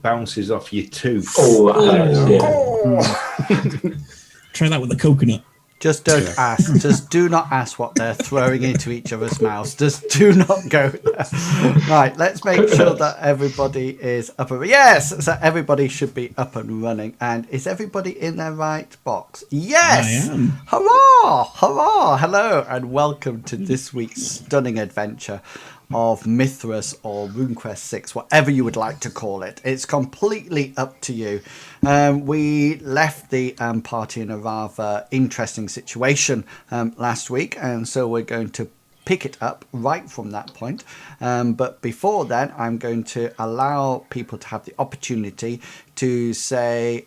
bounces off your tooth. Oh, that Try that with a coconut. Just don't ask. Just do not ask what they're throwing into each other's mouths. Just do not go there. Right, let's make sure that everybody is up and yes, so everybody should be up and running. And is everybody in their right box? Yes! I am. Hurrah! Hurrah! Hello, and welcome to this week's stunning adventure of Mithras or RuneQuest 6, whatever you would like to call it. It's completely up to you. We left the party in a rather interesting situation last week, and so we're going to pick it up right from that point. But before then, I'm going to allow people to have the opportunity to say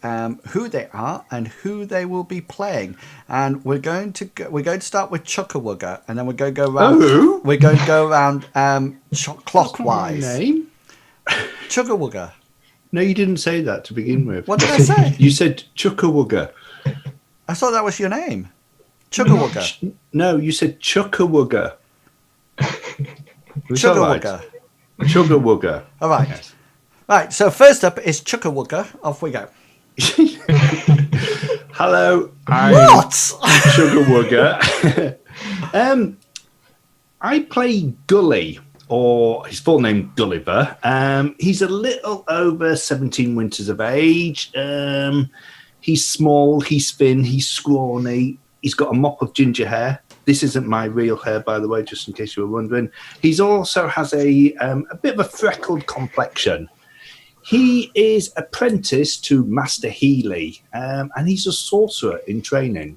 who they are and who they will be playing. And we're going to start with Chugwuga, and then we're going to go around. Oh. We're going to go around clockwise. That's not my name. Chugwuga. No, you didn't say that to begin with. What did I say? You said Chugwuga. I thought that was your name. Chugwuga. No, you said Chugwuga. Chugwuga. Chugwuga. All right. Yes. Right, so first up is Chugwuga. Off we go. Hello, I'm What? Chugwuga. I play Gully, or his full name Gulliver. He's a little over 17 winters of age. He's small, he's thin, he's scrawny. He's got a mop of ginger hair. This isn't my real hair, by the way, just in case you were wondering. He also has a bit of a freckled complexion. He is apprentice to Master Healy, and he's a sorcerer in training.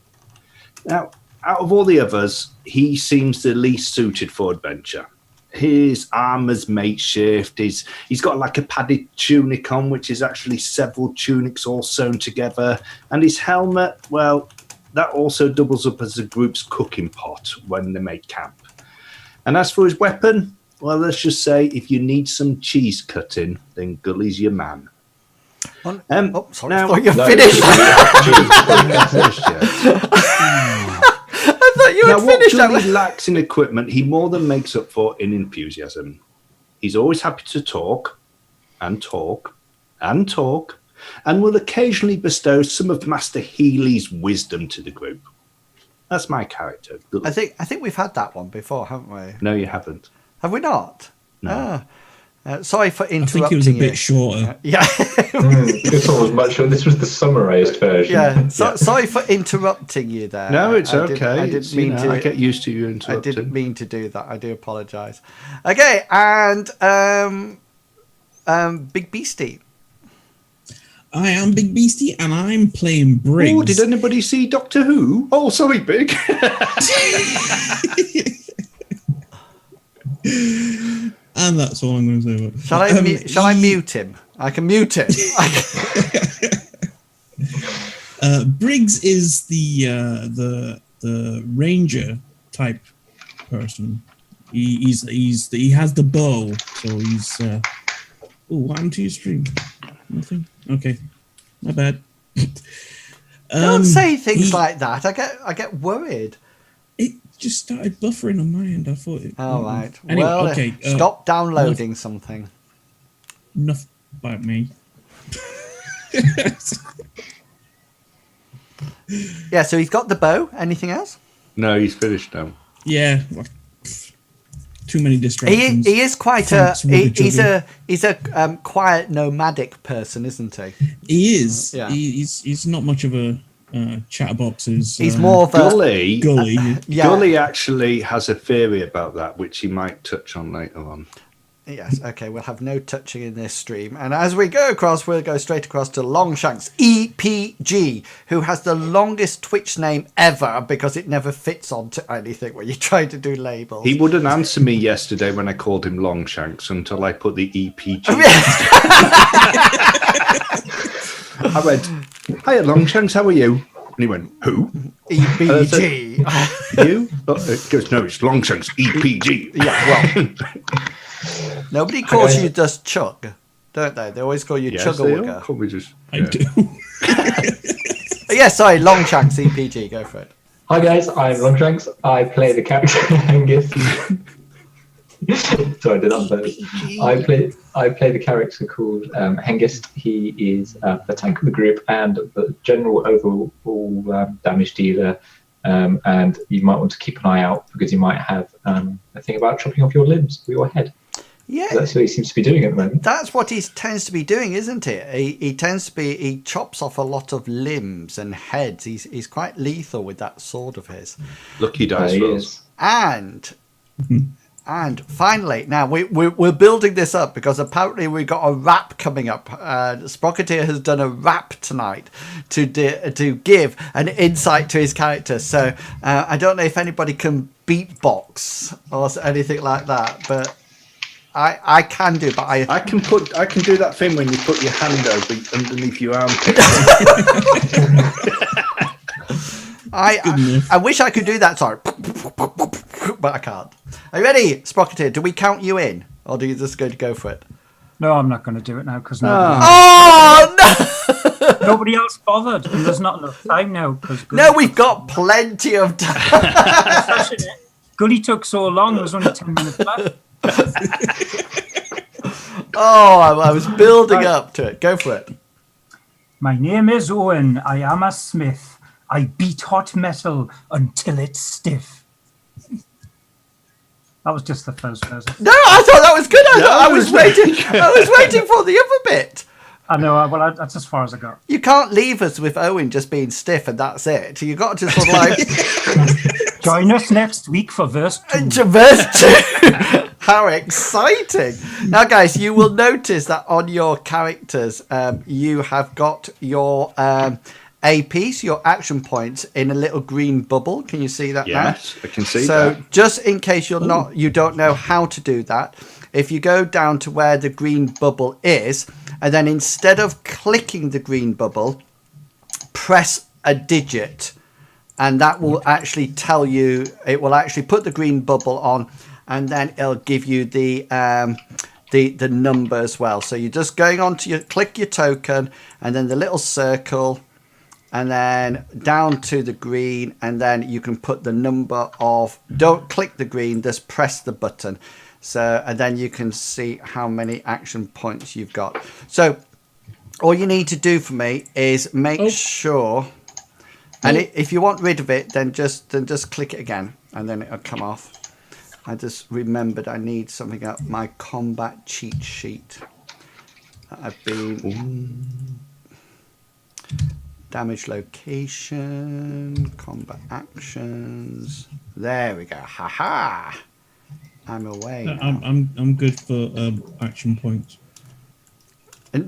Now, out of all the others, he seems the least suited for adventure. His armour's makeshift. He's got like a padded tunic on, which is actually several tunics all sewn together. And his helmet, well, that also doubles up as the group's cooking pot when they make camp. And as for his weapon, well, let's just say if you need some cheese cutting, then Gully's your man. Sorry, now, I thought you finished. I thought you now, had what finished. Gully lacks in equipment, he more than makes up for in enthusiasm. He's always happy to talk, and talk, and talk, and will occasionally bestow some of Master Healy's wisdom to the group. That's my character. I think we've had that one before, haven't we? No, you haven't. Have we not? No. Sorry for interrupting. I think it was a you. bit shorter. Yeah. This one was much shorter. This was the summarised version. Yeah. Sorry for interrupting you there. No, it's okay. I didn't mean to. I get used to you interrupting. I didn't mean to do that. I do apologise. Okay, and BigBste. I am BigBste, and I'm playing Briggs. Oh, did anybody see Doctor Who? Oh, sorry, Big. And that's all I'm going to say about it. Shall I mute him? I can mute him. Briggs is the ranger type person. He has the bow, so he's. What happened to your stream? Nothing. Okay, my bad. Don't say things like that. I get worried. It just started buffering on my end. I thought it. All right. Anyway, well, okay. Stop downloading something. Enough about me. Yeah. So he's got the bow. Anything else? No, he's finished now. Yeah. Too many distractions. He is quite he's a quiet nomadic person, isn't he? He is. Yeah. He's not much of a chatterbox. He's more of a Gully. yeah. Gully actually has a theory about that, which he might touch on later on. Yes, okay, we'll have no touching in this stream. And as we go across, we'll go straight across to Longhshanksepg, who has the longest Twitch name ever because it never fits onto anything when you try to do labels. He wouldn't answer me yesterday when I called him Longshanks until I put the EPG. I went, "Hiya, Longshanks, how are you?" And he went, "Who?" EPG. You? It goes, "No, it's Longshanks EPG." Yeah, well... Nobody calls you just Chug, don't they? They always call you Chugwuga. Call me just, I do. Yeah, sorry, Longshanksepg, go for it. Hi guys, I'm Longshanks. I play the character Angus. Sorry, I did that first. I play the character called Hengist. He is the tank of the group and the general overall damage dealer. And you might want to keep an eye out because you might have a thing about chopping off your limbs or your head. Yeah, That's what he seems to be doing at the moment. that's what he tends to be doing, isn't it? He chops off a lot of limbs and heads. He's quite lethal with that sword of his. Lucky dice He rolls. is. And finally, now we're building this up because apparently we've got a rap coming up. Sprocketteer has done a rap tonight to give an insight to his character. So I don't know if anybody can beatbox or anything like that, but I can do. But I can do that thing when you put your hand underneath your armpit. I wish I could do that. Sorry, but I can't. Are you ready, Sprocketteer? Do we count you in, or do you just go for it? No, I'm not going to do it now because nobody else bothered, and there's not enough time now. No, we've got plenty of time. Gully took so long; there was only 10 minutes left. I was building up to it. Go for it. My name is Owen. I am a smith. I beat hot metal until it's stiff. That was just the first verse. No, I thought that was good. I was waiting for the other bit. I know. Well, that's as far as I got. You can't leave us with Owen just being stiff and that's it. You got to sort of like join us next week for verse 2. Verse 2. How exciting! Now, guys, you will notice that on your characters, you have got your APs, your action points, in a little green bubble. Can you see that? Yes, now? I can see so that. Just in case you don't know how to do that, if you go down to where the green bubble is, and then instead of clicking the green bubble, press a digit, and that will actually tell you. It will actually put the green bubble on, and then it'll give you the number as well. So you're just going on to click your token, and then the little circle. And then down to the green, and then you can put the number of. Don't click the green, just press the button. So, and then you can see how many action points you've got. So, all you need to do for me is make sure. And if you want rid of it, then just click it again, and then it'll come off. I just remembered I need something up my combat cheat sheet. I've been. Damage location, combat actions. There we go. Ha! I'm away. Now. I'm good for action points. You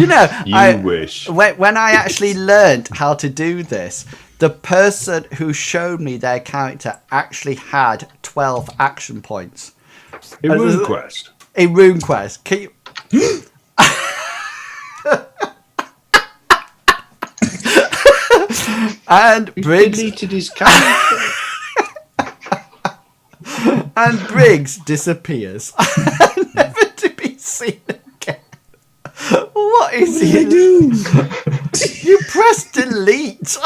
know, you wish. When I actually learned how to do this, the person who showed me their character actually had 12 action points. In RuneQuest. In RuneQuest. Can you... And Briggs deleted his character. And Briggs disappears, never to be seen again. What is he? I do? You press delete.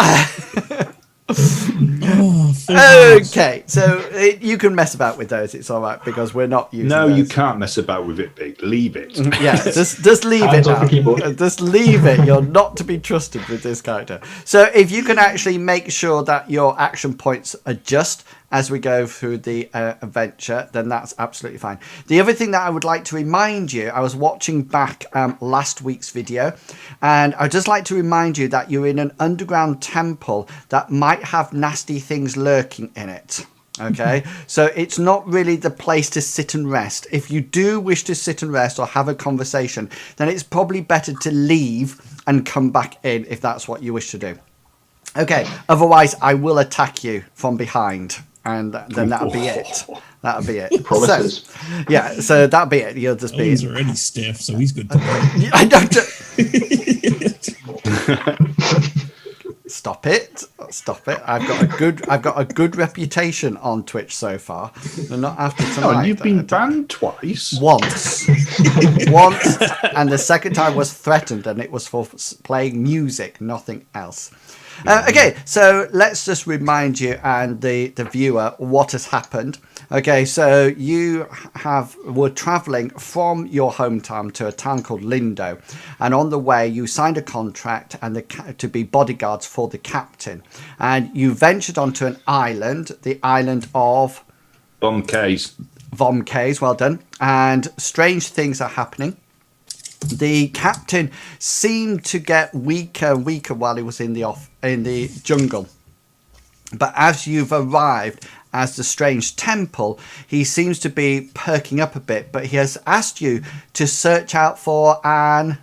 Oh, okay, so you can mess about with those. It's all right because we're not using. No, those. you can't mess about with it, Big. Leave it. Yeah, just leave it. Hands off the keyboard. Just leave it. You're not to be trusted with this character. So if you can actually make sure that your action points adjust as we go through the adventure, then that's absolutely fine. The other thing that I would like to remind you, I was watching back last week's video, and I'd just like to remind you that you're in an underground temple that might have nasty things lurking in it. Okay, so it's not really the place to sit and rest. If you do wish to sit and rest or have a conversation, then it's probably better to leave and come back in if that's what you wish to do. Okay, otherwise I will attack you from behind. And then that'll be it. That'll be it. Promises. So that'll be it. You'll just be. Owen's already stiff, so he's good to go. I don't. Stop it! Stop it! I've got a good reputation on Twitch so far. And not after tonight. Oh, you've been banned twice. Once, and the second time was threatened, and it was for playing music, nothing else. Okay, so let's just remind you and the viewer what has happened. Okay, so you were traveling from your hometown to a town called Lindo, and on the way you signed a contract to be bodyguards for the captain, and you ventured onto an island, the island of Vomcase. Well done. And strange things are happening. The captain seemed to get weaker and weaker while he was in the jungle. But as you've arrived as the strange temple, he seems to be perking up a bit. But he has asked you to search out for an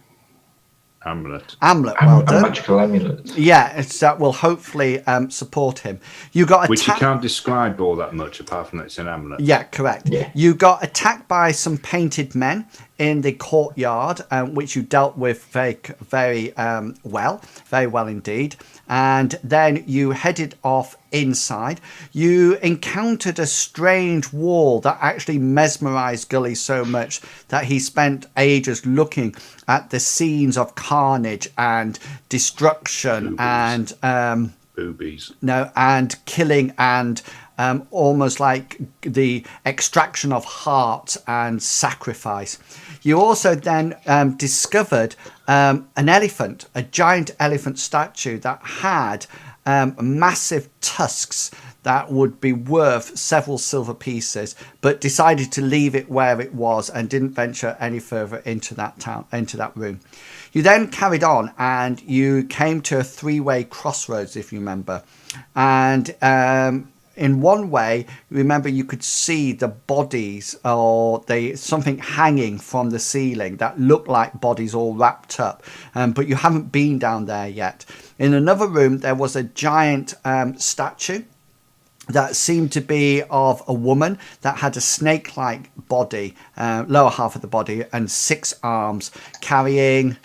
amulet. Well done. A magical amulet. Yeah, that will hopefully support him. You got which you can't describe all that much apart from that it's an amulet. Yeah, correct. Yeah. You got attacked by some painted men in the courtyard, which you dealt with very well indeed. And then you headed off inside. You encountered a strange wall that actually mesmerized Gully so much that he spent ages looking at the scenes of carnage and destruction and boobies. No, and killing and almost like the extraction of heart and sacrifice. You also then discovered an elephant, a giant elephant statue that had massive tusks that would be worth several silver pieces, but decided to leave it where it was and didn't venture any further into that room. You then carried on and you came to a three-way crossroads, if you remember. And in one way, remember, you could see the bodies or something hanging from the ceiling that looked like bodies all wrapped up. But you haven't been down there yet. In another room, there was a giant statue that seemed to be of a woman that had a snake-like body, lower half of the body, and 6 arms, carrying...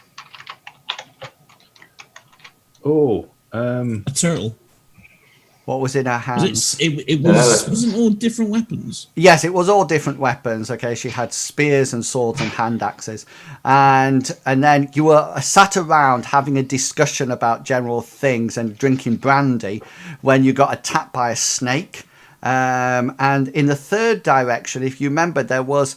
a turtle. What was in her hands? Wasn't all different weapons? Yes, it was all different weapons. Okay, she had spears and swords and hand axes, and then you were sat around having a discussion about general things and drinking brandy when you got attacked by a snake. And in the third direction, if you remember, there was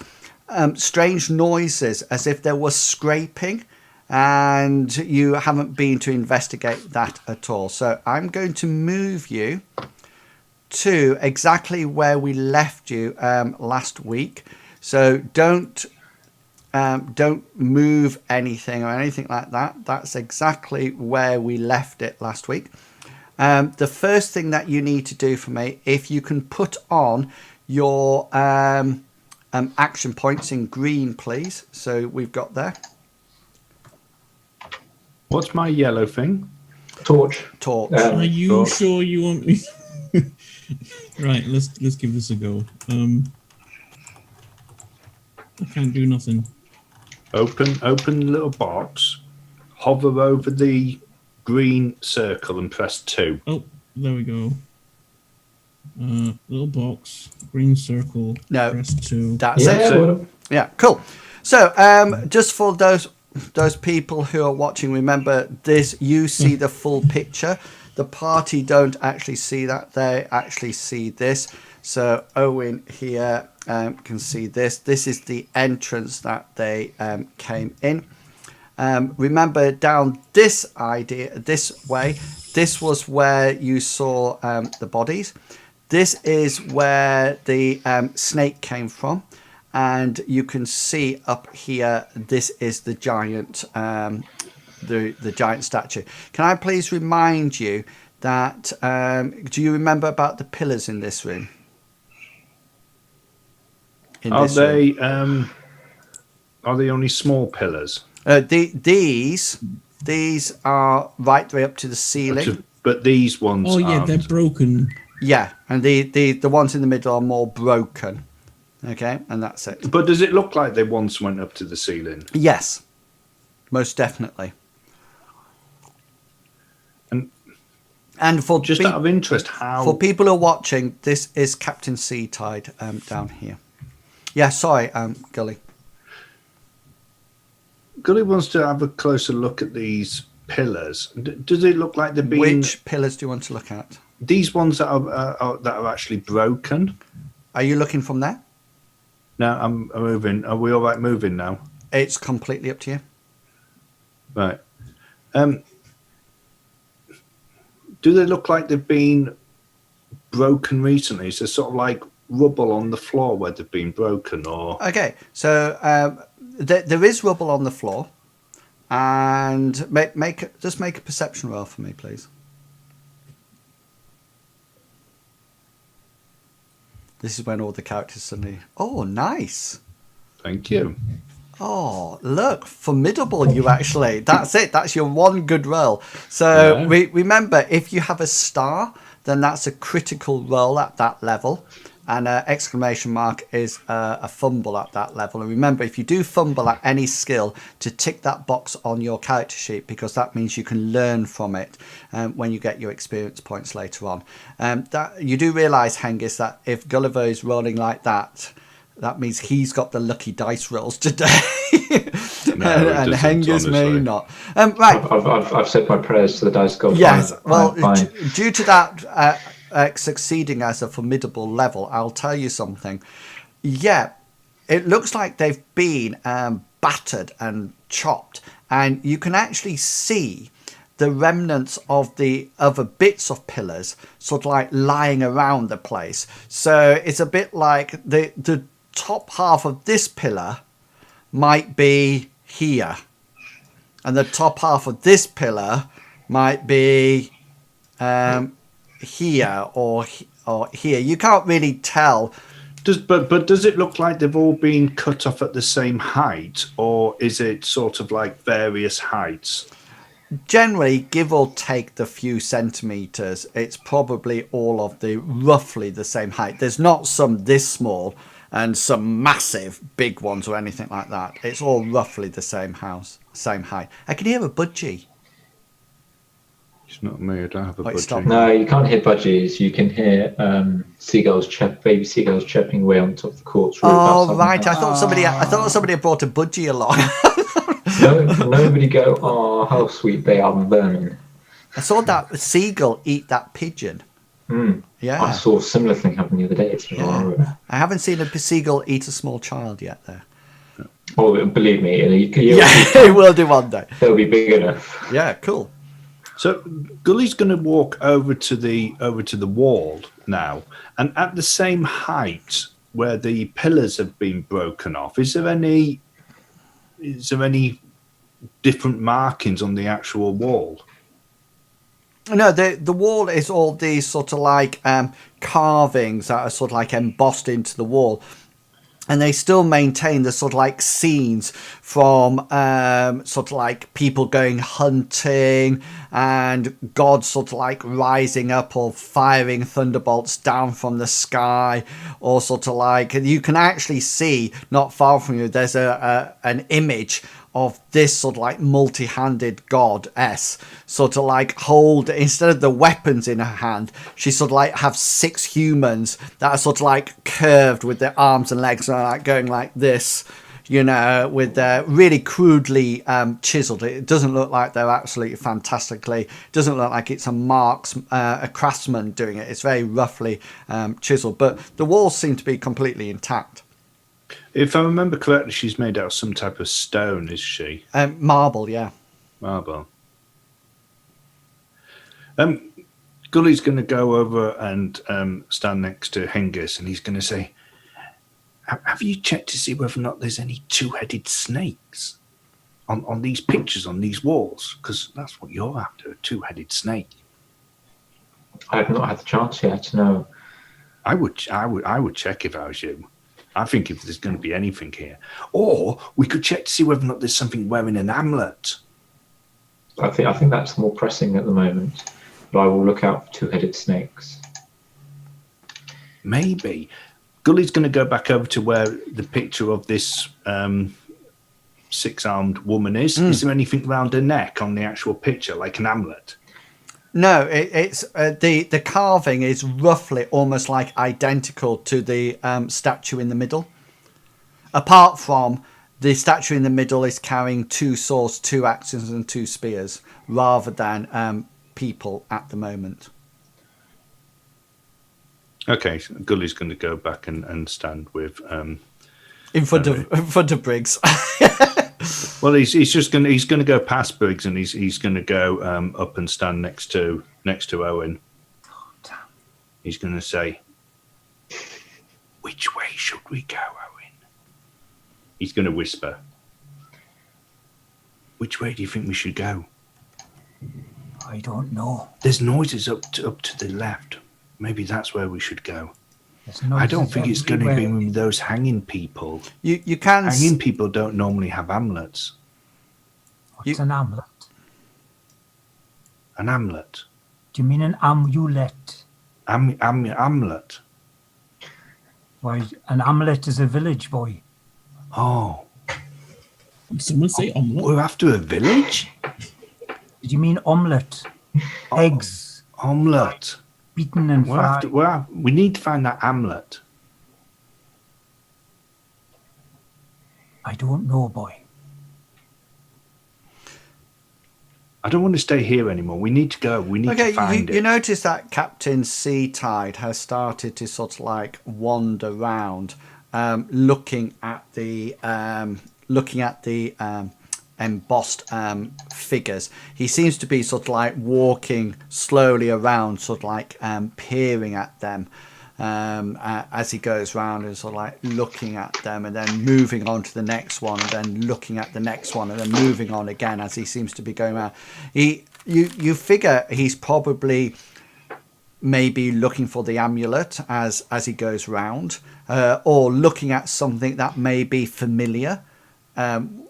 strange noises as if there was scraping. And you haven't been to investigate that at all. So I'm going to move you to exactly where we left you last week. So don't move anything or anything like that. That's exactly where we left it last week. The first thing that you need to do for me, if you can put on your action points in green, please. So we've got there. What's my yellow thing? Torch. Are you sure you want me? Right, let's give this a go. I can't do nothing. Open little box, hover over the green circle and press 2. Oh, there we go. Little box, green circle. No, press 2. That's it. Yeah, cool. So just for those people who are watching, remember this, you see the full picture. The party don't actually see that, they actually see this. So Owen here can see this. This is the entrance that they came in. Remember, down this way, this was where you saw the bodies. This is where the snake came from. And you can see up here, this is the giant, the giant statue. Can I please remind you that, do you remember about the pillars in this room? Are they only small pillars? These are right way up to the ceiling. But these ones aren't. They're broken. Yeah, and the ones in the middle are more broken. Okay, and that's it. But does it look like they once went up to the ceiling? Yes, most definitely. And for just out of interest, for people who are watching, this is Captain SeaTide down here. Yeah, sorry, Gully. Gully wants to have a closer look at these pillars. Does it look like they're being... Which pillars do you want to look at? These ones that are actually broken. Are you looking from there? No, I'm moving. Are we all right moving now? It's completely up to you. Right. Do they look like they've been broken recently? Is there sort of like rubble on the floor where they've been broken, or? Okay, so there is rubble on the floor, and just make a perception roll for me, please. This is when all the characters suddenly. Oh, nice. Thank you. Oh, look, formidable! You actually. That's it. That's your one good roll. So remember, if you have a star, then that's a critical roll at that level. And an exclamation mark is a fumble at that level. And remember, if you do fumble at any skill, to tick that box on your character sheet, because that means you can learn from it when you get your experience points later on. That you do realise, Hengist, that if Gulliver is rolling like that, that means he's got the lucky dice rolls today. and Hengist may not. Right. I've said my prayers to the dice god. Yes. Fine. Due to that succeeding as a formidable level, I'll tell you something. Yeah, it looks like they've been battered and chopped, and you can actually see the remnants of the other bits of pillars sort of like lying around the place. So it's a bit like the top half of this pillar might be here, and the top half of this pillar might be here or here. You can't really tell. But does it look like they've all been cut off at the same height, or is it sort of like various heights? Generally, give or take the few centimeters, it's probably all of the roughly the same height. There's not some this small and some massive big ones or anything like that. It's all roughly the same height. I can hear a budgie. It's not me. I don't have a budgie. Stop. No, you can't hear budgies. You can hear baby seagulls chirping away on top of the courts roof. Oh right, I thought somebody had brought a budgie along. Nobody go, oh, how sweet they are, vermin. I saw that seagull eat that pigeon. Yeah, I saw a similar thing happen the other day. It's I haven't seen a seagull eat a small child yet, though. Oh, believe me, it will do one day. They'll be big enough. Yeah, cool. So Gully's going to walk over to the wall now, and at the same height where the pillars have been broken off. Is there any different markings on the actual wall? No, the wall is all these sort of like carvings that are sort of like embossed into the wall. And they still maintain the sort of like scenes from sort of like people going hunting and God sort of like rising up or firing thunderbolts down from the sky, or sort of like you can actually see not far from you there's an image of this sort of like multi-handed goddess sort of like hold, instead of the weapons in her hand, she sort of like have 6 humans that are sort of like curved with their arms and legs and are like going like this, you know, with their really crudely chiseled. It doesn't look like they're absolutely fantastically, doesn't look like it's a craftsman doing it. It's very roughly chiseled, but the walls seem to be completely intact. If I remember correctly, she's made out of some type of stone, is she? Marble, yeah. Marble. Gully's going to go over and stand next to Hengist, and he's going to say, have you checked to see whether or not there's any 2-headed snakes on these pictures on these walls? Because that's what you're after, a 2-headed snake. I have not had the chance yet, no. I would check if I was you. I think if there's going to be anything here. Or we could check to see whether or not there's something wearing an amulet. I think that's more pressing at the moment. But I will look out for 2-headed snakes. Maybe. Gully's going to go back over to where the picture of this 6-armed woman is. Is there anything around her neck on the actual picture, like an amulet? No, it's the carving is roughly almost like identical to the statue in the middle. Apart from the statue in the middle is carrying 2 swords, 2 axes and 2 spears, rather than people at the moment. Okay, so Gully's going to go back and stand with in front of Briggs. Well, he's going to go past Briggs, and he's going to go up and stand next to Owen. He's going to say, "Which way should we go, Owen?" He's going to whisper, "Which way do you think we should go?" I don't know. There's noises up to the left. Maybe that's where we should go. I don't think it's going to be with those hanging people. You can hanging people don't normally have amulets. What's an amulet? An amulet. Do you mean an amulet? Amulet. Why, an amulet is a village, boy. Oh. Did someone say omelette? We're after a village? Did you mean omelette? Eggs. Omelette. Beaten and fried. We need to find that amulet. I don't know, boy. I don't want to stay here anymore. We need to go. We need to find it. You notice that Captain SeaTide has started to sort of like wander around, looking at the embossed figures. He seems to be sort of like walking slowly around, sort of like peering at them as he goes round, and sort of like looking at them, and then moving on to the next one, and then looking at the next one, and then moving on again as he seems to be going around. You figure he's probably maybe looking for the amulet as he goes round, or looking at something that may be familiar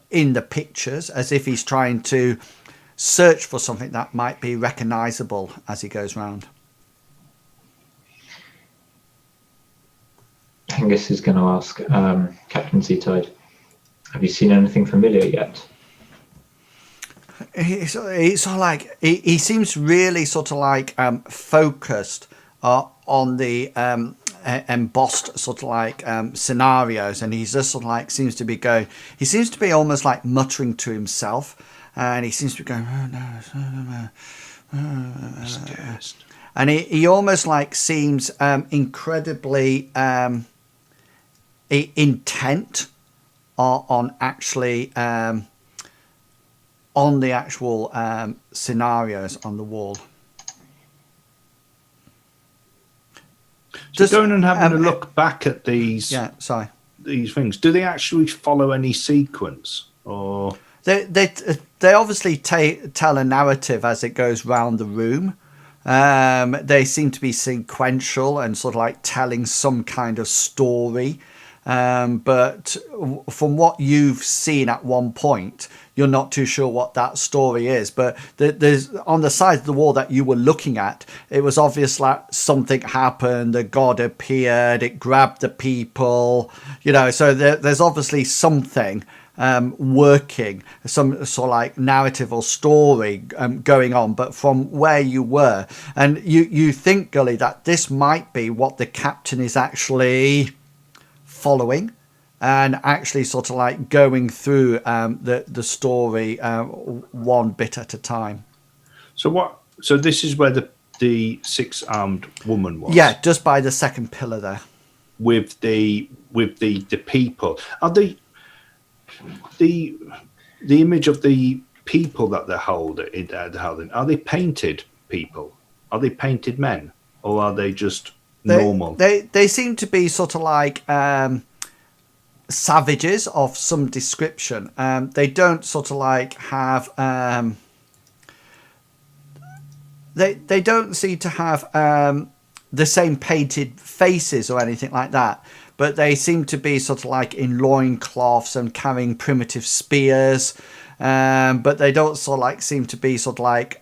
in the pictures, as if he's trying to search for something that might be recognizable as he goes round. Angus is going to ask Captain SeaTide, have you seen anything familiar yet? It's sort of like he seems really sort of like focused on the embossed sort of like scenarios, and he's just sort of like seems to be almost like muttering to himself, and he seems to be going, oh no, and he almost like seems incredibly intent on actually on the actual scenarios on the wall. Just going and having a look back at these. Yeah, sorry. These things. Do they actually follow any sequence, or they obviously tell a narrative as it goes round the room. They seem to be sequential and sort of like telling some kind of story. But from what you've seen at one point, you're not too sure what that story is. But there's on the side of the wall that you were looking at, it was obvious like something happened, a god appeared, it grabbed the people, so there's obviously something working, some sort of like narrative or story going on. But from where you were, and you think, Gully, that this might be what the captain is actually following, and actually sort of like going through the story one bit at a time. So this is where the six-armed woman was. Yeah, just by the second pillar there. With the people. Are the image of the people that they're holding? Are they painted people? Are they painted men, or are they just normal? They seem to be sort of like savages of some description. They don't sort of like have they don't seem to have the same painted faces or anything like that, but they seem to be sort of like in loincloths and carrying primitive spears, but they don't sort of like seem to be sort of like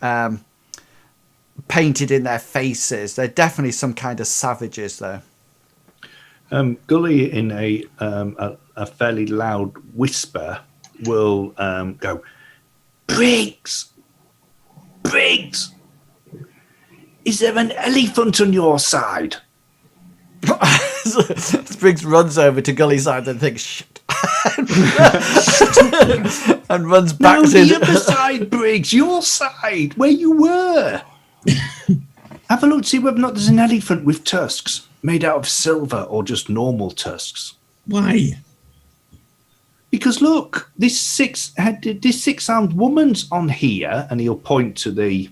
painted in their faces. They're definitely some kind of savages though. Gully, in a fairly loud whisper, will go, Briggs, is there an elephant on your side? Briggs runs over to Gully's side and thinks, shit. And runs back No, to the other side, Briggs, your side, where you were. Have a look, see whether or not there's an elephant with tusks. made out of silver or just normal tusks? Why? Because look, this six-armed woman's on here, and he'll point to the.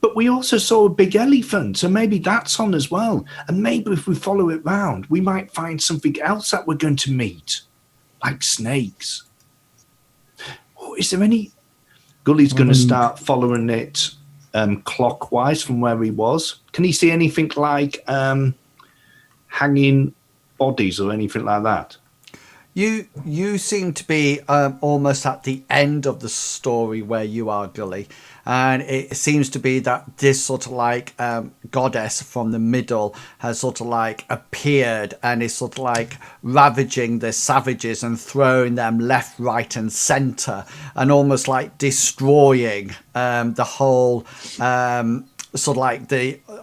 But we also saw a big elephant, so maybe that's on as well. And maybe if we follow it round, we might find something else that we're going to meet, like snakes. Oh, is there any? Gully's going to start following it clockwise from where he was. Can he see anything like hanging bodies or anything like that? You seem to be almost at the end of the story where you are, Gully, and it seems to be that this sort of like goddess from the middle has sort of like appeared and is sort of like ravaging the savages and throwing them left, right, and centre, and almost like destroying the whole. Sort of like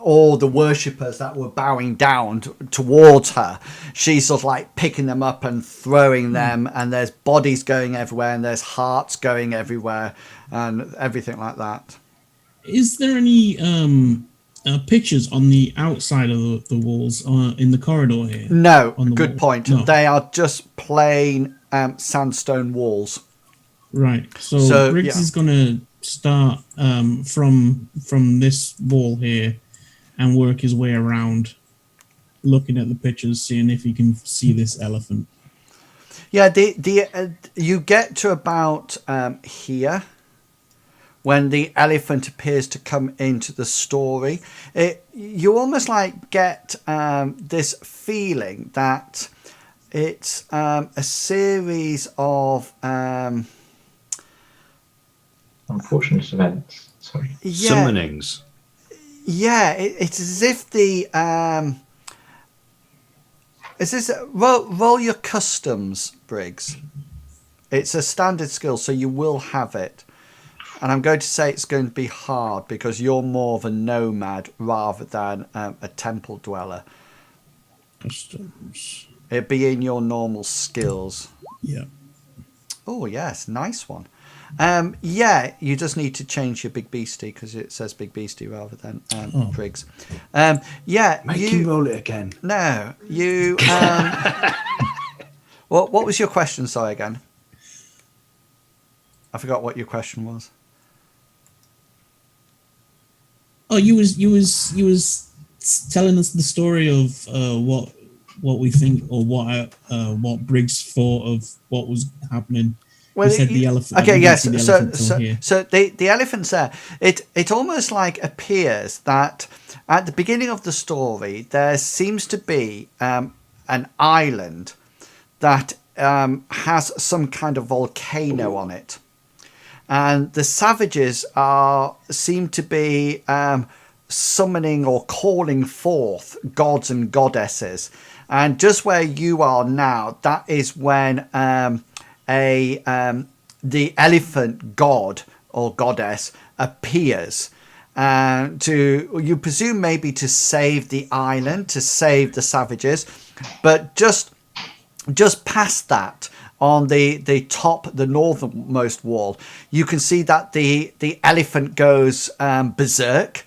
all the worshippers that were bowing down towards her. She's sort of like picking them up and throwing them, and there's bodies going everywhere, and there's hearts going everywhere, and everything like that. Is there any pictures on the outside of the walls in the corridor here? No, good point. No. They are just plain sandstone walls. Right. So Briggs is going to start from this wall here and work his way around, looking at the pictures, seeing if he can see this elephant. Yeah, you get to about here when the elephant appears to come into the story. You almost like get this feeling that it's a series of unfortunate events. Sorry. Summonings. Yeah, it's as if the is this roll your customs, Briggs. It's a standard skill, so you will have it. And I'm going to say it's going to be hard because you're more of a nomad rather than a temple dweller. Customs. It'd be in your normal skills. Yeah. Oh yes, nice one. Yeah, you just need to change your BigBste because it says BigBste rather than Briggs. Yeah, make you roll it again. No, you. What was your question? Sorry, again. I forgot what your question was. Oh, you was telling us the story of what we think or what Briggs thought of what was happening. Well, said the elephant. Okay, yes. So the elephant's there. It almost like appears that at the beginning of the story there seems to be an island that has some kind of volcano on it, and the savages seem to be summoning or calling forth gods and goddesses, and just where you are now, that is when the elephant god or goddess appears you presume maybe to save the island, to save the savages, but just past that on the top, the northernmost wall, you can see that the elephant goes berserk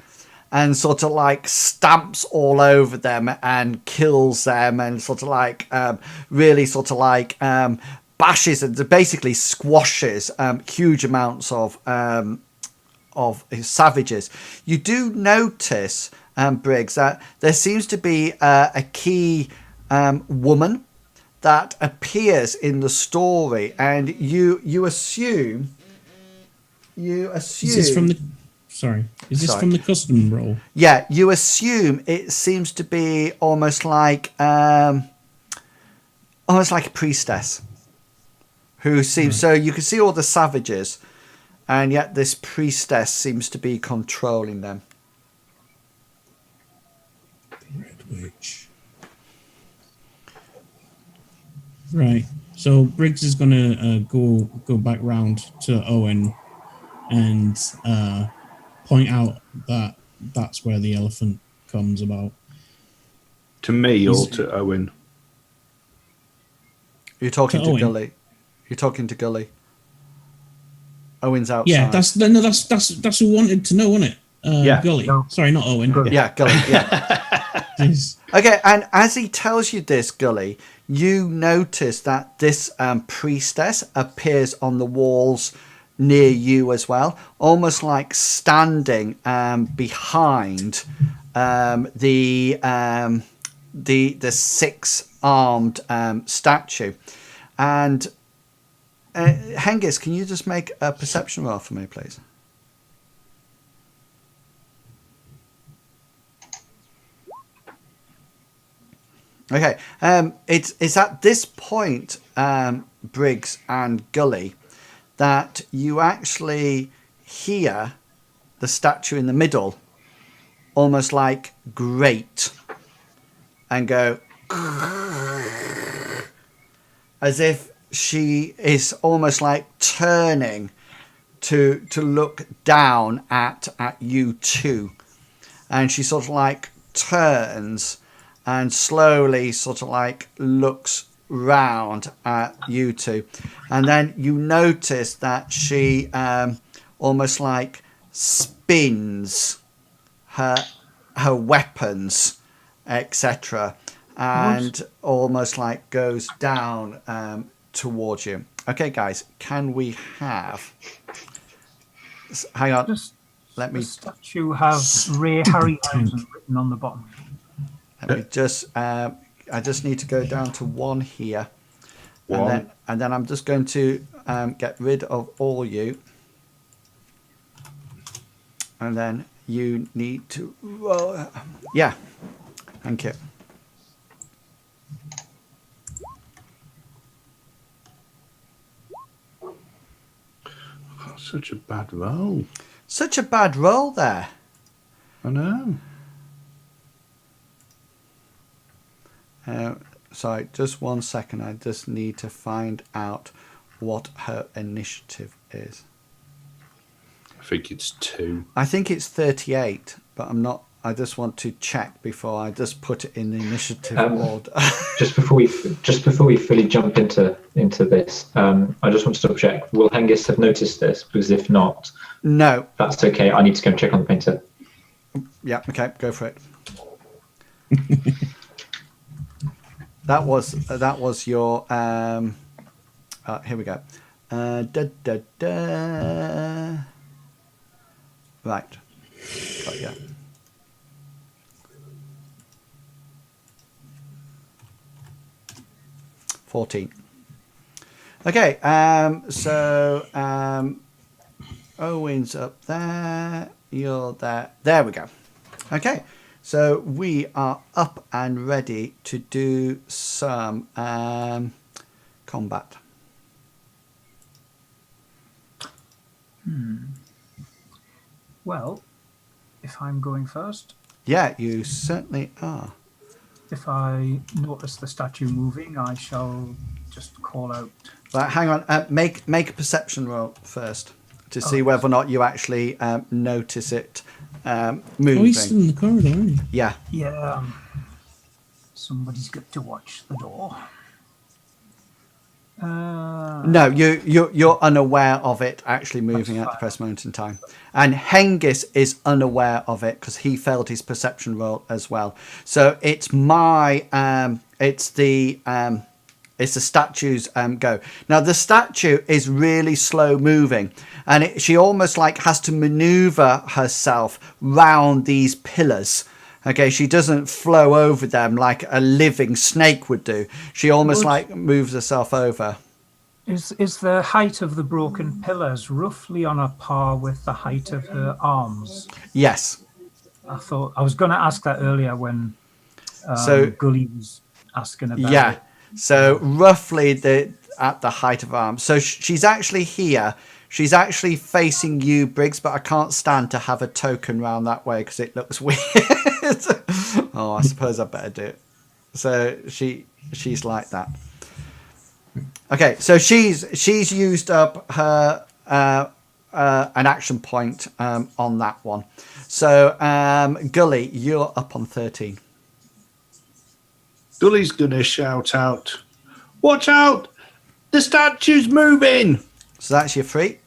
and sort of like stamps all over them and kills them and sort of like really sort of like bashes and basically squashes huge amounts of savages. You do notice, Briggs, that there seems to be a key woman that appears in the story, and you assume. Is this from the? Sorry, is this from the custom roll? Yeah, you assume it seems to be almost like a priestess. Who seems so you can see all the savages, and yet this priestess seems to be controlling them. Red Witch. Right. So Briggs is gonna go back round to Owen and point out that that's where the elephant comes about. To me or to Owen? You're talking to Gully. You're talking to Gully. Owen's outside. Yeah, that's who wanted to know, wasn't it? Gully. No. Sorry, not Owen. Gully. Yeah, Gully. Yeah. Okay, and as he tells you this, Gully, you notice that this priestess appears on the walls near you as well, almost like standing behind the six-armed statue. And Hengist, can you just make a perception roll for me, please? Okay, it's at this point, Briggs and Gully, that you actually hear the statue in the middle almost like grate and go as if she is almost like turning to look down at you two, and she sort of like turns and slowly sort of like looks round at you two, and then you notice that she almost like spins her weapons, etc., and almost like goes down towards you. Okay, guys, can we have? Hang on. Let me. The statue have Ray Harryhausen written on the bottom. Let me just. I just need to go down to one here, and then I'm just going to get rid of all you, and then you need to roll. Yeah, thank you. Such a bad roll. Such a bad roll there. I know. Sorry, just 1 second. I just need to find out what her initiative is. I think it's 2. I think it's 38, but I'm not. I just want to check before I just put it in the initiative order. just before we fully jump into this, I just want to double check. Will Hengist have noticed this? Because if not, no, that's okay. I need to go and check on the painter. Yeah. Okay. Go for it. That was your. Here we go. Right. Got you. $14. Okay. So Owen's up there. You're there. There we go. Okay. So we are up and ready to do some combat. Well, if I'm going first. Yeah, you certainly are. If I notice the statue moving, I shall just call out. Right, hang on. Make a perception roll first to see whether or not you actually notice it moving. Oh, he's still in the corridor, isn't he? Yeah. Yeah. Somebody's got to watch the door. No, you're unaware of it actually moving at the present moment in time, and Hengist is unaware of it because he failed his perception roll as well. So it's the statue's go. Now the statue is really slow moving, and she almost like has to maneuver herself round these pillars. Okay, she doesn't flow over them like a living snake would do. She almost like moves herself over. Is the height of the broken pillars roughly on a par with the height of her arms? Yes. I thought I was going to ask that earlier when Gully was asking about it. So Yeah. roughly at the height of arms. So she's actually here. She's actually facing you, Briggs, but I can't stand to have a token round that way because it looks weird. Oh, I suppose I better do it. So she's like that. Okay, so she's used up her an action point on that one. So Gully, you're up on 13. Gully's gonna shout out, "Watch out! The statue's moving!" So that's your free.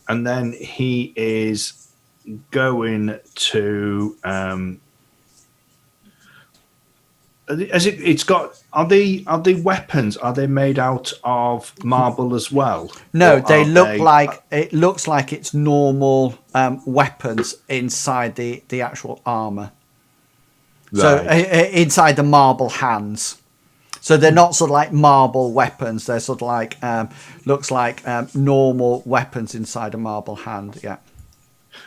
And then he is going to. It's got. Are the weapons? Are they made out of marble as well? No, they look like it looks like it's normal weapons inside the actual armor. Right. So inside the marble hands. So they're not sort of like marble weapons. They're sort of like looks like normal weapons inside a marble hand. Yeah.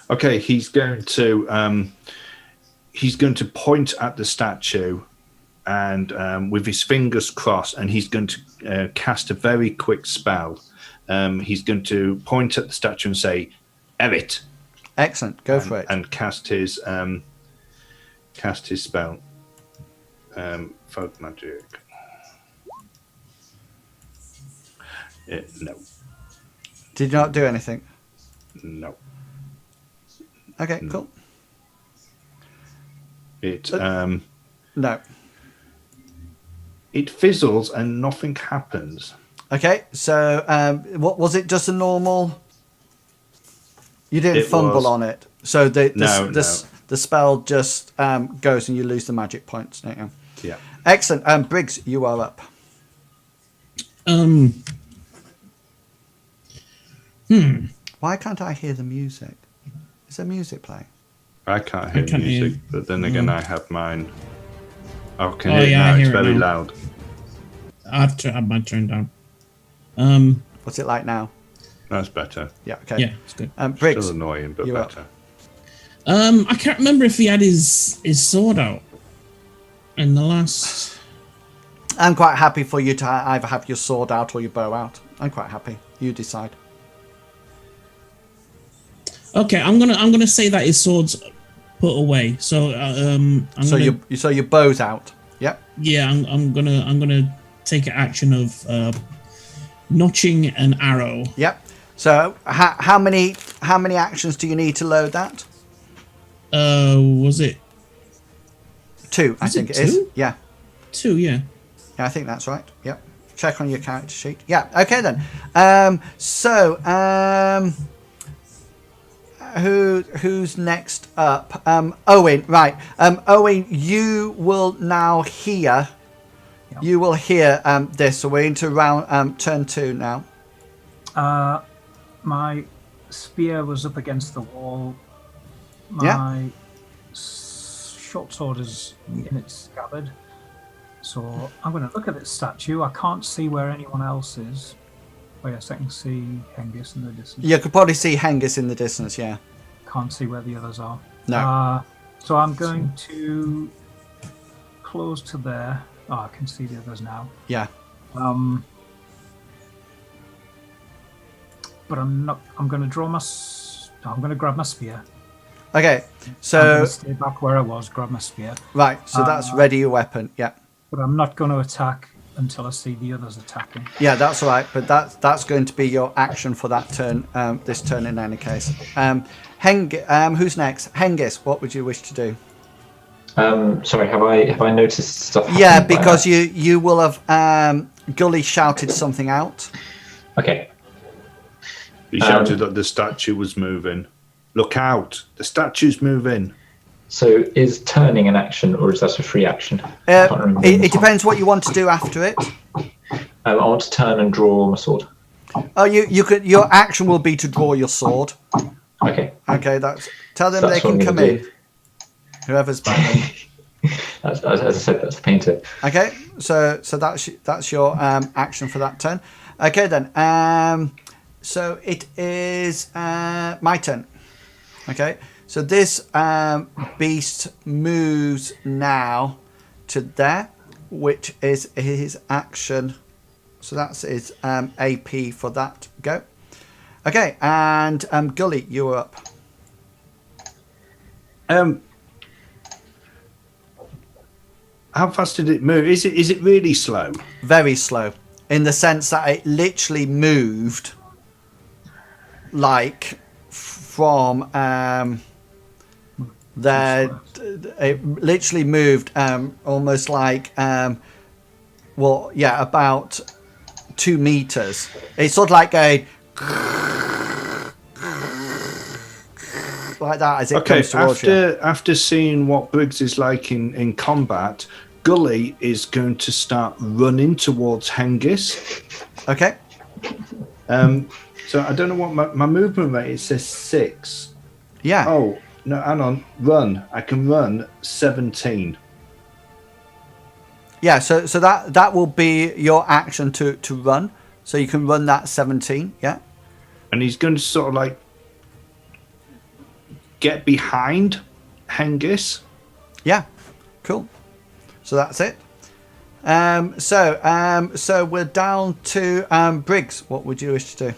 Okay, he's going to point at the statue. And with his fingers crossed, and he's going to cast a very quick spell. He's going to point at the statue and say, "Erit." Excellent. Go for it. And cast his spell. Folk magic. No. Did you not do anything? No. Okay. Cool. No. It fizzles and nothing happens. Okay, so what was it? Just a normal? You didn't fumble on it, so the spell just goes and you lose the magic points, don't you? Yeah. Excellent. Briggs, you are up. Why can't I hear the music? Is there music playing? I can't hear music, but then again, I have mine. Oh, can I now? hear It's it very now. loud. I've had mine turned down. What's it like now? That's better. Yeah. Okay. Yeah, it's good. Briggs, still annoying, but better. I can't remember if he had his sword out in the last. I'm quite happy for you to either have your sword out or your bow out. I'm quite happy. You decide. Okay, I'm gonna say that his sword's put away. So your bow's out. Yep. Yeah, I'm gonna take an action of notching an arrow. Yep. So how many actions do you need to load that? Was it 2? I think it is. Yeah. 2. Yeah. Yeah, I think that's right. Yep. Check on your character sheet. Yeah. Okay then. Who's next up? Owen. Right. Owen, you will now hear. Yep. You will hear this. So we're into turn 2 now. My spear was up against the wall. My short sword is in its scabbard. So I'm going to look at this statue. I can't see where anyone else is. Oh yes, I can see Hengist in the distance. You could probably see Hengist in the distance, yeah. Can't see where the others are. No. So I'm going to close to there. Oh, I can see the others now. Yeah. But I'm not. I'm going to draw my. I'm going to grab my spear. Okay, so I'm going to stay back where I was. Grab my spear. Right. So that's ready your weapon. Yeah. But I'm not going to attack until I see the others attacking. Yeah, that's all right. But that's going to be your action for that turn. This turn in any case. Who's next? Hengist, what would you wish to do? Sorry, have I noticed stuff? Yeah, because you will have Gully shouted something out. Okay. He shouted that the statue was moving. Look out! The statue's moving. So is turning an action, or is that a free action? It depends what you want to do after it. I want to turn and draw my sword. Oh, you could. Your action will be to draw your sword. Okay. Okay, tell them they can come in. Whoever's battling. As I said, that's the painter. Okay, so that's your action for that turn. Okay then. So it is my turn. Okay. So this beast moves now to there, which is his action. So that's his AP for that go. Okay, and Gully, you're up. How fast did it move? Is it really slow? Very slow, in the sense that it literally moved like from there. It literally moved almost like about 2 meters. It's sort of like a whoop like that as it comes towards you. After seeing what Briggs is like in combat, Gully is going to start running towards Hengist. Okay. So I don't know what my movement rate. It says 6. Yeah. Oh no, hang on. Run. I can run 17. Yeah. So that will be your action to run. So you can run that 17. Yeah. And he's going to sort of like get behind Hengist. Yeah. Cool. So that's it. So we're down to Briggs. What would you wish to do?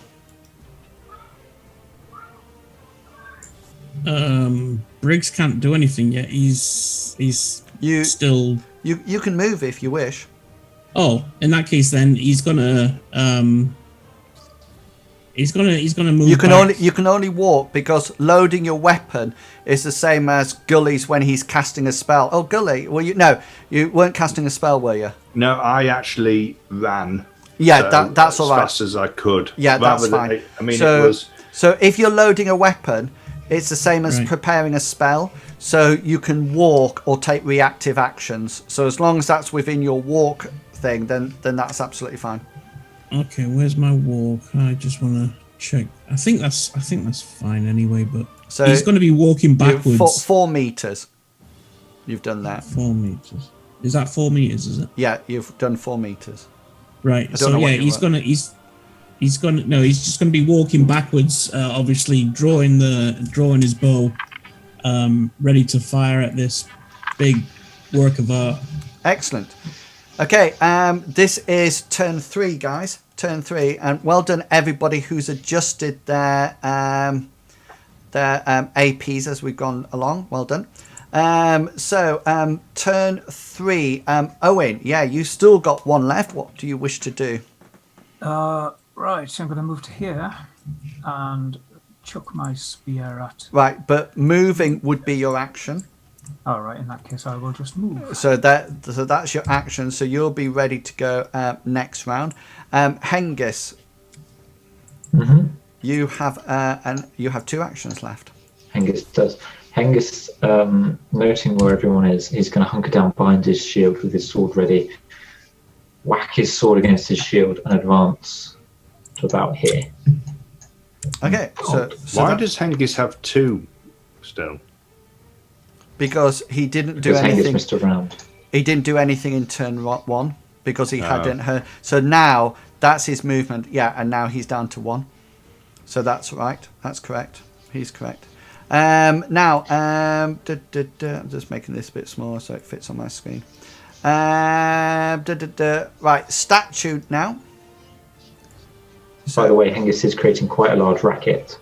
Briggs can't do anything yet. He's still. You can move if you wish. Oh, in that case, then he's gonna move. You can only walk because loading your weapon is the same as Gully's when he's casting a spell. Oh, Gully, well you weren't casting a spell, were you? No, I actually ran. Yeah, that's all right. As fast as I could. Yeah, that's fine. It was. So if you're loading a weapon, it's the same as preparing a spell. So you can walk or take reactive actions. So as long as that's within your walk thing, then that's absolutely fine. Okay, where's my walk? I just want to check. I think that's fine anyway. But so he's going to be walking backwards. 4 meters. You've done that. 4 meters. Is that 4 meters? Is it? Yeah, you've done 4 meters. Right. So yeah, he's just gonna be walking backwards. Obviously, drawing his bow, ready to fire at this big work of art. Excellent. Okay, this is turn 3, guys. Turn 3, and well done everybody who's adjusted their APs as we've gone along. Well done. Turn 3. Owen, yeah, you still got 1 left. What do you wish to do? Right, so I'm going to move to here and chuck my spear at. Right, but moving would be your action. All right, in that case, I will just move. So that's your action. So you'll be ready to go next round. Hengist, you have 2 actions left. Hengist does. Hengist, noting where everyone is, he's going to hunker down behind his shield with his sword ready, whack his sword against his shield, and advance to about here. Okay. So why does Hengist have 2 still? Because he didn't do anything. Missed a round. He didn't do anything in turn 1 because he hadn't heard. So now that's his movement. Yeah, and now he's down to 1. So that's right. That's correct. He's correct. Now, I'm just making this a bit smaller so it fits on my screen. Right, statue now. By the way, Hengist is creating quite a large racket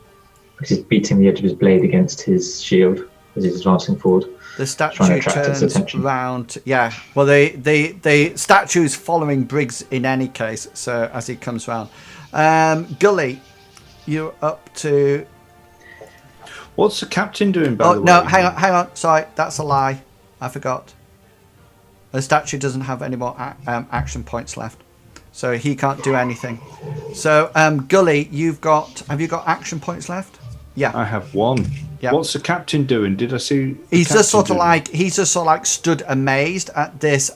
because he's beating the edge of his blade against his shield as he's advancing forward. The statue turns round. Yeah, well, the statue's following Briggs in any case, so as he comes round. Gully, you're up to... What's the captain doing, by the way? No, hang on. Sorry, that's a lie. I forgot. The statue doesn't have any more action points left, so he can't do anything. So, Gully, have you got action points left? Yeah. I have 1. Yeah. What's the captain doing? Did I see? He's just sort of like stood amazed at this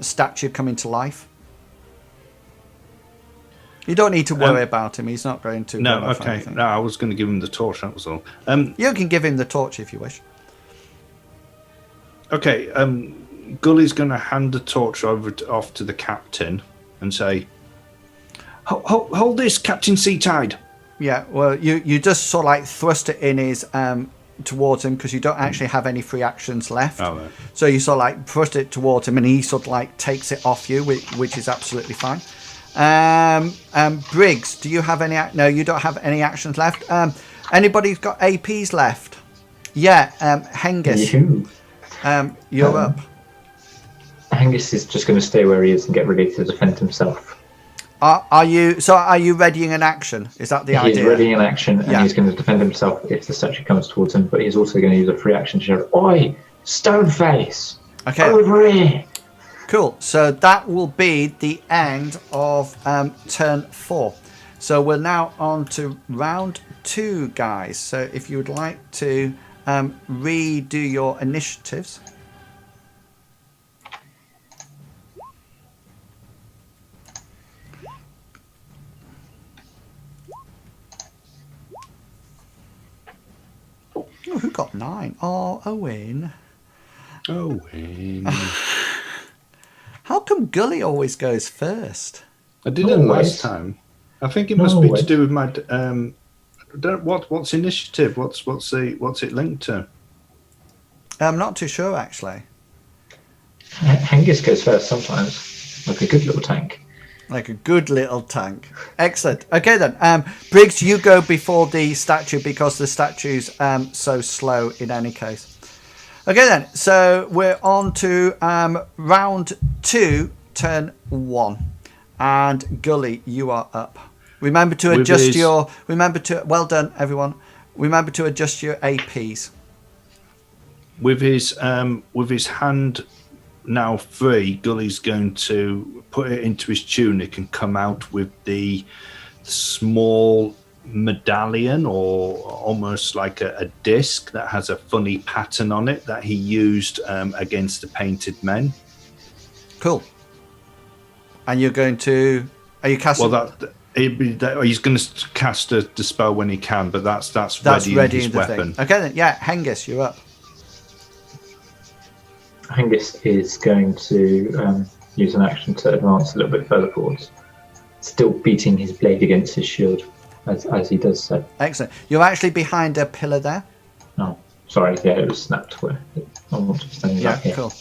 statue coming to life. You don't need to worry about him. He's not going to. No, okay. No, I was going to give him the torch. That was all. You can give him the torch if you wish. Okay. Gully's going to hand the torch off to the captain and say, "Hold this, Captain SeaTide." Yeah. Well, you just sort of like thrust it in his towards him because you don't actually have any free actions left. Oh, right. So you sort of like thrust it towards him, and he sort of like takes it off you, which is absolutely fine. Briggs, do you have any? No, you don't have any actions left. Anybody got APs left? Yeah, Hengist. You're up. Hengist is just going to stay where he is and get ready to defend himself. Are you readying an action? Is that the idea? He's readying an action, and he's going to defend himself if the statue comes towards him. But he's also going to use a free action to shout, "Oi, Stoneface! Okay, over here!" Cool. So that will be the end of turn 4. So we're now on to round 2, guys. So if you would like to redo your initiatives. Oh, who got 9? Oh, Owen. Owen. How come Gully always goes first? I didn't last time. I think it must be to do with my. What's initiative? What's it linked to? I'm not too sure actually. Hengist goes first sometimes, like a good little tank. Like a good little tank. Excellent. Okay then. Briggs, you go before the statue because the statue's so slow in any case. Okay then. So we're on to round 2, turn 1. And Gully, you are up. Remember to adjust well done everyone. Remember to adjust your APs. With his hand now free, Gully's going to put it into his tunic and come out with the small medallion, or almost like a disc that has a funny pattern on it that he used against the painted men. Cool. And you're going to... Are you casting... Well, he's going to cast the spell when he can, but that's ready in his weapon. Thing. Okay then, yeah, Hengist, you're up. Hengist is going to use an action to advance a little bit further forwards, still beating his blade against his shield as he does so. Excellent. You're actually behind a pillar there. Oh, sorry, yeah, it was snapped where I want to be standing back here. Cool.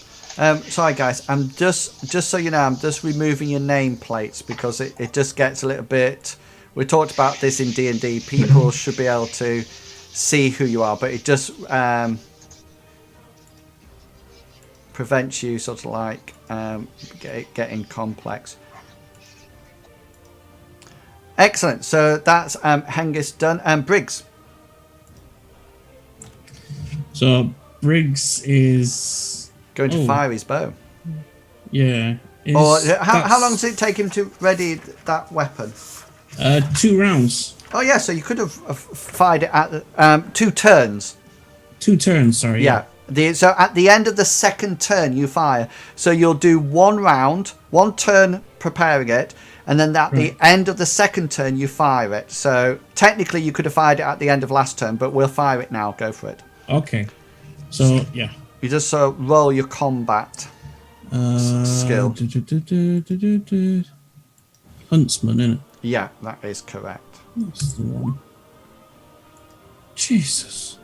Sorry guys, I'm just so you know, I'm just removing your nameplates because it just gets a little bit... We talked about this in D&D. People should be able to see who you are, but it just prevents you sort of like getting complex. Excellent. So that's Hengist done. Briggs. So Briggs is going to fire his bow. Yeah. Or how long does it take him to ready that weapon? 2 rounds. Oh yeah, so you could have fired it at 2 turns. 2 turns, sorry. Yeah. So at the end of the second turn, you fire. So you'll do 1 round, 1 turn preparing it, and then at the end of the second turn, you fire it. So technically, you could have fired it at the end of last turn, but we'll fire it now. Go for it. Okay. So yeah. You just roll your combat skill. Huntsman, innit? Yeah, that is correct. That's the one. Jesus.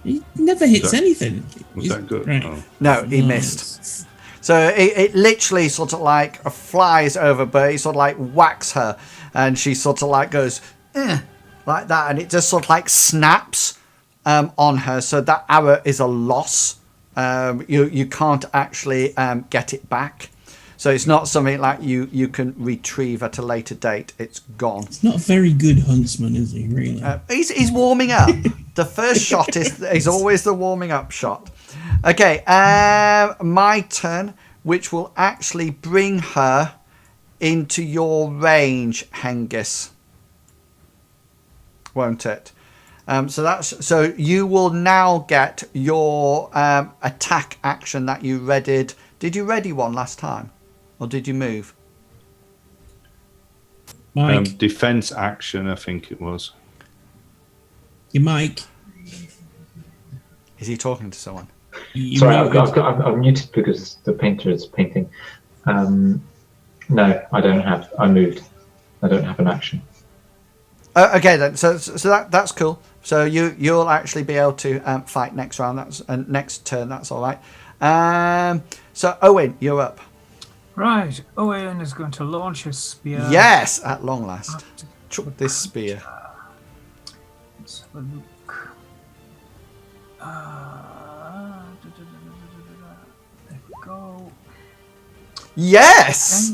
He never hits anything. Was that good? Right. Oh. No, he missed. So it literally sort of like flies over, but he sort of like whacks her, and she sort of like goes like that, and it just sort of like snaps on her. So that arrow is a loss. You can't actually get it back. So it's not something like you can retrieve at a later date. It's gone. He's not a very good huntsman, is he, really? He's warming up. The first shot is always the warming up shot. Okay, my turn, which will actually bring her into your range, Hengist. Won't it? So you will now get your attack action that you readied. Did you ready one last time? Or did you move? Mike. Defense action, I think it was. You Mike. Is he talking to someone? Sorry, I'm muted because the painter is painting. No, I don't have. I moved. I don't have an action. Okay then. So that's cool. So you'll actually be able to fight next round. That's next turn. That's all right. So Owen, you're up. Right, Owen is going to launch his spear. Yes, at long last. Chuck this spear. Let's have a look. There we go. Yes!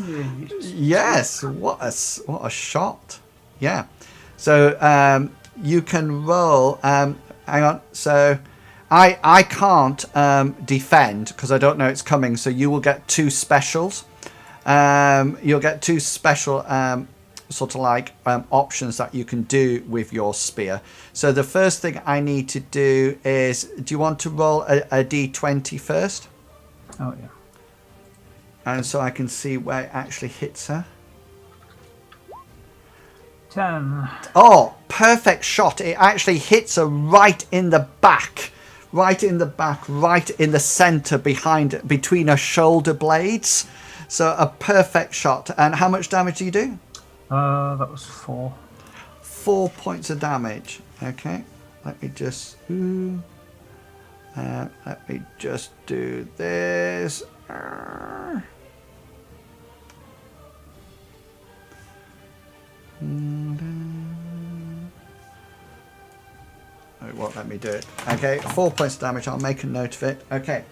Yes, what a shot. Yeah. So you can roll. Hang on. So I can't defend because I don't know it's coming. So you will get 2 specials. You'll get 2 special sort of like options that you can do with your spear. So the first thing I need to do is, do you want to roll a d20 first? Oh, yeah. And so I can see where it actually hits her. 10. Oh, perfect shot. It actually hits her right in the back. Right in the back, right in the center between her shoulder blades. So a perfect shot. And how much damage do you do? That was 4. 4 points of damage. Okay. Let me just do this. It won't let me do it. Okay, 4 points of damage. I'll make a note of it. Okay.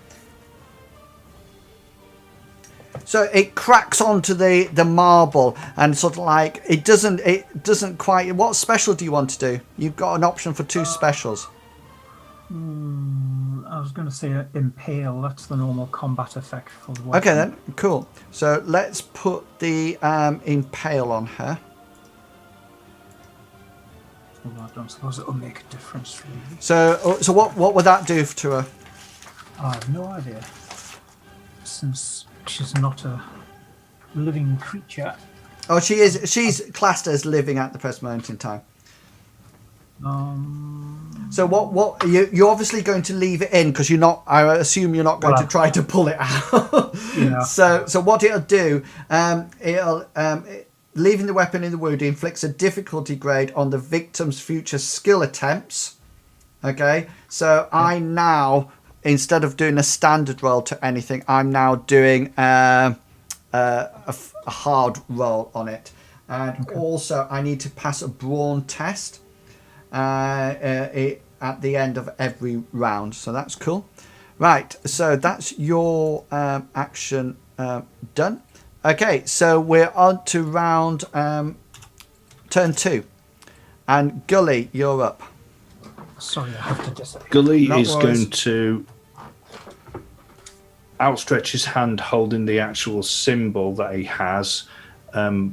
So it cracks onto the marble and sort of like it doesn't quite. What special do you want to do? You've got an option for 2 specials. I was going to say impale. That's the normal combat effect for the weapon. Okay then, cool. So let's put the impale on her. I don't suppose it'll make a difference, really. So what would that do to her? I have no idea. Since she's not a living creature. Oh, she is. She's classed as living at the present moment in time. So what you're obviously going to leave it in because you're not. I assume you're not going to try to pull it out. Yeah. So what it'll do, leaving the weapon in the wound inflicts a difficulty grade on the victim's future skill attempts. Okay, so I now, instead of doing a standard roll to anything, I'm now doing a hard roll on it. And also I need to pass a brawn test at the end of every round. So that's cool. Right, so that's your action done. Okay, so we're on to round turn 2. And Gully, you're up. Sorry, I have to disappear. Gully is going to outstretch his hand holding the actual symbol that he has,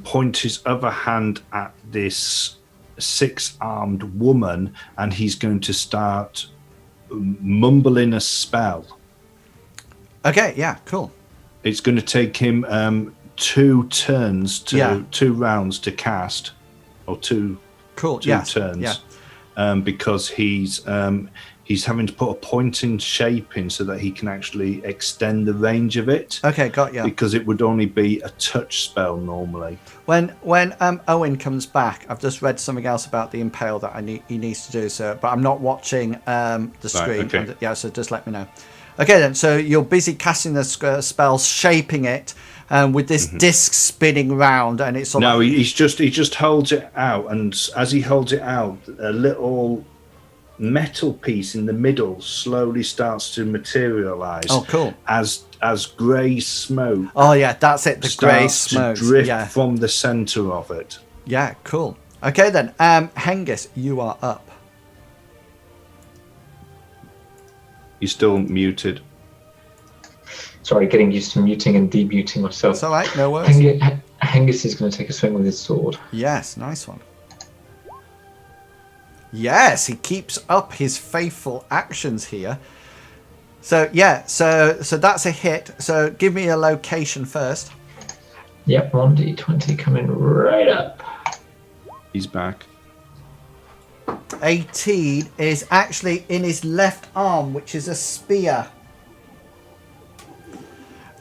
point his other hand at this 6-armed woman, and he's going to start mumbling a spell. Okay, yeah, cool. It's going to take him 2 turns to 2 rounds to cast, or 2 turns, because he's having to put a point in shape in so that he can actually extend the range of it. Okay, got you. Because it would only be a touch spell normally. When Owen comes back, I've just read something else about the impale that he needs to do. So, but I'm not watching the screen. Right, okay. So just let me know. Okay, then. So you're busy casting the spell, shaping it, with this disc spinning round, and it's sort of he just holds it out, and as he holds it out, a little metal piece in the middle slowly starts to materialize. Oh, cool! As grey smoke. Oh yeah, that's it. The grey smoke drift from the center of it. Yeah, cool. Okay then, Hengist, you are up. He's still muted. Sorry, getting used to muting and demuting myself. It's all right, no worries. Hengist is going to take a swing with his sword. Yes, nice one. Yes, he keeps up his faithful actions here. So yeah, so that's a hit. So give me a location first. Yep, 1d20 coming right up. He's back. 18 is actually in his left arm, which is a spear.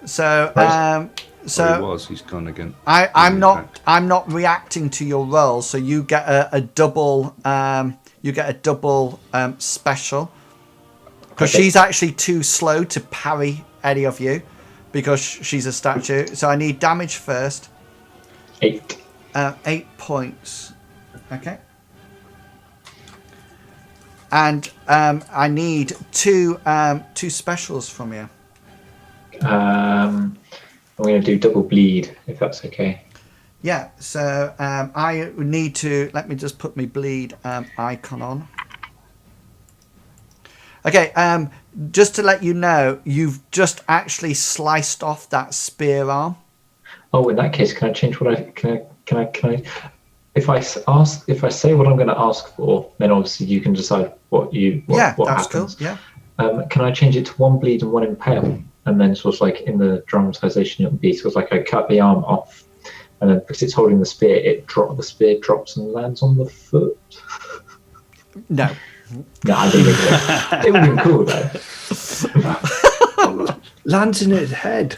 So he's gone again. I'm not reacting to your roll, so you get a double special, because she's actually too slow to parry any of you because she's a statue. So I need damage first. 8. 8 points. Okay. And I need two specials from you. I'm going to do double bleed, if that's okay. Yeah, so I need to... Let me just put my bleed icon on. Okay, just to let you know, you've just actually sliced off that spear arm. Oh, in that case, can I change what I... Can I if I say what I'm going to ask for, then obviously you can decide what that's happens. cool. Yeah. Can I change it to 1 bleed and 1 impale? And then sort of like in the dramatization, it would be sort of like I cut the arm off, and then because it's holding the spear, the spear drops and lands on the foot. No. No, I think it would have been cool though. Lands in its head.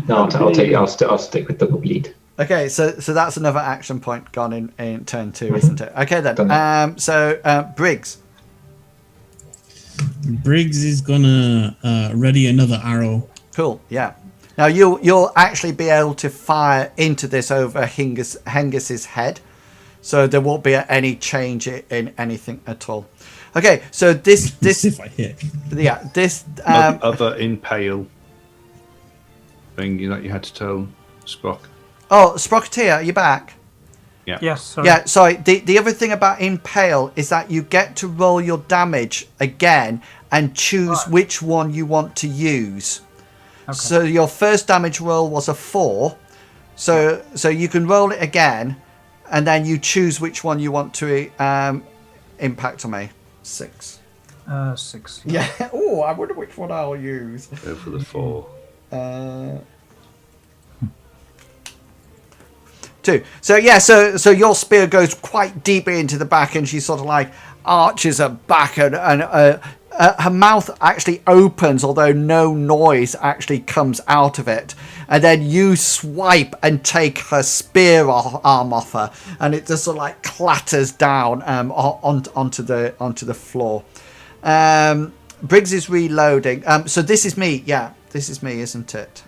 No, I'll stick with double bleed. Okay, so that's another action point gone in turn 2, isn't it? Okay then. So Briggs. Briggs is gonna ready another arrow. Cool. Yeah. Now you'll actually be able to fire into this over Hengist's head, so there won't be any change in anything at all. Okay, so this if I hit. Yeah, this other impale thing that you had to tell Sprock. Oh, Sprocketteer, are you back? Yeah. Yes. Sorry. Yeah, sorry. The other thing about Impale is that you get to roll your damage again and choose which one you want to use. Okay. So your first damage roll was a 4. So you can roll it again, and then you choose which one you want to impact on me. 6. 6. Yeah. Oh, I wonder which one I'll use. Go for the 4. 2. So yeah, so your spear goes quite deep into the back, and she sort of like arches her back, and her mouth actually opens, although no noise actually comes out of it. And then you swipe and take her spear arm off her, and it just sort of like clatters down onto the floor. Briggs is reloading. So this is me. Yeah, this is me, isn't it?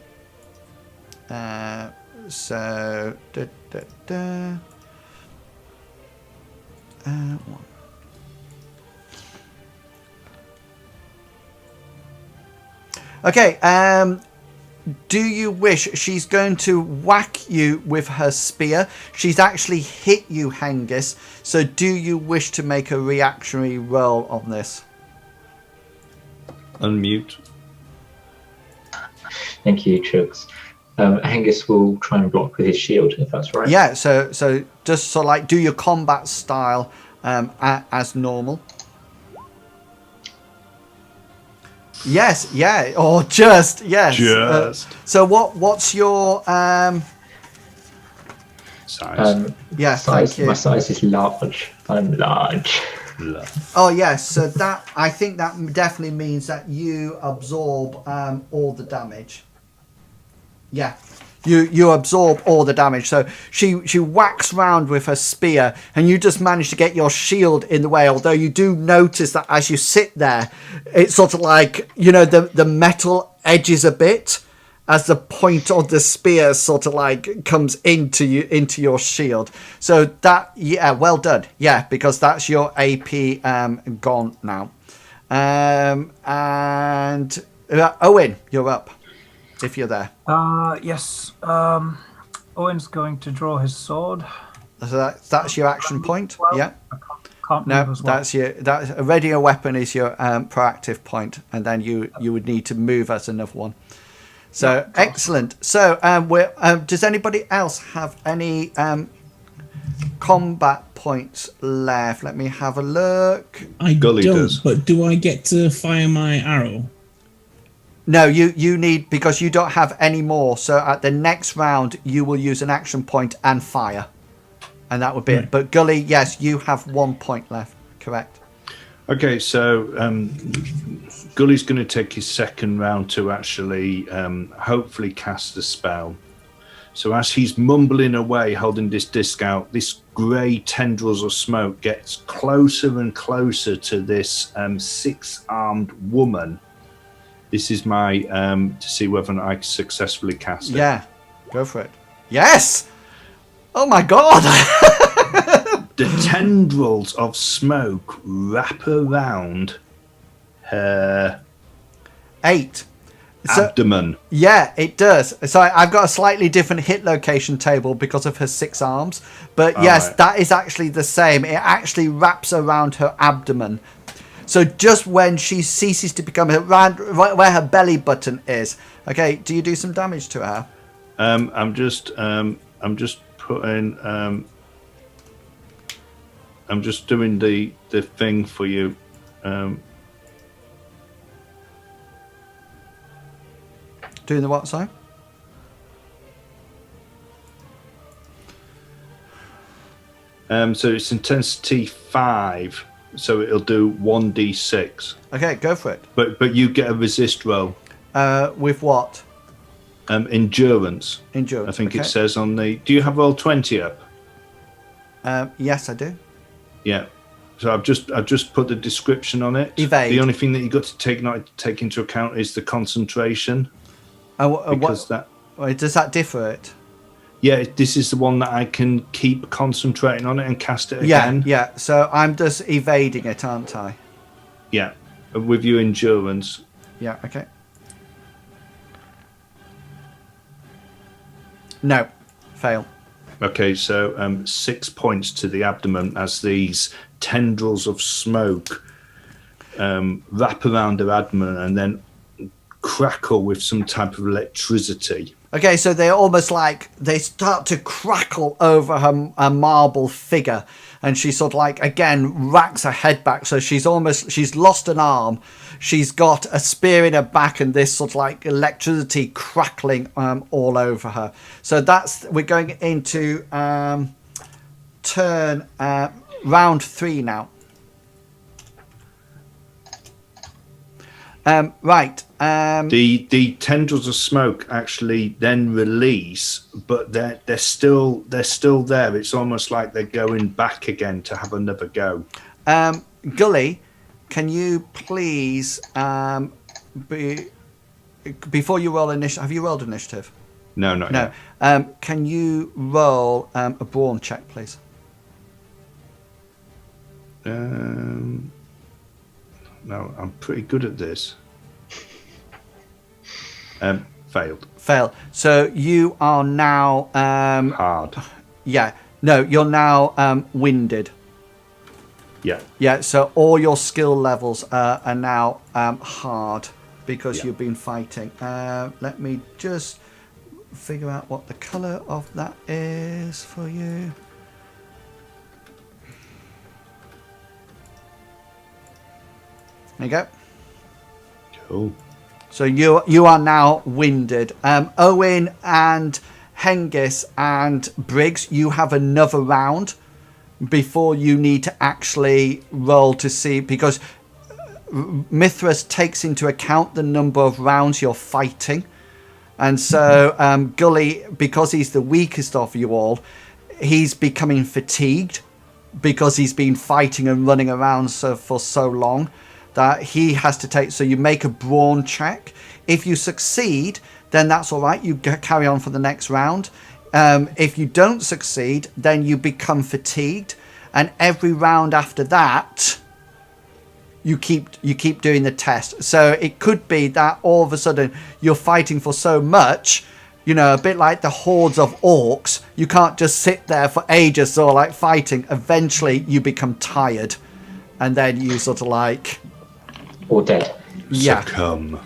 So okay. Do you wish? She's going to whack you with her spear. She's actually hit you, Hengist. So do you wish to make a reactionary roll on this? Unmute. Thank you, Chugs. Hengist will try and block with his shield, if that's right. Yeah, so just so like do your combat style as normal. Yes, yeah, or just yes. Just. So what's your size? Yeah, size. My size is large. I'm large. Oh yes, so that I think that definitely means that you absorb all the damage. Yeah, you absorb all the damage. So she whacks round with her spear, and you just manage to get your shield in the way. Although you do notice that as you sit there, it's sort of like, you know, the metal edges a bit as the point of the spear sort of like comes into your shield. So that, yeah, well done. Yeah, because that's your AP gone now. And Owen, you're up. If you're there. Yes. Owen's going to draw his sword. So that's your action point. Well, yeah. I can't move as well. That's ready a weapon is your proactive point, and then you would need to move as another one. So yeah, excellent. So does anybody else have any combat points left? Let me have a look. I don't. But do I get to fire my arrow? No, you need, because you don't have any more. So at the next round, you will use an action point and fire. And that would be it. But Gully, yes, you have 1 point left. Correct. Okay, so Gully's going to take his second round to actually hopefully cast the spell. So as he's mumbling away, holding this disc out, this grey tendrils of smoke gets closer and closer to this 6-armed woman. This is my to see whether or not I can successfully cast it. Yeah, go for it. Yes! Oh my god! The tendrils of smoke wrap around her 8. abdomen. Yeah, it does. So I've got a slightly different hit location table because of her 6 arms. But yes, that is actually the same. It actually wraps around her abdomen. So just when she ceases to become right where her belly button is. Okay, do you do some damage to her? I'm just putting I'm just doing the thing for you. Doing the what, sorry? So it's intensity 5, so it'll do 1d6. Okay, go for it. But you get a resist roll. With what? Endurance. Endurance. I think it says on the. Do you have roll 20 up? Yes, I do. Yeah. So I've just put the description on it. Evade. The only thing that you got to take into account is the concentration. Because does that differ it? Yeah, this is the one that I can keep concentrating on it and cast it again. Yeah. So I'm just evading it, aren't I? Yeah, with your endurance. Yeah. Okay. No, fail. Okay, so 6 points to the abdomen as these tendrils of smoke wrap around her abdomen and then crackle with some type of electricity. Okay, so they're almost like they start to crackle over her marble figure, and she sort of like again racks her head back. So she's lost an arm. She's got a spear in her back, and this sort of like electricity crackling all over her. So we're going into turn round 3 now. Right. The tendrils of smoke actually then release, but they're still there. It's almost like they're going back again to have another go. Gully, can you please before you roll initiative? Have you rolled initiative? No, not yet. Can you roll a brawn check, please? No, I'm pretty good at this. Failed. Failed. So you are now hard. Yeah. No, you're now winded. Yeah. Yeah. So all your skill levels are now hard because you've been fighting. Let me just figure out what the colour of that is for you. There you go. Cool. So you are now winded. Owen and Hengist and Briggs, you have another round before you need to actually roll to see, because Mithras takes into account the number of rounds you're fighting. And so Gully, because he's the weakest of you all, he's becoming fatigued because he's been fighting and running around for so long. That he has to take. So you make a brawn check. If you succeed, then that's all right. You carry on for the next round. If you don't succeed, then you become fatigued, and every round after that, you keep doing the test. So it could be that all of a sudden you're fighting for so much, a bit like the hordes of orcs. You can't just sit there for ages or like fighting. Eventually, you become tired, and then you sort of like. Or dead. Yeah. Succumb.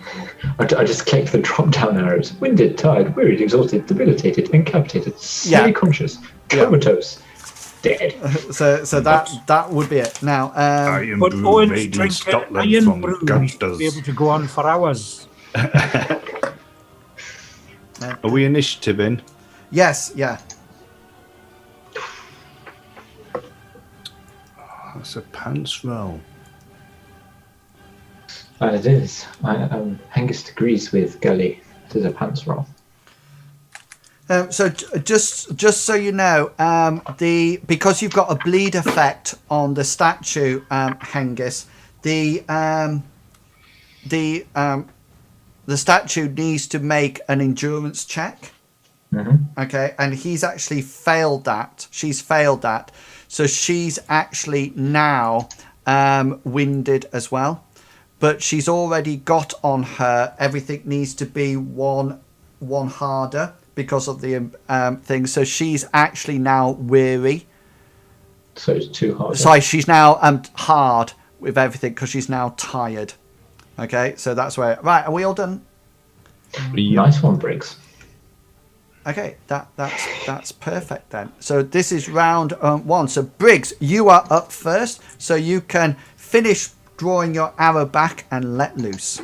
I just clicked the drop-down arrows. Winded, tired, wearied, exhausted, debilitated, incapacitated, semi-conscious, comatose, dead. So that would be it. Now, but Owen's drinking iron brew. To be able to go on for hours. Are we initiative in? Yes. Yeah. That's a pants roll. It is. Hengist agrees with Gully. It is a pants roll. So just so you know, because you've got a bleed effect on the statue, Hengist, the statue needs to make an endurance check. Mm-hmm. Okay, and he's actually failed that. She's failed that, so she's actually now winded as well. But she's already got on her. Everything needs to be one harder because of the thing. So she's actually now weary. So it's too hard. Sorry, she's now hard with everything because she's now tired. Okay, so that's where. Right, are we all done? Nice one, Briggs. Okay, that's perfect then. So this is round 1. So Briggs, you are up first, so you can finish drawing your arrow back and let loose.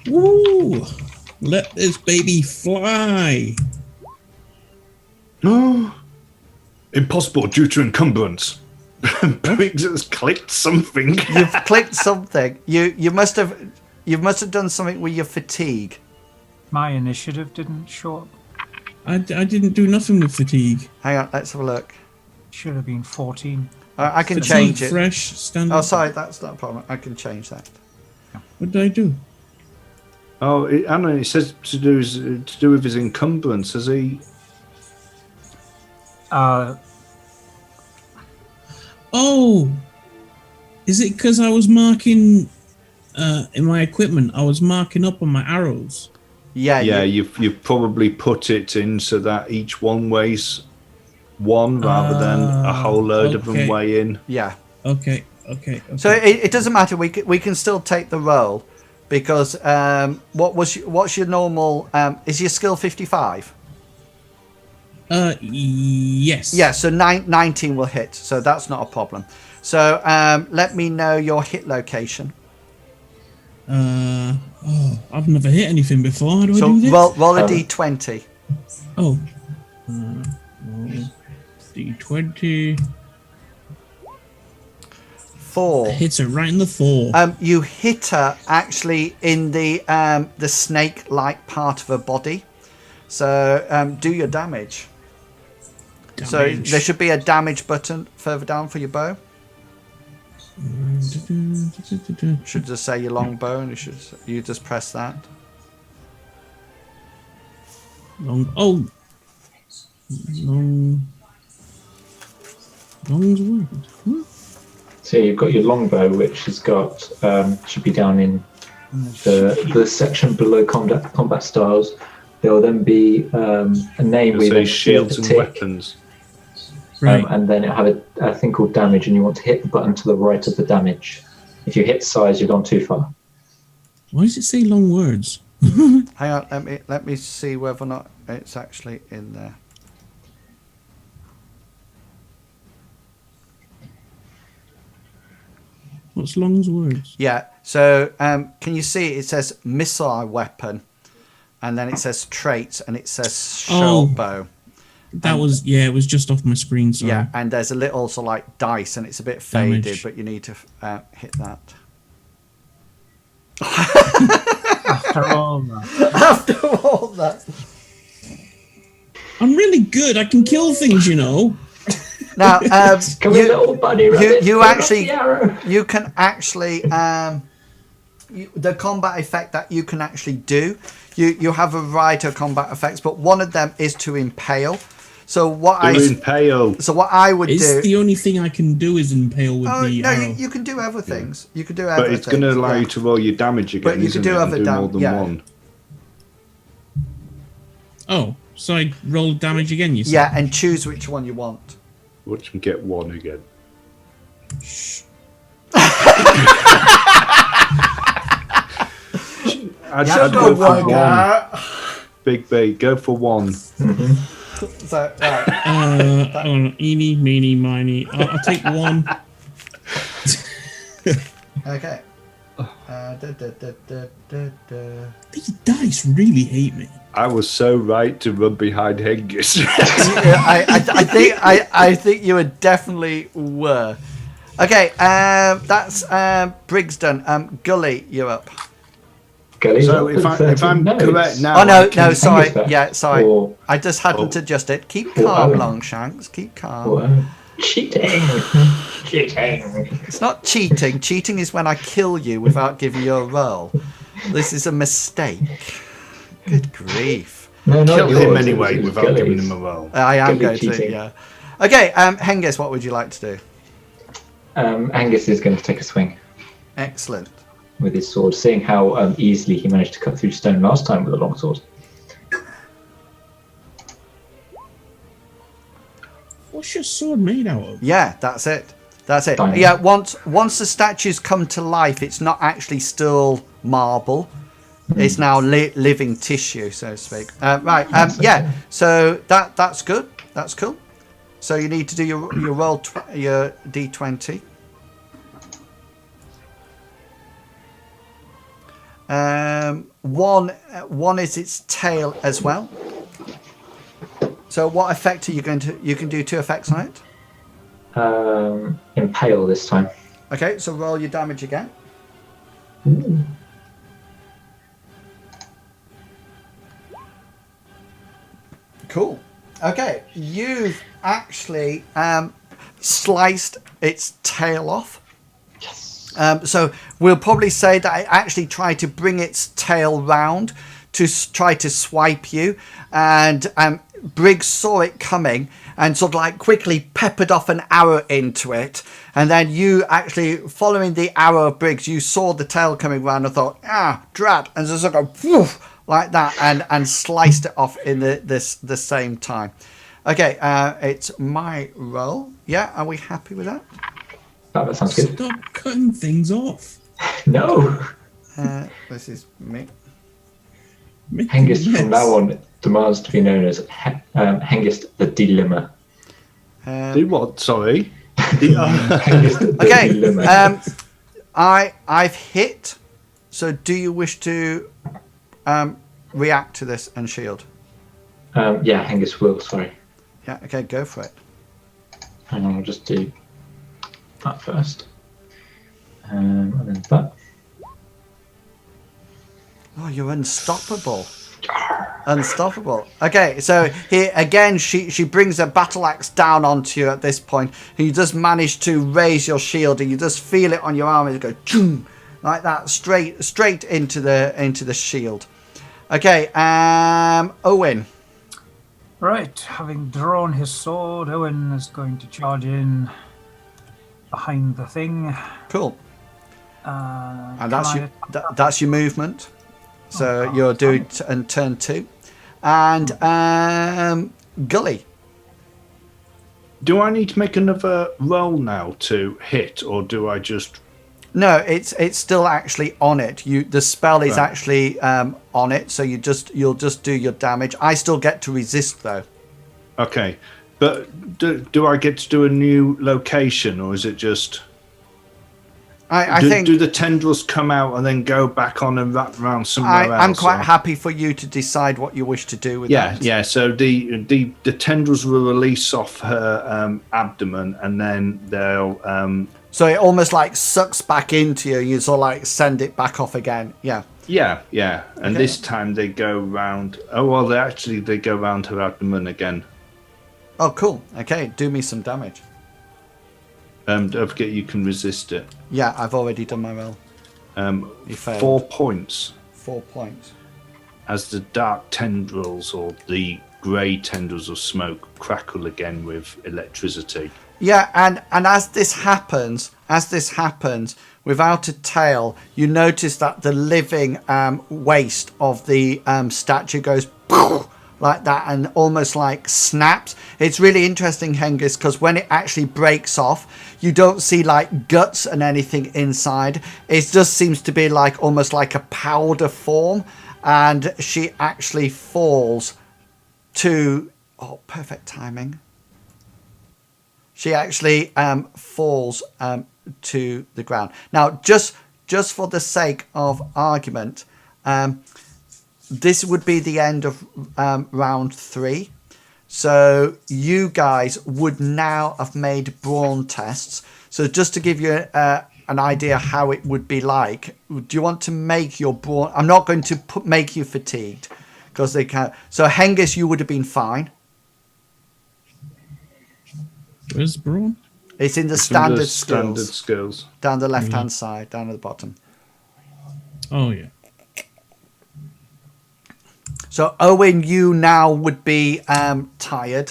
Woo! Let this baby fly. No. Impossible due to encumbrance. Briggs has clicked something. You've clicked something. You must have done something with your fatigue. My initiative didn't show up. I didn't do nothing with fatigue. Hang on, let's have a look. Should have been 14. I can Fatigue, change it. fresh, standard. Oh, sorry, that's not a problem. I can change that. What did I do? Oh, Anna, it says to do with his encumbrance. Has he? Oh, is it because I was marking in my equipment? I was marking up on my arrows. Yeah. You've probably put it in so that each one weighs 1 rather than a whole load of them weigh in. Yeah. Okay. So it doesn't matter. We can still take the roll because what's your normal? Is your skill 55? Yes. Yeah. So 19 will hit. So that's not a problem. So let me know your hit location. I've never hit anything before. How do I do this? Roll a d20. Oh. Roll d20. 4. Hits her right in the 4. You hit her actually in the snake-like part of her body. So do your damage. So there should be a damage button further down for your bow. Should just say your long bow, and you just press that. Long's word. Huh? So you've got your longbow, which has got should be down in the section below combat styles. There will then be a name with shields and weapons. Right. And then it'll have a thing called damage, and you want to hit the button to the right of the damage. If you hit size, you've gone too far. Why does it say long words? Hang on, let me see whether or not it's actually in there. What's Long's words? Yeah. So can you see it says missile weapon, and then it says traits, and it says short bow. That was it was just off my screen. Sorry. Yeah, and there's a little also like dice, and it's a bit faded, Damage. but you need to hit that. After all that. I'm really good. I can kill things, you know. Now, you can actually the combat effect that you can actually do. You have a variety of combat effects, but one of them is to impale. So what I would do. It's the only thing I can do is impale with the arrow. You can do other things. You can do But it's going to allow you to roll your damage again. But you can do other more than one. Oh, so I roll damage again, you said? Yeah, and choose which one you want. Watch me get 1 again. I'd go for 1. BigBste, go for 1. So, right. Eeny, meeny, miny. I'll take 1. Okay. These dice really hate me. I was so right to run behind Hengist. I think you definitely were. Okay, that's Briggs done. Gully, you're up. So if I'm correct now... Oh, no, sorry. Yeah, sorry. I just hadn't adjusted. Keep calm, Longshanks. Keep calm. Cheating. It's not cheating. Cheating is when I kill you without giving you a roll. This is a mistake. Good grief. No, kill him anyway without giving him a roll. I am going to, yeah. Okay, Hengist, what would you like to do? Angus is going to take a swing. Excellent. With his sword, seeing how easily he managed to cut through stone last time with a long sword. What's your sword made out of? Yeah, that's it. That's it. Yeah, once the statues come to life, it's not actually still marble. It's now living tissue, so to speak. Right. Yeah. So that's good. That's cool. So you need to do your roll, your d20. One is its tail as well. So what effect are you going to? You can do 2 effects on it. Impale this time. Okay. So roll your damage again. Ooh. Cool. Okay, you've actually sliced its tail off. Yes. So we'll probably say that it actually tried to bring its tail round to try to swipe you, and Briggs saw it coming and sort of like quickly peppered off an arrow into it, and then you actually, following the arrow of Briggs, you saw the tail coming round and thought, drat, and just sort of woof, like that, and sliced it off in the same time. Okay, it's my roll. Yeah, are we happy with that? Oh, that sounds good. Stop cutting things off. No. This is me. Hengist from now on demands to be known as Hengist the Dilemma. Do what? Sorry. Hengist the Okay. Dilemma. I've hit. So do you wish to react to this and shield? Yeah, Hengist will. Sorry. Yeah. Okay, go for it. And I'll just do that first. And then that. Oh, you're unstoppable. Unstoppable. Okay, so here again, she brings a battle axe down onto you at this point, and you just manage to raise your shield, and you just feel it on your arm, and it goes choom, like that, straight into the shield. Okay, Owen. Right, having drawn his sword, Owen is going to charge in behind the thing. Cool. And that's your movement. So you're doing and turn 2, and Gully. Do I need to make another roll now to hit, or do I just? No, it's still actually on it. The spell is actually on it, so you'll just do your damage. I still get to resist though. Okay, but do I get to do a new location, or is it just? I think. Do the tendrils come out and then go back on and wrap around somewhere else? I'm quite happy for you to decide what you wish to do with that. Yeah. So the tendrils will release off her abdomen, and then they'll. So it almost like sucks back into you. You sort of like send it back off again. Yeah. Yeah. And this time they go round. Oh well, they go round her abdomen again. Oh, cool. Okay, do me some damage. Don't forget you can resist it. Yeah, I've already done my roll. You failed. 4 points. 4 points. As the dark tendrils or the grey tendrils of smoke crackle again with electricity. Yeah, and as this happens, without a tail, you notice that the living waist of the statue goes like that and almost like snaps. It's really interesting, Hengist, because when it actually breaks off, you don't see like guts and anything inside. It just seems to be like almost like a powder form, and she actually falls to perfect timing. She actually falls to the ground. Now, just for the sake of argument, this would be the end of round 3. So you guys would now have made brawn tests. So just to give you an idea how it would be like, do you want to make your brawn? I'm not going to make you fatigued because they can't. So Hengist, you would have been fine. Where's brawn? It's in the standard skills. Down the left-hand side, down at the bottom. Oh, yeah. So, Owen, you now would be tired.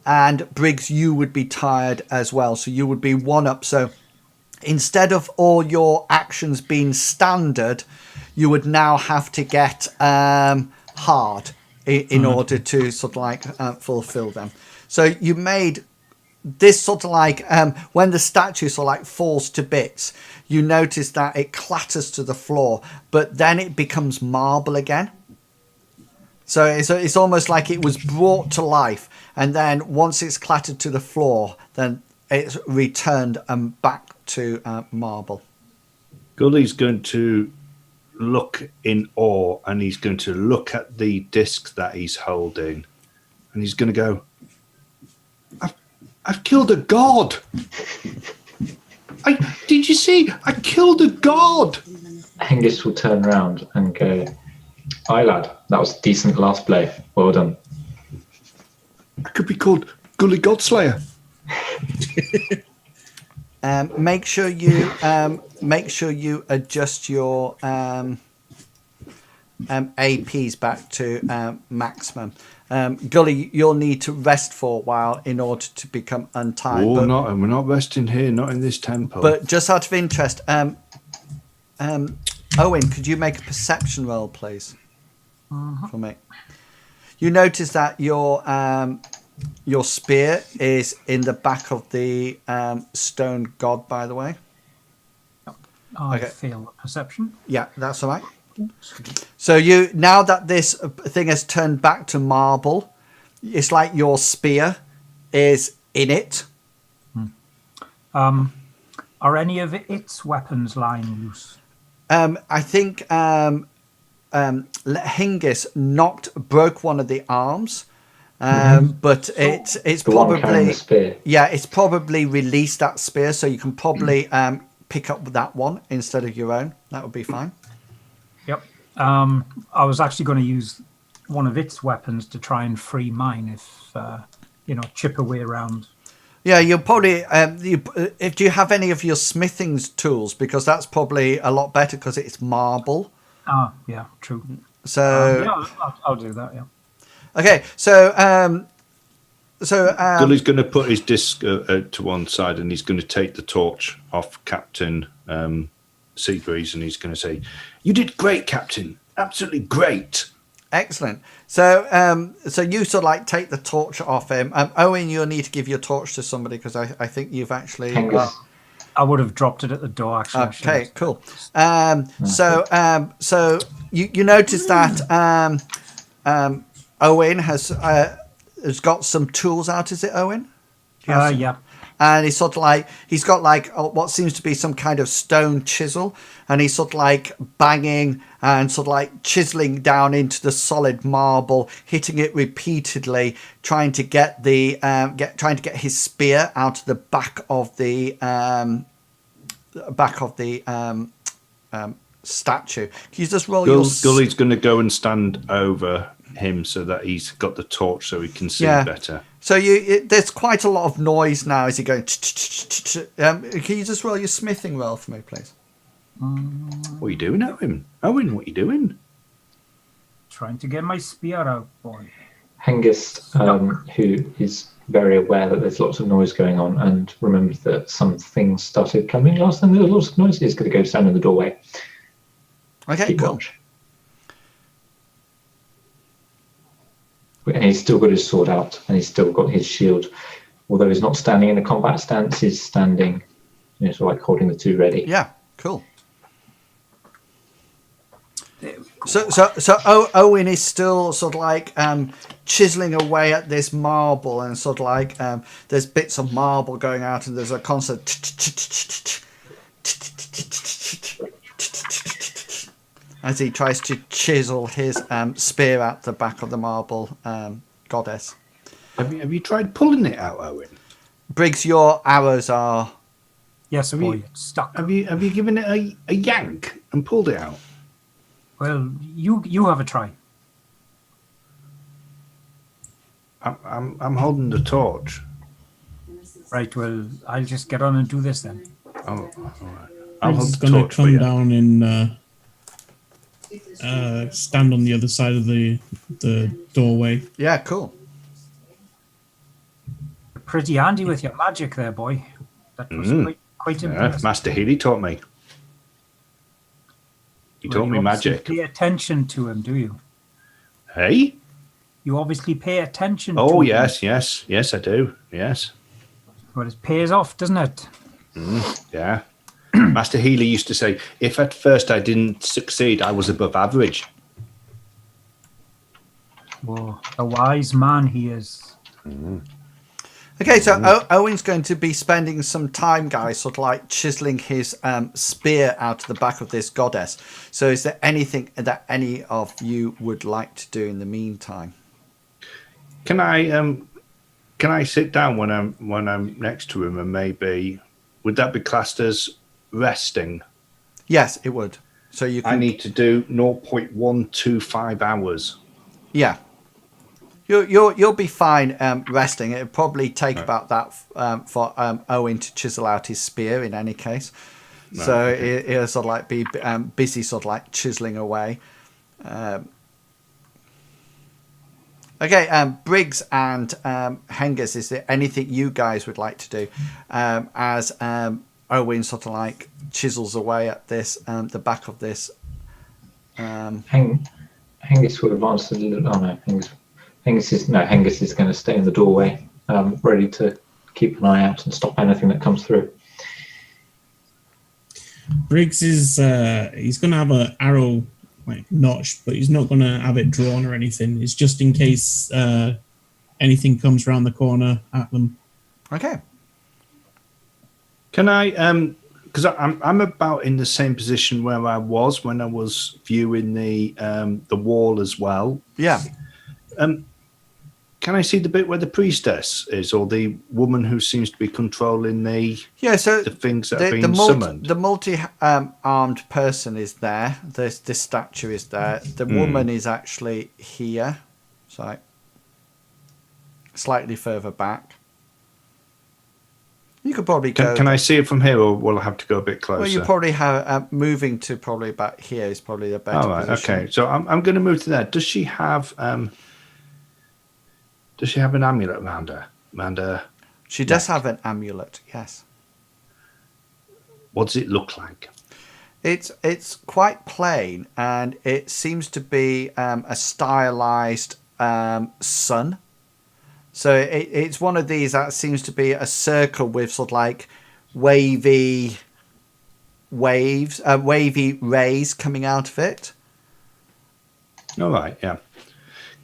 And Briggs, you would be tired as well. So, you would be 1 up. So, instead of all your actions being standard, you would now have to get hard in order to sort of like fulfill them. So, you made this sort of like when the statue sort of like falls to bits, you notice that it clatters to the floor, but then it becomes marble again. So it's almost like it was brought to life, and then once it's clattered to the floor, then it's returned back to marble. Gully's going to look in awe, and he's going to look at the disc that he's holding, and he's going to go, I've killed a god. Did you see? I killed a god. Hengist will turn around and go, aye, lad, that was a decent last play. Well done. I could be called Gully Godslayer. Make sure you adjust your APs back to maximum. Gully, you'll need to rest for a while in order to become untied. Oh, we're not resting here, not in this temple. But just out of interest, Owen, could you make a perception roll, please, for me? You notice that your spear is in the back of the stone god, by the way. I fail a perception. Yeah, that's all right. So now that this thing has turned back to marble, it's like your spear is in it. Are any of its weapons lying loose? I think Hengist broke one of the arms, but it's probably it's probably released that spear, so you can probably pick up that one instead of your own. That would be fine. Yep. I was actually going to use one of its weapons to try and free mine if chip away around. Yeah, you'll probably if do you have any of your smithing tools, because that's probably a lot better because it's marble. Ah, yeah, true. So I'll do that. Yeah. Okay, so Gully's going to put his disc to one side, and he's going to take the torch off Captain Seabreeze, and he's going to say, "You did great, Captain. Absolutely great." Excellent. So you sort of like take the torch off him. Owen, you'll need to give your torch to somebody because I think you've actually. I would have dropped it at the door. Actually. Okay, cool. So you notice that Owen has got some tools out. Is it Owen? Yeah. And he's sort of like, he's got like what seems to be some kind of stone chisel, and he's sort of like banging and sort of like chiseling down into the solid marble, hitting it repeatedly, trying to get his spear out of the back of the statue. Can you just roll your... Gully's going to go and stand over him so that he's got the torch so he can see better. So there's quite a lot of noise now as you go. Can you just roll your smithing roll for me, please? What are you doing, Owen? Owen, what are you doing? Trying to get my spear out, boy. Hengist, who is very aware that there's lots of noise going on and remembers that some things started coming last time there was lots of noise, he's going to go stand in the doorway. Okay, Keep cool. watch. And he's still got his sword out, and he's still got his shield. Although he's not standing in a combat stance, he's standing, sort of like holding the two ready. Yeah, cool. So Owen is still sort of like chiseling away at this marble, and sort of like there's bits of marble going out, and there's a constant as he tries to chisel his spear out the back of the marble goddess. Have you tried pulling it out, Owen? Briggs, your arrows are... Yes, boy, stuck. Have you given it a yank and pulled it out? Well, you have a try. I'm holding the torch. Right, well, I'll just get on and do this then. Oh, all right. I'll hold He's the going torch to for come you. down and stand on the other side of the doorway. Yeah, cool. Pretty handy with your magic there, boy. That was quite impressive. Master Healy taught me. He taught me magic. Pay attention to him, do you? Hey? You obviously pay attention to him. Oh, yes, I do. Yes. Well, it pays off, doesn't it? Yeah. Master Healy used to say, if at first I didn't succeed, I was above average. Whoa, a wise man he is. Okay, so Owen's going to be spending some time, guys, sort of like chiseling his spear out of the back of this goddess. So is there anything that any of you would like to do in the meantime? Can I sit down when I'm next to him, and maybe would that be classed as resting? Yes, it would. So you can... I need to do 0.125 hours. Yeah. You'll be fine resting. It'll probably take about that for Owen to chisel out his spear in any case. Right. So he'll sort of like be busy sort of like chiseling away. Okay, Briggs and Hengist, is there anything you guys would like to do as Owen sort of like chisels away at this, the back of this? Hengist will advance a little. Oh no, Hengist is going to stay in the doorway, ready to keep an eye out and stop anything that comes through. Briggs is he's going to have an arrow like notched, but he's not going to have it drawn or anything. It's just in case anything comes around the corner at them. Okay. Can I? Because I'm about in the same position where I was when I was viewing the wall as well. Yeah. Can I see the bit where the priestess is, or the woman who seems to be controlling the things that are being summoned? The multi-armed person is there. This statue is there. The woman is actually here, so slightly further back. You could probably go. Can I see it from here, or will I have to go a bit closer? Well, you probably have moving to probably about here is probably the better. All right. position. Okay. So I'm going to move to there. Does she have an amulet around her? She does have an amulet. Yes. What does it look like? It's quite plain, and it seems to be a stylized sun. So it's one of these that seems to be a circle with sort of like wavy rays coming out of it. All right, yeah.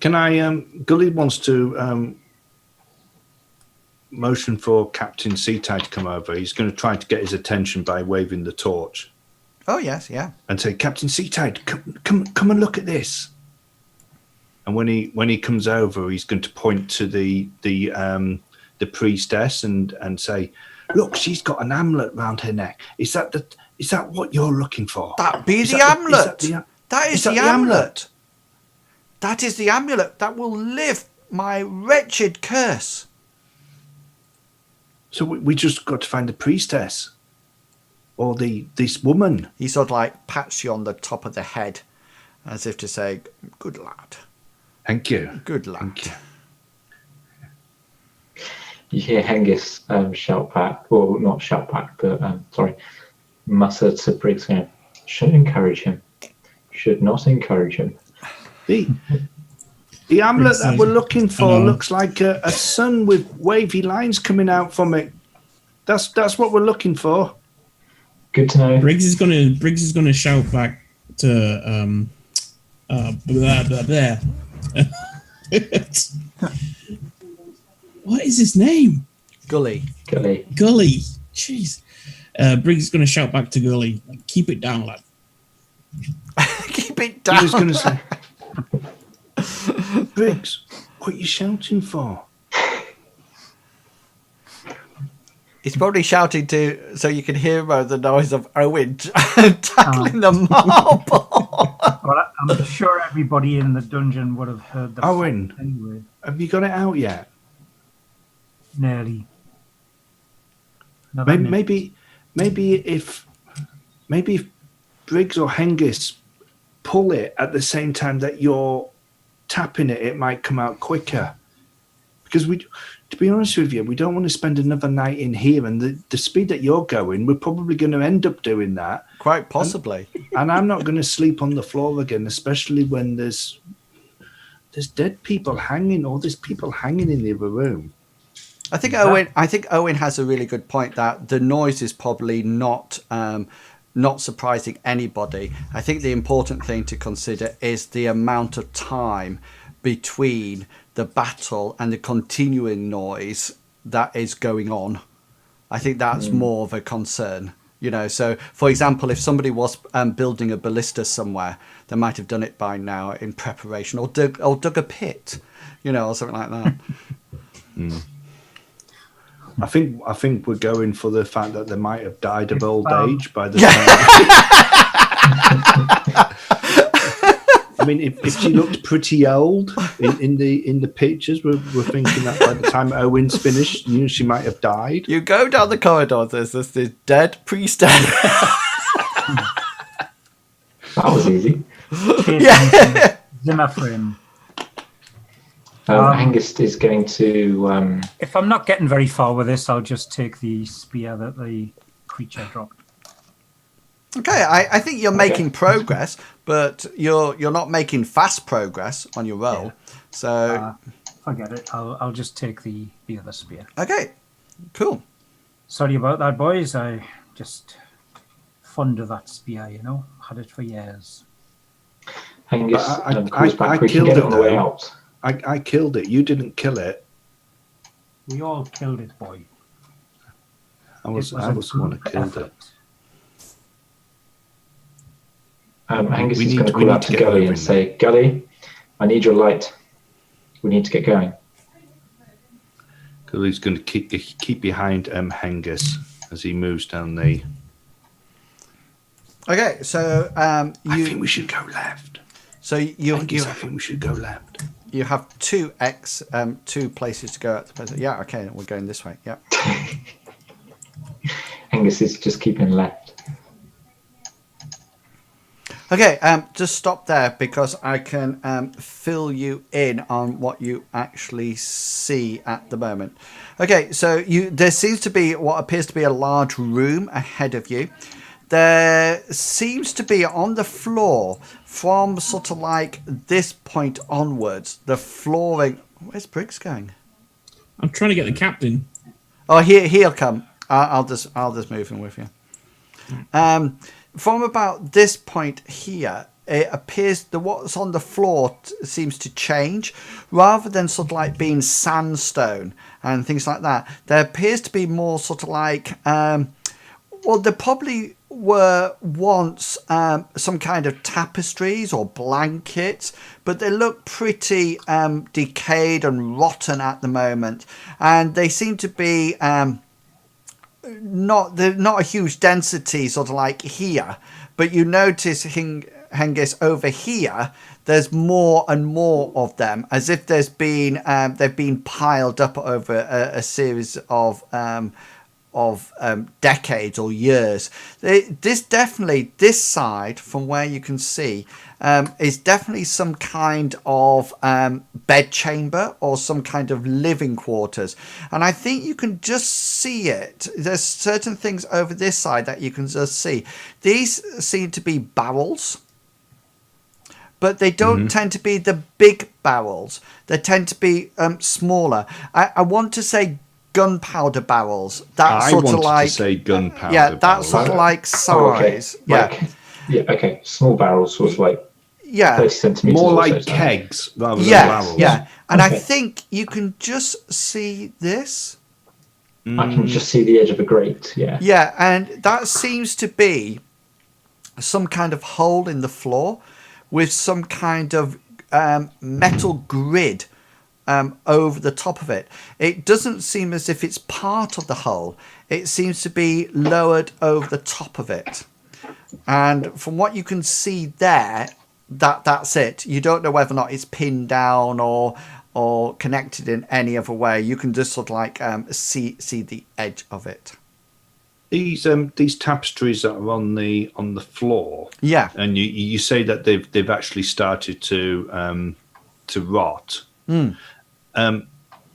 Can I? Gully wants to motion for Captain SeaTide to come over. He's going to try to get his attention by waving the torch. Oh yes, yeah. And say, Captain SeaTide, come and look at this. And when he comes over, he's going to point to the priestess and say, "Look, she's got an amulet round her neck. Is that what you're looking for? That be the amulet. That is the amulet. That is the amulet that will lift my wretched curse." So we just got to find the priestess, or this woman. He sort of like pats you on the top of the head, as if to say, "Good lad." Thank you. Good luck. Thank you. You hear Hengist shout back, well, not shout back, but mutter to Briggs, should encourage him. Should not encourage him. The amulet that we're looking for looks like a sun with wavy lines coming out from it. That's what we're looking for. Good to know. Briggs is gonna shout back to blah, blah, blah. What is his name? Gully. Jeez. Briggs is going to shout back to Gully, like, "Keep it down, lad." Keep it down. He was going to say, "Briggs, what are you shouting for?" He's probably shouting so you can hear the noise of Owen tackling the marble. Well, I'm sure everybody in the dungeon would have heard the Owen, anyway. have you got it out yet? Nearly. Maybe if Briggs or Hengist pull it at the same time that you're tapping it, it might come out quicker. Because to be honest with you, we don't want to spend another night in here, and the speed that you're going, we're probably going to end up doing that. Quite possibly. And I'm not going to sleep on the floor again, especially when there's dead people hanging, or there's people hanging in the other room. I think Owen has a really good point that the noise is probably not surprising anybody. I think the important thing to consider is the amount of time between the battle and the continuing noise that is going on. I think that's more of a concern. So for example, if somebody was building a ballista somewhere, they might have done it by now in preparation, or dug a pit, or something like that. I think we're going for the fact that they might have died of old age by the time. I mean, if she looked pretty old in the pictures, we're thinking that by the time Owen's finished, she might have died. You go down the corridor. There's this dead priestess. That was easy. Yeah. Zimmer frame. Angus is going to. If I'm not getting very far with this, I'll just take the spear that the creature dropped. Okay, I think you're making progress, but you're not making fast progress on your roll. So forget it. I'll just take the other spear. Okay, cool. Sorry about that, boys. I just fond of that spear. Had it for years. Angus, I killed it on the way out. I killed it. You didn't kill it. We all killed it, boy. I was the one who killed it. Angus is going to call out to Gully and say, Gully, I need your light. We need to get going. Gully's going to keep behind Angus as he moves down the... Okay, so I think we should go left. So I think we should go left. You have two places to go at the present. Yeah, okay, we're going this way. Yeah. Angus is just keeping left. Okay, just stop there because I can fill you in on what you actually see at the moment. Okay, so there seems to be what appears to be a large room ahead of you. There seems to be on the floor from sort of like this point onwards, the flooring. Where's Briggs going? I'm trying to get the captain. Oh, he'll come. I'll just move him with you. From about this point here, it appears that what's on the floor seems to change. Rather than sort of like being sandstone and things like that, there appears to be more sort of like, well, there probably were once some kind of tapestries or blankets, but they look pretty decayed and rotten at the moment. And they seem to be... not a huge density sort of like here, but you notice Hengist over here there's more and more of them, as if they've been piled up over a series of decades or years. This side from where you can see is definitely some kind of bed chamber or some kind of living quarters, and I think you can just see it. There's certain things over this side that you can just see. These seem to be barrels, but they don't tend to be the big barrels. They tend to be smaller. I want to say gunpowder barrels. That sort of like, to say gunpowder. Yeah, that barrels. sort of like size. Okay. Okay. Small barrels, sort of like 30 centimeters. More or like so, kegs rather than barrels. Yeah, and I think you can just see this. I can just see the edge of a grate. Yeah. Yeah, and that seems to be some kind of hole in the floor with some kind of metal grid over the top of it. It doesn't seem as if it's part of the hole. It seems to be lowered over the top of it. And from what you can see there, that's it. You don't know whether or not it's pinned down or connected in any other way. You can just sort of like see the edge of it. These tapestries that are on the floor. Yeah. And you say that they've actually started to rot.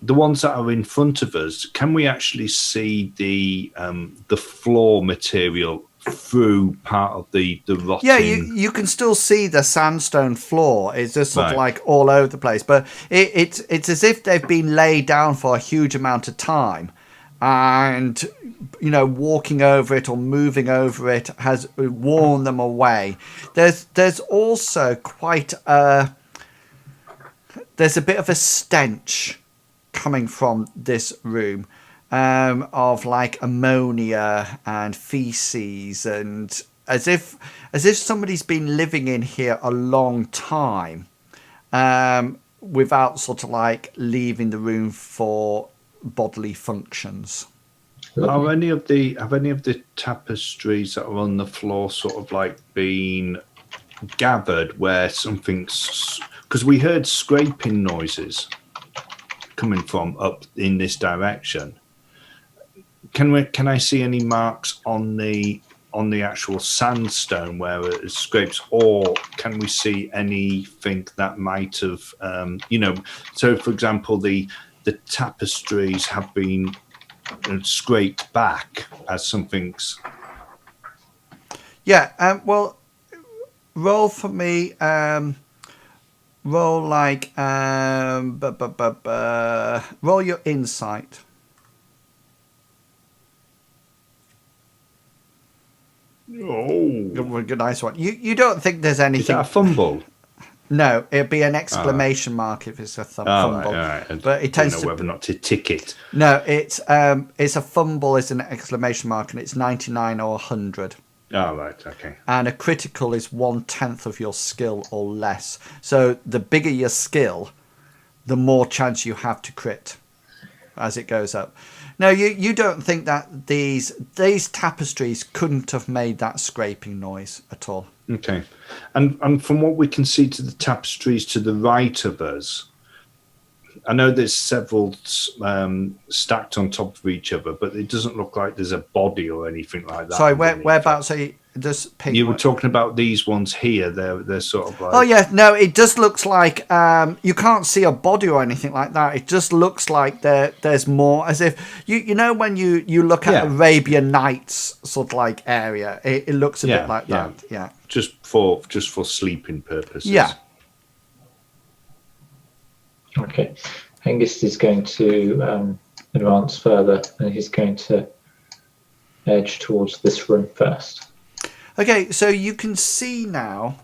The ones that are in front of us, can we actually see the floor material through part of the rotting. Yeah, you can still see the sandstone floor. It's just sort of like all over the place. But it's as if they've been laid down for a huge amount of time. And, walking over it or moving over it has worn them away. There's also quite there's a bit of a stench coming from this room of like ammonia and feces, and as if somebody's been living in here a long time without sort of like leaving the room for bodily functions. Have any of the tapestries that are on the floor sort of like been gathered where something's, because we heard scraping noises coming from up in this direction. Can I see any marks on the actual sandstone where it scrapes, or can we see anything that might have so for example the tapestries have been scraped back as something's... well, roll for me, roll like roll your insight. Good, nice one. You don't think there's anything... Is that a fumble? No, it'd be an exclamation mark if it's a fumble. Right. But it tends to whether or not to tick it. No, it's a fumble is an exclamation mark, and it's 99 or 100. Oh, right, okay. And a critical is 1/10 of your skill or less. So the bigger your skill, the more chance you have to crit as it goes up. No, you don't think that these tapestries couldn't have made that scraping noise at all. Okay. And from what we can see to the tapestries to the right of us, I know there's several stacked on top of each other, but it doesn't look like there's a body or anything like that. Sorry, whereabouts are you? Just pink. You were talking about these ones here. They're sort of like... Oh yeah, no, it just looks like you can't see a body or anything like that. It just looks like there's more, as if you know when you look at Arabian Nights sort of like area, it looks a bit like that. Yeah. Just for sleeping purposes. Yeah. Okay. Hengist is going to advance further, and he's going to edge towards this room first. Okay, so you can see now,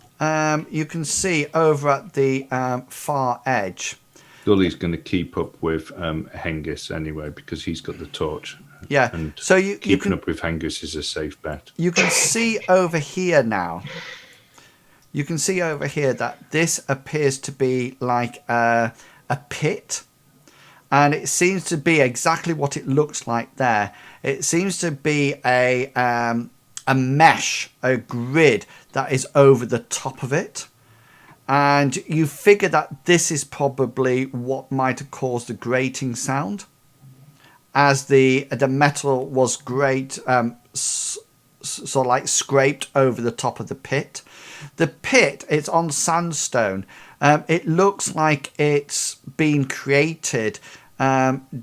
you can see over at the far edge. Gully's going to keep up with Hengist anyway, because he's got the torch. Yeah, and so keeping up with Hengist is a safe bet. You can see over here now. You can see over here that this appears to be like a pit, and it seems to be exactly what it looks like there. It seems to be a mesh, a grid that is over the top of it, and you figure that this is probably what might have caused the grating sound, as the metal was sort of like scraped over the top of the pit. The pit, it's on sandstone. It looks like it's been created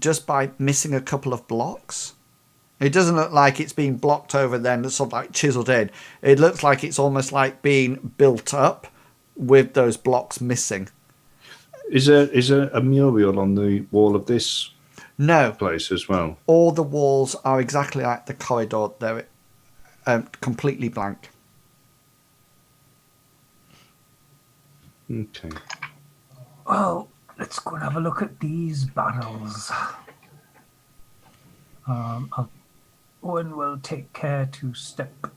just by missing a couple of blocks. It doesn't look like it's been blocked over then sort of like chiseled in. It looks like it's almost like being built up with those blocks missing. Is there a mural on the wall of this place as well? All the walls are exactly like the corridor. They're completely blank. Okay. Well, let's go and have a look at these barrels. Owen will take care to step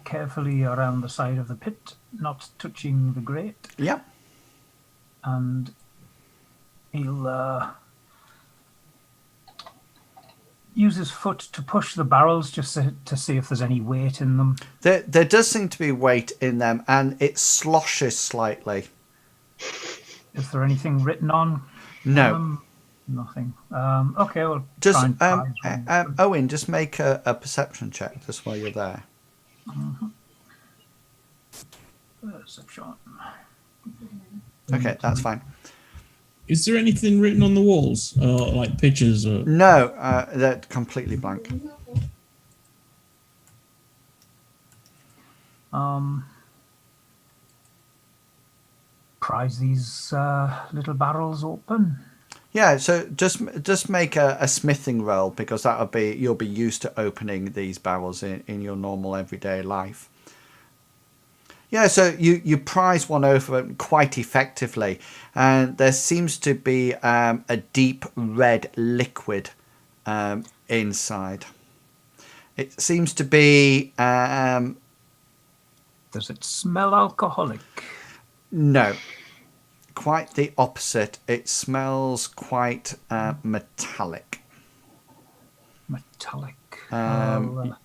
carefully around the side of the pit, not touching the grate. Yeah. And he'll use his foot to push the barrels just to see if there's any weight in them. There does seem to be weight in them, and it sloshes slightly. Is there anything written on? No. Nothing. Okay, well, just Owen, just make a perception check just while you're there. Perception. Okay, that's fine. Is there anything written on the walls, like pictures? Or... No, they're completely blank. Prise these little barrels open. Yeah, so just make a smithing roll, because you'll be used to opening these barrels in your normal everyday life. Yeah, so you prise one open quite effectively, and there seems to be a deep red liquid inside. It seems to be... Does it smell alcoholic? No. Quite the opposite. It smells quite metallic. Metallic.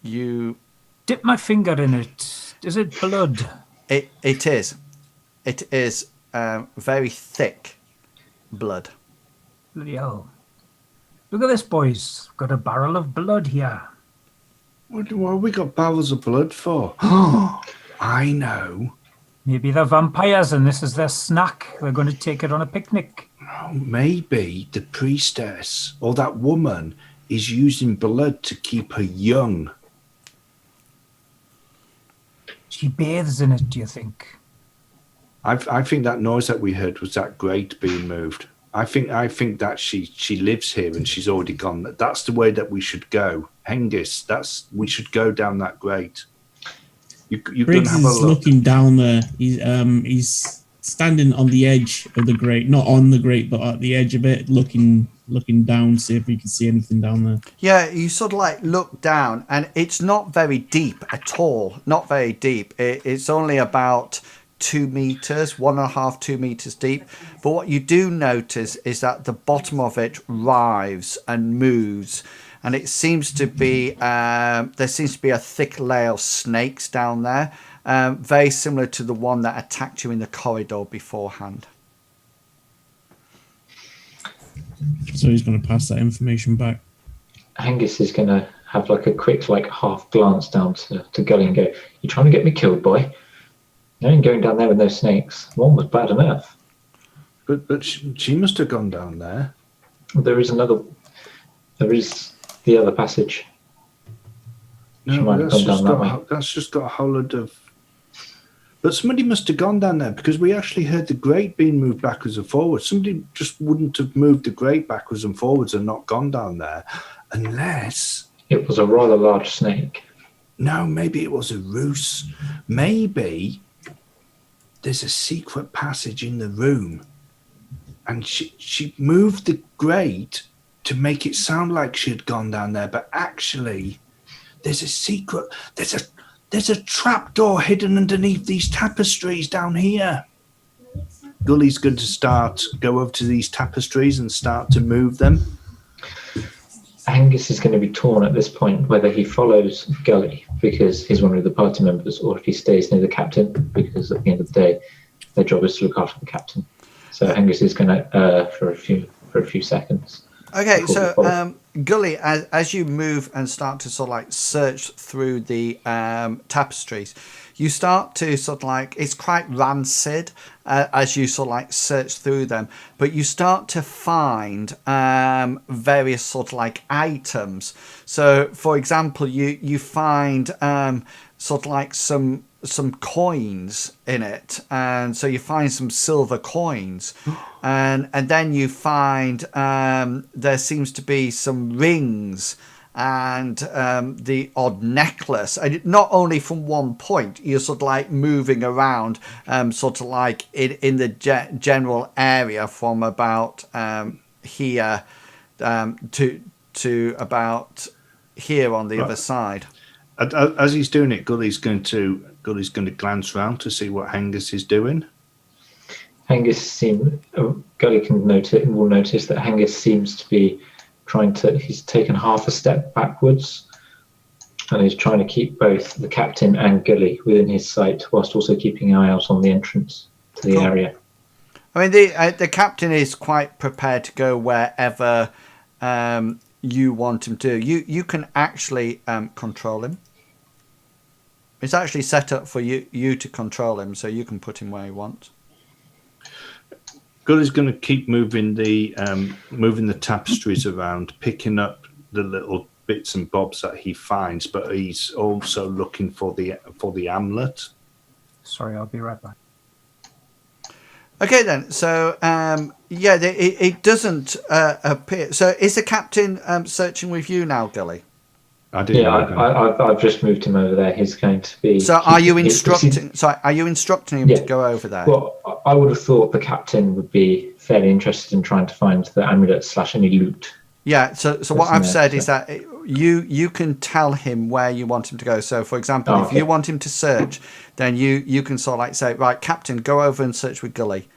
You dip my finger in it. Is it blood? It is. It is very thick blood. Bloody hell. Look at this, boys. Got a barrel of blood here. What have we got barrels of blood for? Oh, I know. Maybe they're vampires and this is their snack. They're going to take it on a picnic. Oh, maybe the priestess or that woman is using blood to keep her young. She bathes in it, do you think? I think that noise that we heard was that grate being moved. I think that she lives here and she's already gone. That's the way that we should go. Hengist, we should go down that grate. You Briggs can have a is look. looking down there. He's standing on the edge of the grate, not on the grate, but at the edge of it, looking down, see if he can see anything down there. Yeah, you sort of like look down, and it's not very deep at all. Not very deep. It's only about 2 meters, 1.5, 2 meters deep. But what you do notice is that the bottom of it writhes and moves. And it seems to be, there seems to be a thick layer of snakes down there, very similar to the one that attacked you in the corridor beforehand. So he's going to pass that information back. Hengist is going to have like a quick, half glance down to Gully and go, "You trying to get me killed, boy? I ain't going down there with no snakes. One was bad enough." But she must have gone down there. There is the other passage. She might have gone down that way. That's just got a whole load of... But somebody must have gone down there, because we actually heard the grate being moved backwards and forwards. Somebody just wouldn't have moved the grate backwards and forwards and not gone down there, unless... It was a rather large snake. No, maybe it was a ruse. Maybe there's a secret passage in the room, and she moved the grate to make it sound like she had gone down there, but actually there's a secret. There's a trapdoor hidden underneath these tapestries down here. Gully's going to go over to these tapestries and start to move them. Angus is going to be torn at this point whether he follows Gully because he's one of the party members, or if he stays near the captain, because at the end of the day their job is to look after the captain. So Angus is going to for a few seconds. Okay, so Gully, as you move and start to sort of like search through the tapestries, you start to sort of like, it's quite rancid as you sort of like search through them, but you start to find various sort of like items. So, for example, you find sort of like some coins in it, and so you find some silver coins, and then you find there seems to be some rings and the odd necklace, and not only from one point. You're sort of like moving around sort of like in the general area from about here to about here on the other side. As he's doing it, Gully's going to glance round to see what Hengist is doing. Gully will notice that Hengist seems to be he's taken half a step backwards, and he's trying to keep both the captain and Gully within his sight, whilst also keeping an eye out on the entrance to the area. I mean, the captain is quite prepared to go wherever you want him to. You can actually control him. It's actually set up for you to control him, so you can put him where you want. Gully's going to keep moving the tapestries around, picking up the little bits and bobs that he finds, but he's also looking for the amulet. Sorry, I'll be right back. Okay then. So it doesn't appear. So is the captain searching with you now, Gully? I've just moved him over there. He's going to be. So are you instructing? Are you instructing him to go over there? Well, I would have thought the captain would be fairly interested in trying to find the amulet / any loot. Yeah. So what I've said is that you can tell him where you want him to go. So for example, if you want him to search, then you can sort of like say, right, Captain, go over and search with Gully.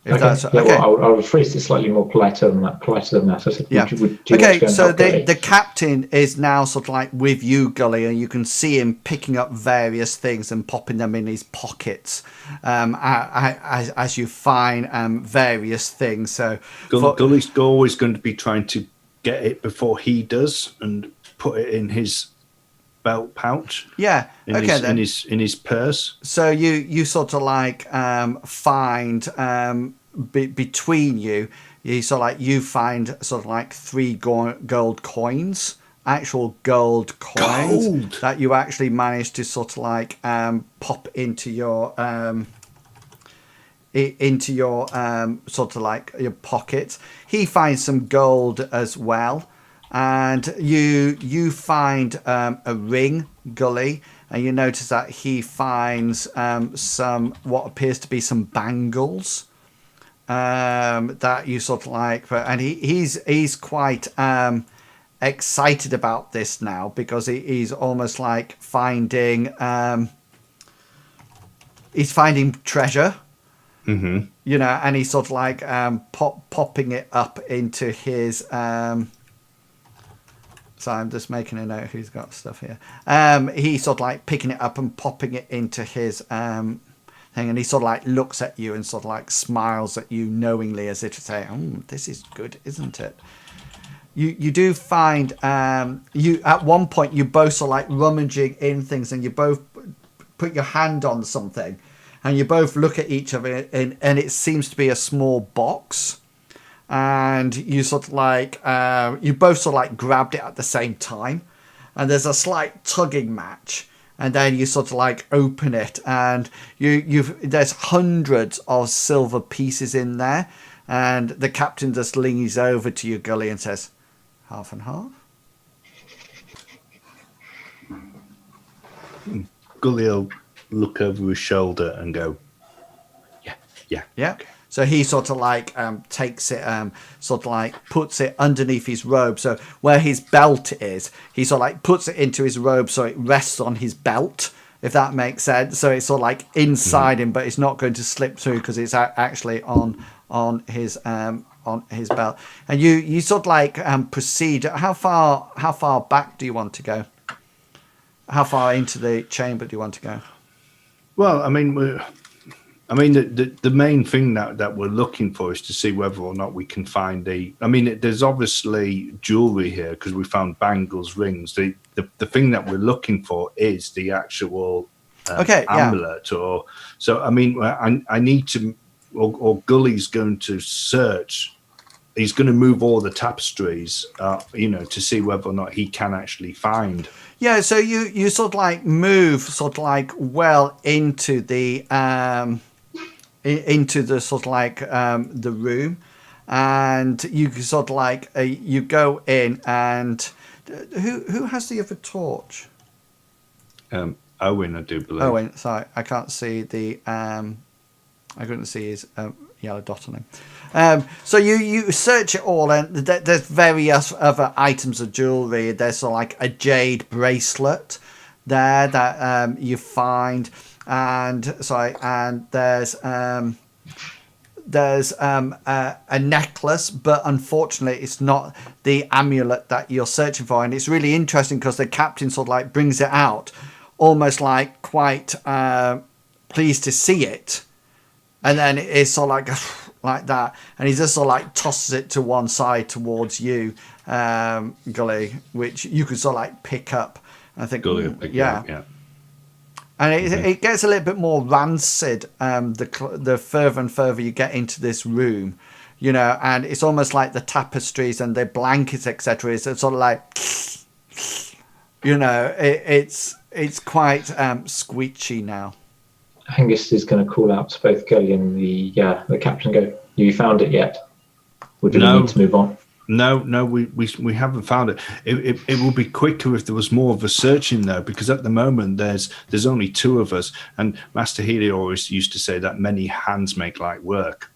Well, I'll phrase it slightly more politer than that. I said, so the captain is now sort of like with you, Gully, and you can see him picking up various things and popping them in his pockets as you find various things. So Gully's always going to be trying to get it before he does and put it in his belt pouch. Yeah. In his purse. So you sort of like find between you sort of like you find sort of like 3 gold coins, actual gold coins that you actually managed to sort of like pop into your sort of like your pocket. He finds some gold as well. And you find a ring, Gully, and you notice that he finds some what appears to be some bangles that you sort of like, and he's quite excited about this now because he's almost like finding treasure. Mm-hmm. You know, and he's sort of like popping it up into his. So I'm just making a note who's got stuff here. He's sort of like picking it up and popping it into his thing, and he sort of like looks at you and sort of like smiles at you knowingly as if to say, "Oh, this is good, isn't it?" You do find you at one point you both sort of like rummaging in things, and you both put your hand on something, and you both look at each other, and it seems to be a small box. And you sort of like you both sort of like grabbed it at the same time, and there's a slight tugging match, and then you sort of like open it, and there's hundreds of silver pieces in there, and the captain just leans over to you, Gully, and says, "Half and half." Gully will look over his shoulder and go, yeah. Okay. So he sort of like takes it, sort of like puts it underneath his robe. So where his belt is, he sort of like puts it into his robe so it rests on his belt, if that makes sense. So it's sort of like inside him, but it's not going to slip through because it's actually on his belt. And you sort of like proceed. How far back do you want to go? How far into the chamber do you want to go? Well, I mean, the main thing that we're looking for is to see whether or not we can find there's obviously jewelry here because we found bangles, rings. The thing that we're looking for is the actual amulet. I need to, or Gully's going to search. He's going to move all the tapestries, to see whether or not he can actually find. Yeah, so you sort of like move sort of like well into the sort of like the room, and you sort of like you go in, and who has the other torch? Owen, I do believe. Owen, sorry, I can't see the I couldn't see his yellow dot on him. So you search it all, and there's various other items of jewelry. There's sort of like a jade bracelet there that you find, and there's a necklace, but unfortunately it's not the amulet that you're searching for. And it's really interesting because the captain sort of like brings it out, almost like quite pleased to see it, and then it's sort of like that, and he just sort of like tosses it to one side towards you, Gully, which you can sort of like pick up. I think, Gully will pick it up, yeah. And it gets a little bit more rancid the further and further you get into this room, and it's almost like the tapestries and the blankets, etc. is sort of like it's quite squeechy now. Hengist is going to call out to both Gully and the captain. Go. Have you found it yet? Or do we need to move on? No, we haven't found it. It will be quicker if there was more of a searching though, because at the moment there's only 2 of us, and Master Healy always used to say that many hands make light work.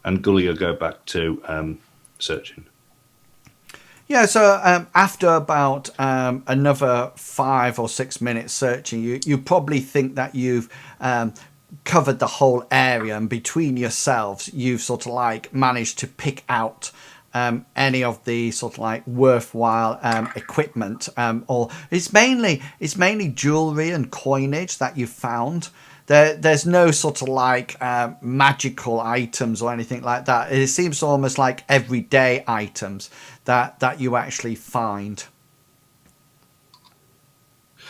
And Gully will go back to searching. Yeah, so after about another 5 or 6 minutes searching, you probably think that you've covered the whole area, and between yourselves, you've sort of like managed to pick out any of the sort of like worthwhile equipment, or it's mainly jewelry and coinage that you've found. There's no sort of like magical items or anything like that. It seems almost like everyday items that you actually find.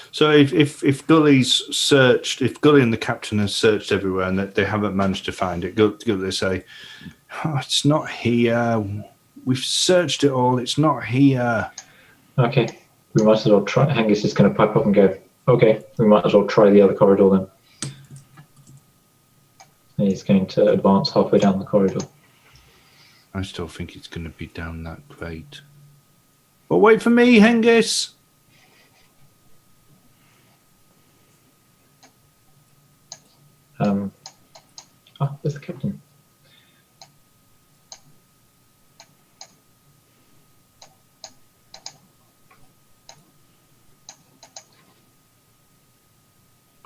So if Gully's searched, if Gully and the captain have searched everywhere and they haven't managed to find it, Gully say, it's not here. We've searched it all. It's not here. Okay, we might as well try. Hengist is going to pipe up and go, okay, we might as well try the other corridor then. And he's going to advance halfway down the corridor. I still think it's going to be down that grate. But wait for me, Hengist. There's the captain.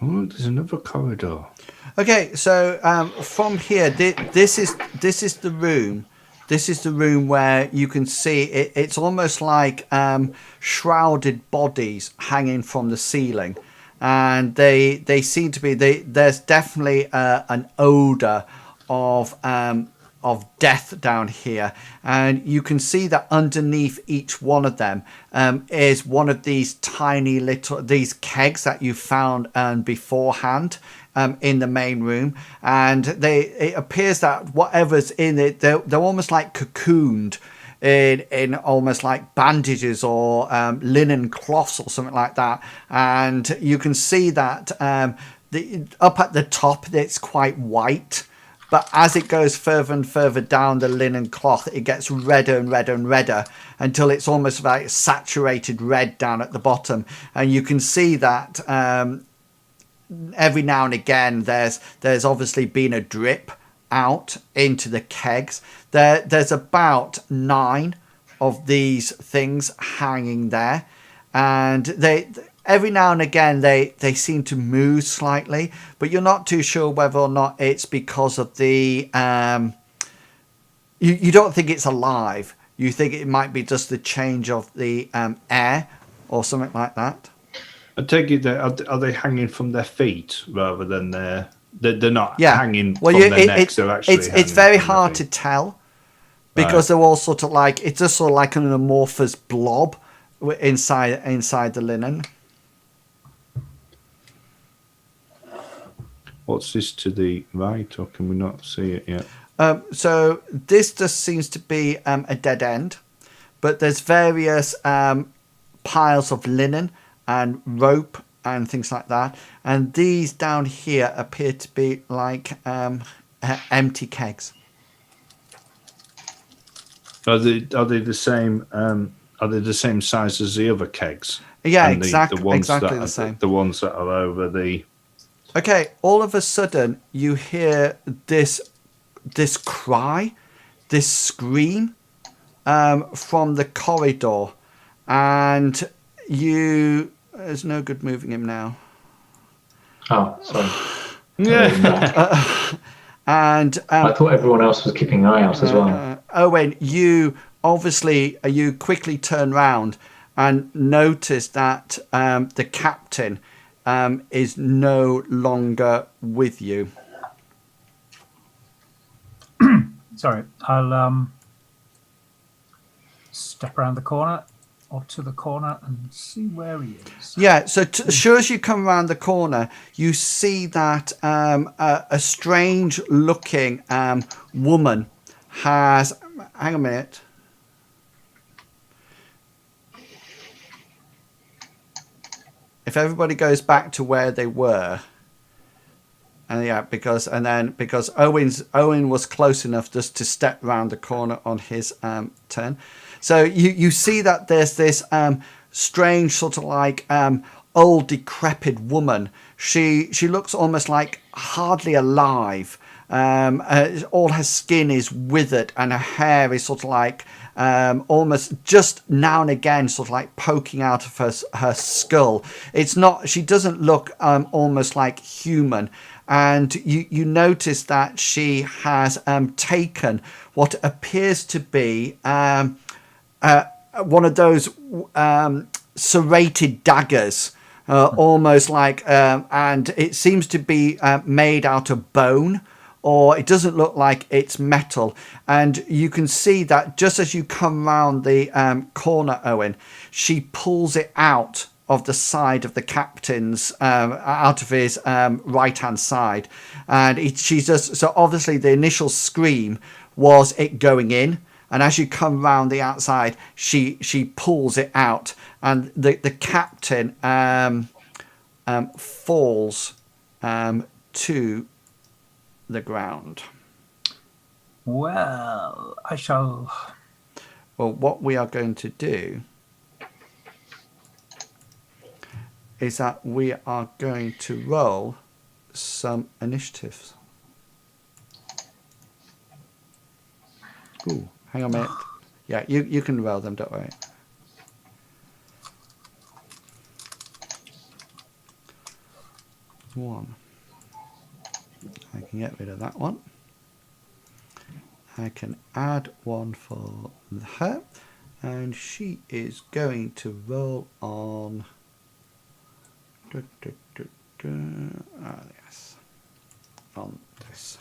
Oh, there's another corridor. Okay, so from here, this is the room. This is the room where you can see it's almost like shrouded bodies hanging from the ceiling, and they seem to be. There's definitely an odor of death down here, and you can see that underneath each one of them is one of these tiny little kegs that you found beforehand in the main room, and it appears that whatever's in it, they're almost like cocooned in almost like bandages or linen cloths or something like that, and you can see that up at the top it's quite white. But as it goes further and further down the linen cloth, it gets redder and redder and redder until it's almost like saturated red down at the bottom. And you can see that every now and again, there's obviously been a drip out into the kegs. There's about 9 of these things hanging there, and every now and again they seem to move slightly, but you're not too sure whether or not it's because of the you don't think it's alive. You think it might be just the change of the air or something like that. I take it that are they hanging from their feet rather than they're not hanging from their necks? They're actually it's very hard to tell because they're all sort of like, it's just sort of like an amorphous blob inside the linen. What's this to the right, or can we not see it yet? So this just seems to be a dead end, but there's various piles of linen and rope and things like that, and these down here appear to be like empty kegs. Are they the same? Are they the same size as the other kegs? Yeah, and exactly the same. The ones that are over the. Okay, all of a sudden you hear this cry, this scream from the corridor, and there's no good moving him now. Oh, sorry. Yeah. And I thought everyone else was keeping an eye out as well. Owen, you quickly turn round and notice that the captain is no longer with you. Sorry, I'll step around the corner or to the corner and see where he is. Yeah, so sure as you come around the corner, you see that a strange-looking woman has... Hang a minute. if everybody goes back to where they were, and because Owen was close enough just to step round the corner on his turn. So you see that there's this strange sort of like old decrepit woman. She looks almost like hardly alive. All her skin is withered and her hair is sort of like almost just now and again sort of like poking out of her skull. It's not, she doesn't look almost like human. And you notice that she has taken what appears to be one of those serrated daggers, almost like, and it seems to be made out of bone, or it doesn't look like it's metal. And you can see that just as you come round the corner, Owen, she pulls it out of the side of the captain's, out of his right hand side, and she's just, so obviously the initial scream was it going in, and as you come round the outside, she pulls it out, and the captain falls to the ground. Well, I shall. Well, what we are going to do is that we are going to roll some initiatives. Ooh, hang on a minute. Yeah, you can roll them, don't worry. One. I can get rid of that one. I can add one for her, and she is going to roll on. Yes, on this.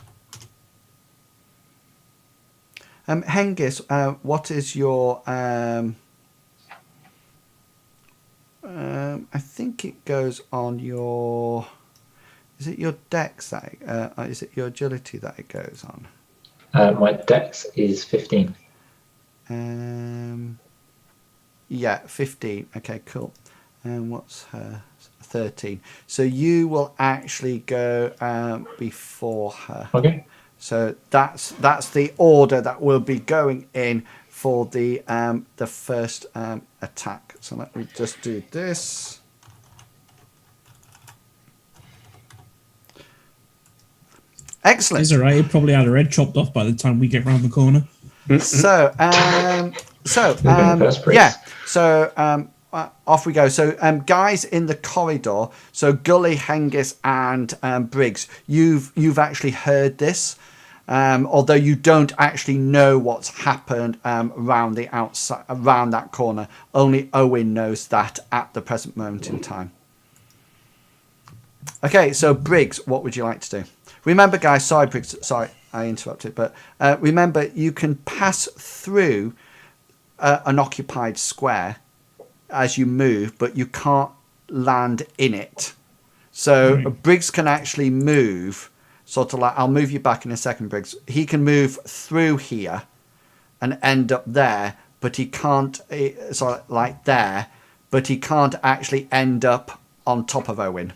Hengist, what is your? I think it goes on your. Is it your dex that? Is it your agility that it goes on? My dex is 15. Yeah, 15. Okay, cool. And what's her? 13. So you will actually go before her. Okay. So that's the order that will be going in for the first attack. So let me just do this. Excellent. It's all right. It probably had her head chopped off by the time we get round the corner. So off we go. So guys in the corridor. So Gully, Hengist, and Briggs. You've actually heard this, although you don't actually know what's happened around the outside, around that corner. Only Owen knows that at the present moment in time. Okay, so Briggs, what would you like to do? Remember, guys, sorry, Briggs, sorry, I interrupted, but remember, you can pass through an occupied square as you move, but you can't land in it. So Briggs can actually move, sort of like, I'll move you back in a second, Briggs. He can move through here and end up there, but he can't, sort of like there, but he can't actually end up on top of Owen.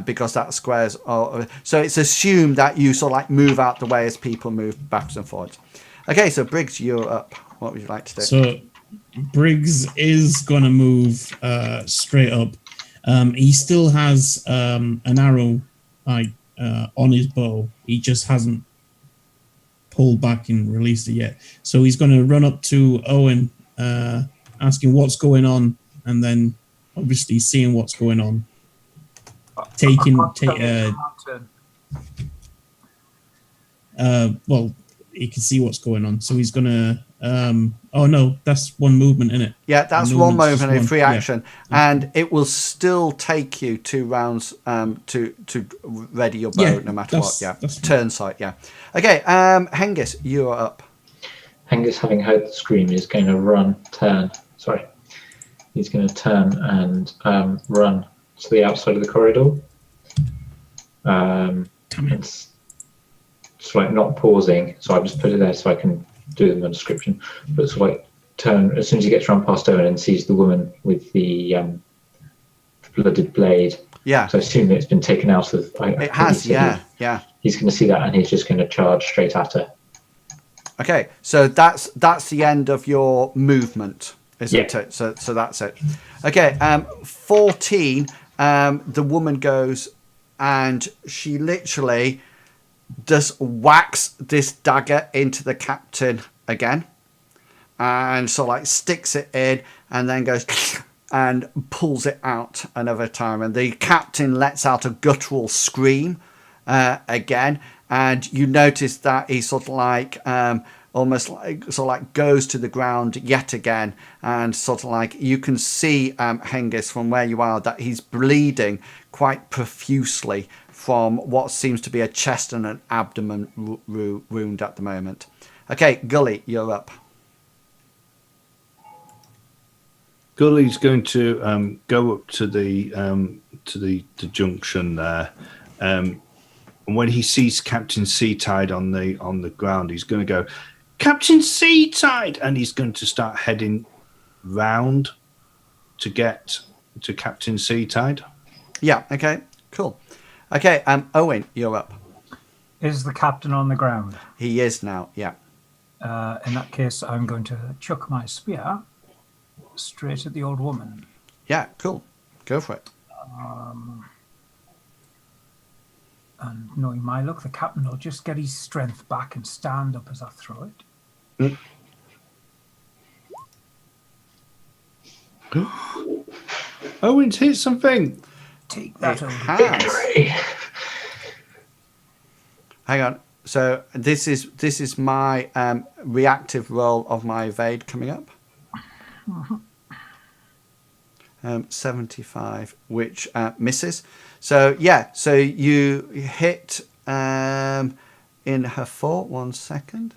Because that squares are, so it's assumed that you sort of like move out the way as people move backwards and forwards. Okay, so Briggs, you're up. What would you like to do? So Briggs is going to move straight up. He still has an arrow on his bow. He just hasn't pulled back and released it yet. So he's going to run up to Owen, asking what's going on, and then obviously seeing what's going on. Well, he can see what's going on, so he's gonna oh no, that's one movement, isn't it? Yeah, that's one movement, a free action, and it will still take you 2 rounds to ready your bow, no matter what. Yeah, turn sight. Yeah. Okay, Hengist, you are up. Hengist, having heard the scream, is going to turn and run to the outside of the corridor. It's like not pausing, so I've just put it there so I can do the description. But it's like turn as soon as he gets around past Owen and sees the woman with the blooded blade. Yeah. So I assume that it's been taken out of. It has. Yeah. He's going to see that, and he's just going to charge straight at her. Okay, so that's the end of your movement, isn't it? So that's it. Okay, 14. The woman goes, and she literally just whacks this dagger into the captain again, and so like sticks it in, and then goes and pulls it out another time, and the captain lets out a guttural scream again, and you notice that he sort of like almost like sort of like goes to the ground yet again, and sort of like you can see Hengist from where you are that he's bleeding quite profusely from what seems to be a chest and an abdomen wound at the moment. Okay, Gully, you're up. Gully's going to go up to the junction there, and when he sees Captain SeaTide on the ground, he's going to go, "Captain SeaTide!" and he's going to start heading round to get to Captain SeaTide. Yeah. Okay. Cool. Okay. Owen, you're up. Is the captain on the ground? He is now. Yeah. In that case, I'm going to chuck my spear straight at the old woman. Yeah. Cool. Go for it. And knowing my luck, the captain will just get his strength back and stand up as I throw it. Owen's hit something. Take that, Owen. Hang on. So this is my reactive roll of my evade coming up. 75, which misses. So yeah, so you hit in her fort. 1 second.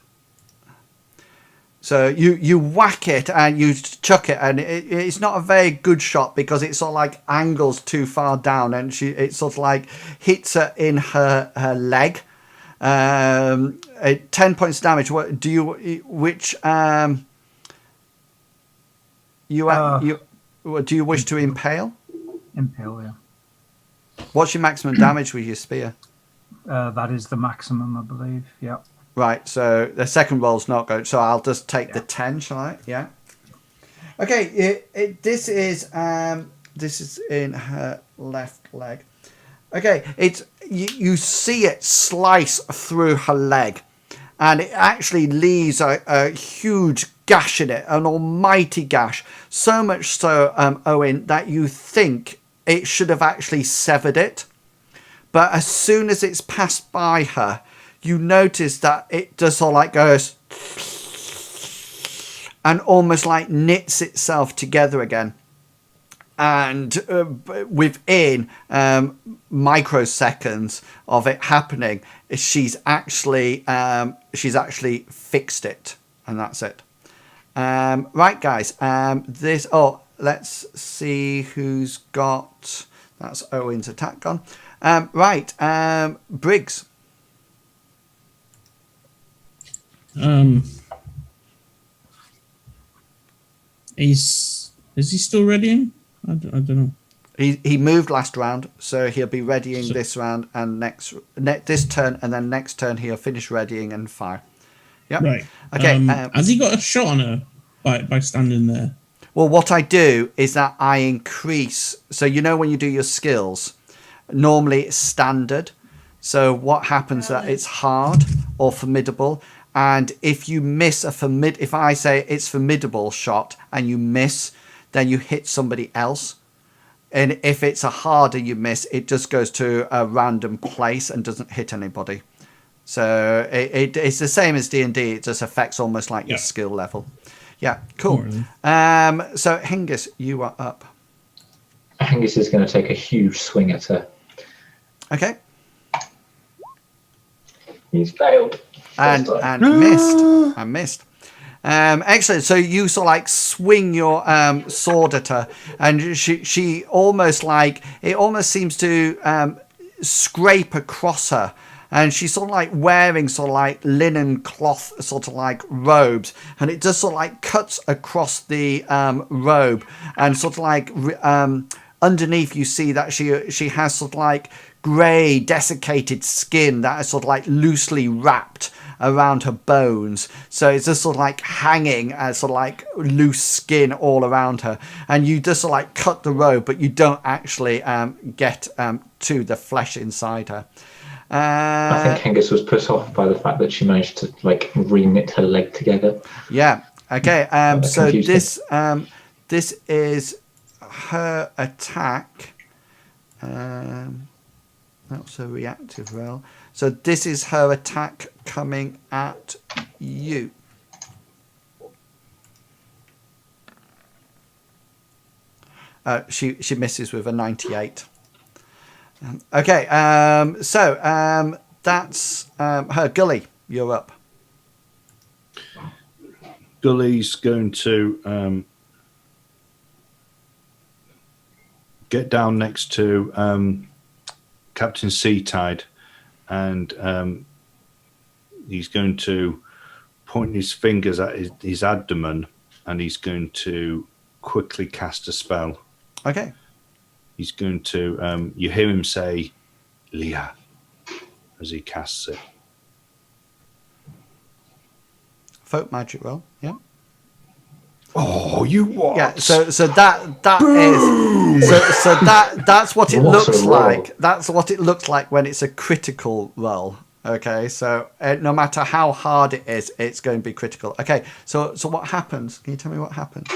So you whack it and you chuck it, and it's not a very good shot because it sort of like angles too far down, and it sort of like hits her in her leg. 10 points damage. What do you? Which do you wish to impale? Impale, yeah. What's your maximum damage with your spear? That is the maximum, I believe. Yeah. Right. So the second roll's not good. So I'll just take the 10, shall I? Yeah. Okay. This is in her left leg. Okay. You see it slice through her leg, and it actually leaves a huge gash in it, an almighty gash. So much so, Owen, that you think it should have actually severed it. But as soon as it's passed by her, you notice that it just all like goes and almost like knits itself together again. And within microseconds of it happening, she's actually fixed it, and that's it. Right, guys. Let's see who's got. That's Owen's attack gone. Right, Briggs. Is he still readying? I don't know. He moved last round, so he'll be readying this round and this turn, and then next turn he'll finish readying and fire. Yep. Right. Okay. Has he got a shot on her by standing there? Well, what I do is that I increase. So when you do your skills, normally it's standard. So what happens that it's hard or formidable, and if you miss if I say it's formidable shot and you miss, then you hit somebody else. And if it's a harder you miss, it just goes to a random place and doesn't hit anybody. So it's the same as D&D. It just affects almost like your skill level. Yeah, cool. So Hengist, you are up. Hengist is going to take a huge swing at her. Okay. He's failed. And missed. Excellent. So you sort of like swing your sword at her, and she almost like it almost seems to scrape across her, and she's sort of like wearing sort of like linen cloth sort of like robes, and it just sort of like cuts across the robe and sort of like underneath you see that she has sort of like grey desiccated skin that is sort of like loosely wrapped around her bones, so it's just sort of like hanging as sort of like loose skin all around her, and you just sort of like cut the robe, but you don't actually get to the flesh inside her. I think Hengist was put off by the fact that she managed to like re-knit her leg together. Yeah. Okay. So this is her attack. That's a reactive roll. So this is her attack coming at you. She misses with a 98. Okay, so that's her. Gully, you're up. Gully's going to get down next to Captain SeaTide, and he's going to point his fingers at his abdomen, and he's going to quickly cast a spell. Okay. He's going to, you hear him say, Leah, as he casts it. Folk magic roll, yeah. Oh, you what? Yeah, so that is so that's what it looks like. That's what it looks like when it's a critical roll. Okay, so no matter how hard it is, it's going to be critical. Okay, so what happens? Can you tell me what happens?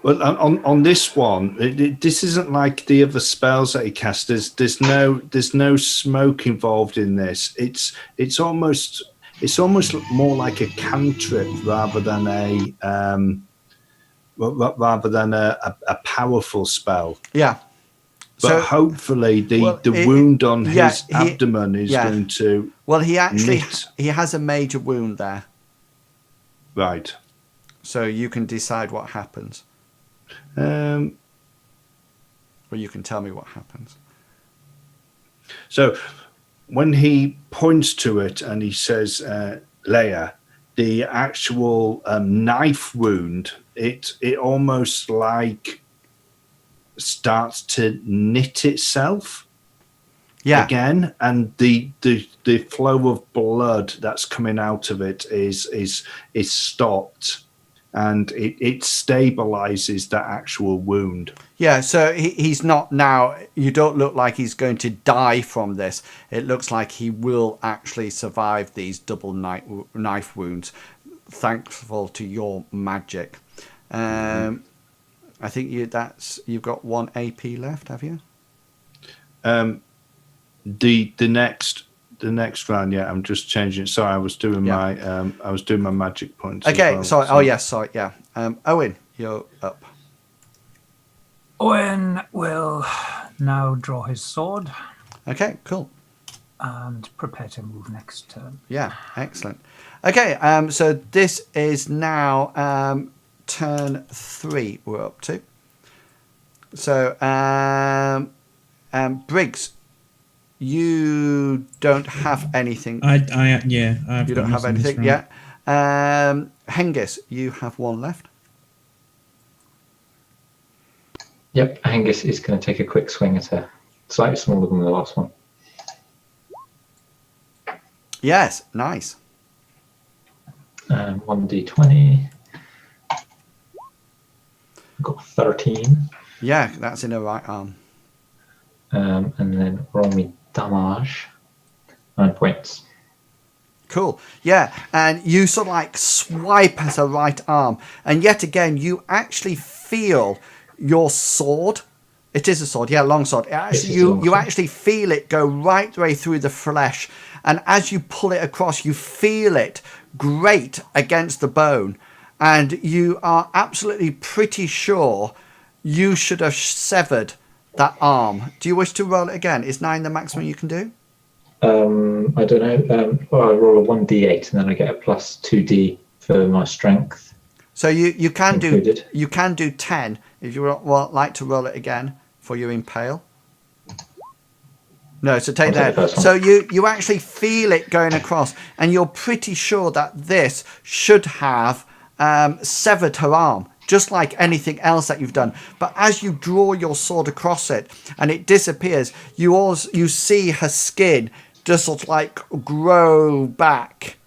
Well, on this one, this isn't like the other spells that he casts. There's no smoke involved in this. It's almost more like a cantrip rather than a powerful spell. Yeah. But so, hopefully the wound on his abdomen is going to. Well, he has a major wound there. Right. So you can decide what happens. Or you can tell me what happens. So when he points to it and he says, Leia, the actual knife wound, it almost like starts to knit itself again, and the flow of blood that's coming out of it is stopped, and it stabilizes that actual wound. Yeah, so he's not now. You don't look like he's going to die from this. It looks like he will actually survive these double knife wounds, thankful to your magic. I think you've got 1 AP left, have you? The next round, yeah. I'm just changing it. Sorry, I was doing my magic points. Okay, well, sorry. So. Oh yes, sorry. Yeah. Owen, you're up. Owen will now draw his sword. Okay, cool. And prepare to move next turn. Yeah, excellent. Okay, so this is now turn 3 we're up to. So, Briggs, you don't have anything. You don't have anything. Yeah. Hengist, you have 1 left. Yep, Hengist is going to take a quick swing at her. Slightly smaller than the last one. Yes, nice. 1d20. Got 13. Yeah, that's in her right arm. And then roll me damage. 9 points. Cool. Yeah, and you sort of like swipe at her right arm, and yet again you actually feel your sword. It is a sword, yeah, long sword. Actually, you actually feel it go right the way through the flesh, and as you pull it across, you feel it grate against the bone, and you are absolutely pretty sure you should have severed that arm. Do you wish to roll it again? Is 9 the maximum you can do? I don't know. I roll a 1d8 and then I get a plus 2d for my strength. So you can included. do 10 if you would like to roll it again for your impale. No, so take that. So you actually feel it going across, and you're pretty sure that this should have severed her arm. just like anything else that you've done. But as you draw your sword across it and it disappears, you see her skin just sort of like grow back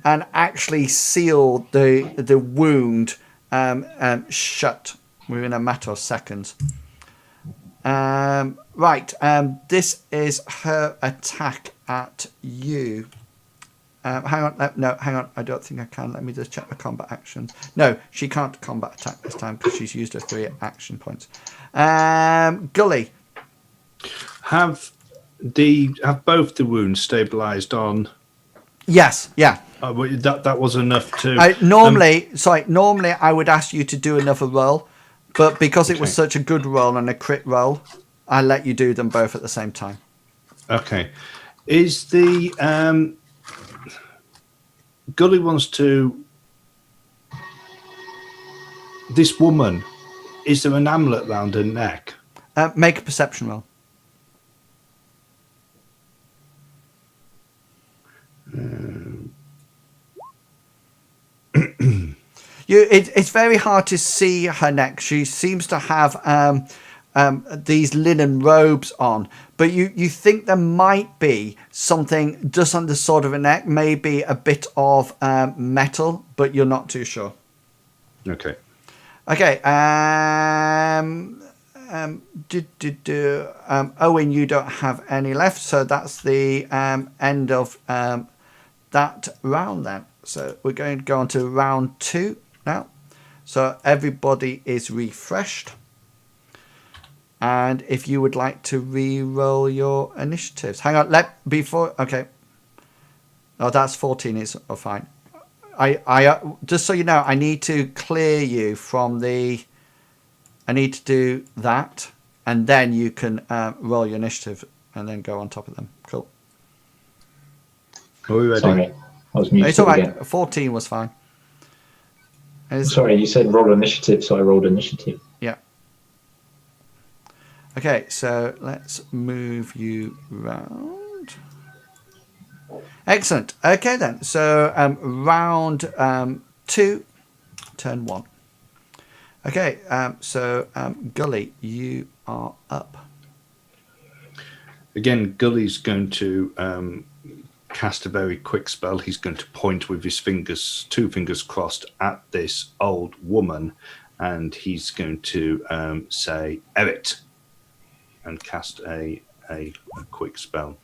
and actually seal the wound shut within a matter of seconds. This is her attack at you. Hang on. I don't think I can. Let me just check the combat actions. No, she can't combat attack this time because she's used her 3 action points. Gully. Have both the wounds stabilized on? Yes. Yeah. That was enough to. Normally I would ask you to do another roll, but because it was such a good roll and a crit roll, I let you do them both at the same time. Okay. Is the Gully wants to? This woman, is there an amulet round her neck? Make a perception roll. It's very hard to see her neck. She seems to have these linen robes on, but you think there might be something just on the side of her neck, maybe a bit of metal, but you're not too sure. Okay. Owen, you don't have any left, so that's the end of that round then. So we're going to go on to round 2 now. So everybody is refreshed. And if you would like to re-roll your initiatives. Hang on, okay. Oh, that's 14 is fine. I just so you know, I need to clear you from I need to do that, and then you can roll your initiative and then go on top of them. Cool. Are we ready? Sorry, I was muted It's all right. again. 14 was fine. Sorry, you said roll initiative, so I rolled initiative. Yeah. Okay, so let's move you round. Excellent. Okay then. So round 2, turn 1. Okay, so Gully, you are up. Again, Gully's going to cast a very quick spell. He's going to point with his fingers, 2 fingers crossed, at this old woman, and he's going to say, "Erit," and cast a quick spell.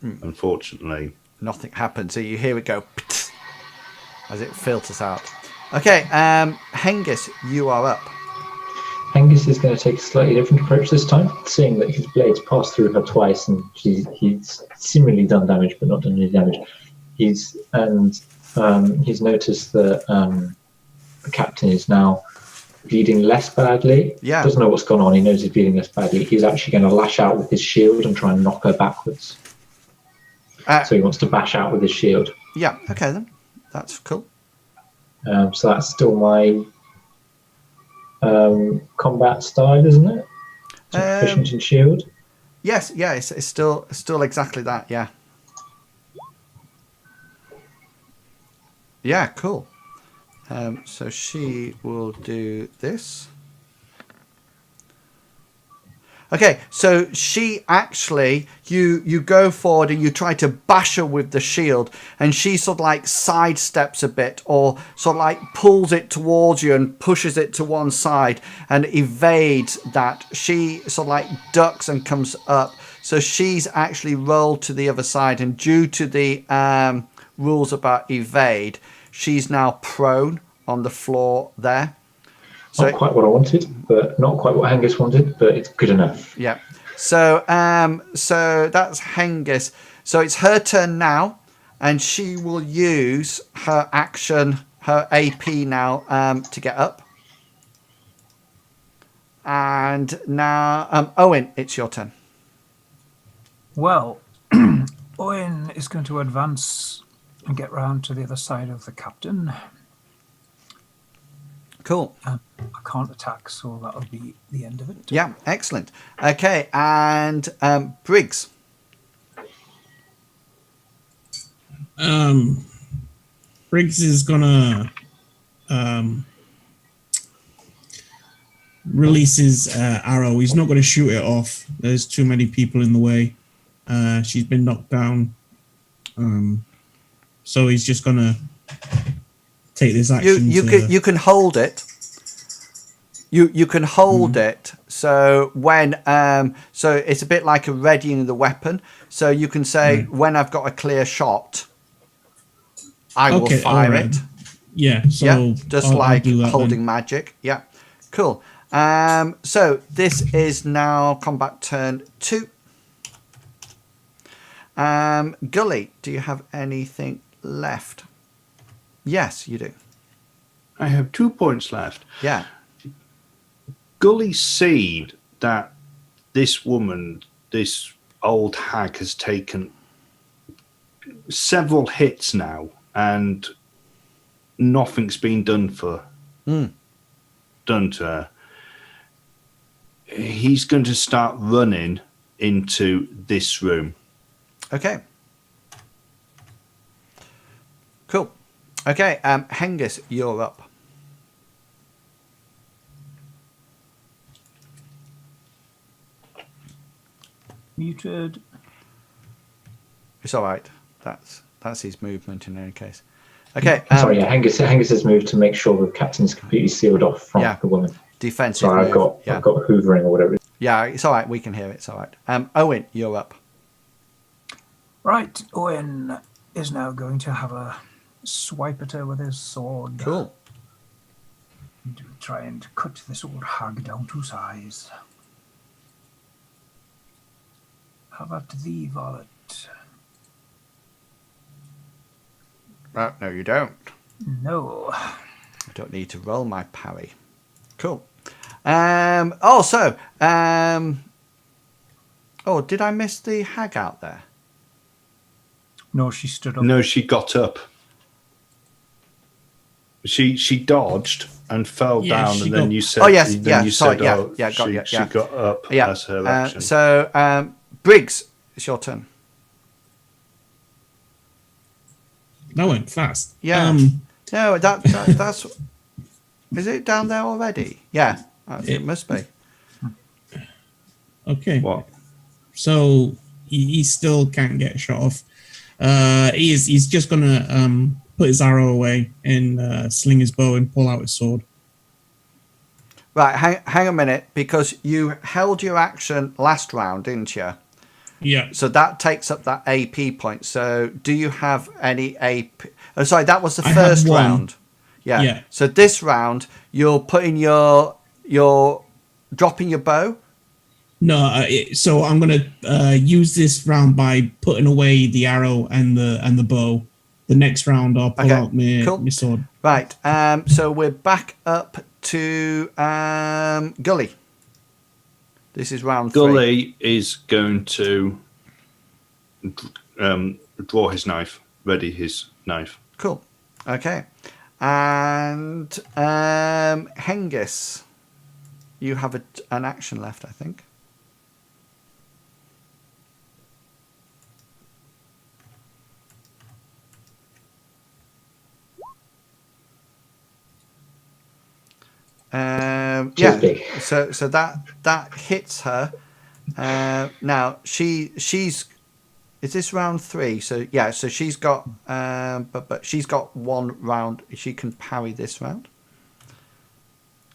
Unfortunately, nothing happens. So you hear it go as it filters out. Okay, Hengist, you are up. Hengist is going to take a slightly different approach this time, seeing that his blades pass through her twice, and he's seemingly done damage, but not done any damage. He's noticed that the captain is now bleeding less badly. Yeah. Doesn't know what's gone on. He knows he's bleeding less badly. He's actually going to lash out with his shield and try and knock her backwards. So he wants to bash out with his shield. Yeah. Okay then, that's cool. So that's still my combat style, isn't it? So proficient in shield. Yes. Yeah. It's still exactly that. Yeah. Yeah. Cool. So she will do this. Okay, so she actually, you go forward and you try to bash her with the shield, and she sort of like sidesteps a bit, or sort of like pulls it towards you and pushes it to one side and evades that. She sort of like ducks and comes up. So she's actually rolled to the other side, and due to the rules about evade, she's now prone on the floor there. So not quite what I wanted, but not quite what Hengist wanted, but it's good enough. Yeah. So so that's Hengist. So it's her turn now, and she will use her action, her AP now, to get up. And now, Owen, it's your turn. Well, Owen is going to advance and get round to the other side of the captain. Cool. I can't attack, so that'll be the end of it. Yeah, excellent. Okay, and Briggs. Briggs is gonna releases arrow. He's not going to shoot it off. There's too many people in the way. She's been knocked down. So he's just going to take this action. You can hold it. You can hold it. So when so it's a bit like a readying the weapon. So you can say when I've got a clear shot, I will fire it. Yeah. So just like holding magic. Yeah. Cool. So this is now combat turn 2. Gully, do you have anything left? Yes, you do. I have 2 points left. Yeah. Gully see that this woman, this old hag, has taken several hits now, and nothing's been done to her. He's going to start running into this room. Okay. Cool. Okay, Hengist, you're up. Muted. It's all right. That's his movement in any case. Okay. Sorry, Hengist has moved to make sure the captain is completely sealed off from the woman. Defensive. Sorry, I've got hoovering or whatever. Yeah, it's all right. We can hear it. It's all right. Owen, you're up. Right, Owen is now going to have a swipe at her with his sword. Cool. To try and cut this old hag down to size. How about thee, varlet? No, you don't. No. I don't need to roll my parry. Cool. Did I miss the hag out there? No, she stood up. No, she got up. She dodged and fell down, and then you said, she got up as her action. So, Briggs, it's your turn. That went fast. Yeah. No, that's. Is it down there already? Yeah, it must be. Okay. What? So he still can't get shot off. He's just gonna put his arrow away and sling his bow and pull out his sword. Right, hang a minute, because you held your action last round, didn't you? Yeah. So that takes up that AP point. So do you have any AP? Oh, sorry, that was the first round. Yeah. So this round, you're putting your dropping your bow. No, so I'm gonna use this round by putting away the arrow and the bow. The next round, I'll pull out my sword. Right. So we're back up to Gully. This is round 3. Gully is going to draw his knife, ready his knife. Cool. Okay. And Hengist, you have an action left, I think. So that hits her. Now she's. Is this round 3? So yeah. So she's got but she's got 1 round. She can parry this round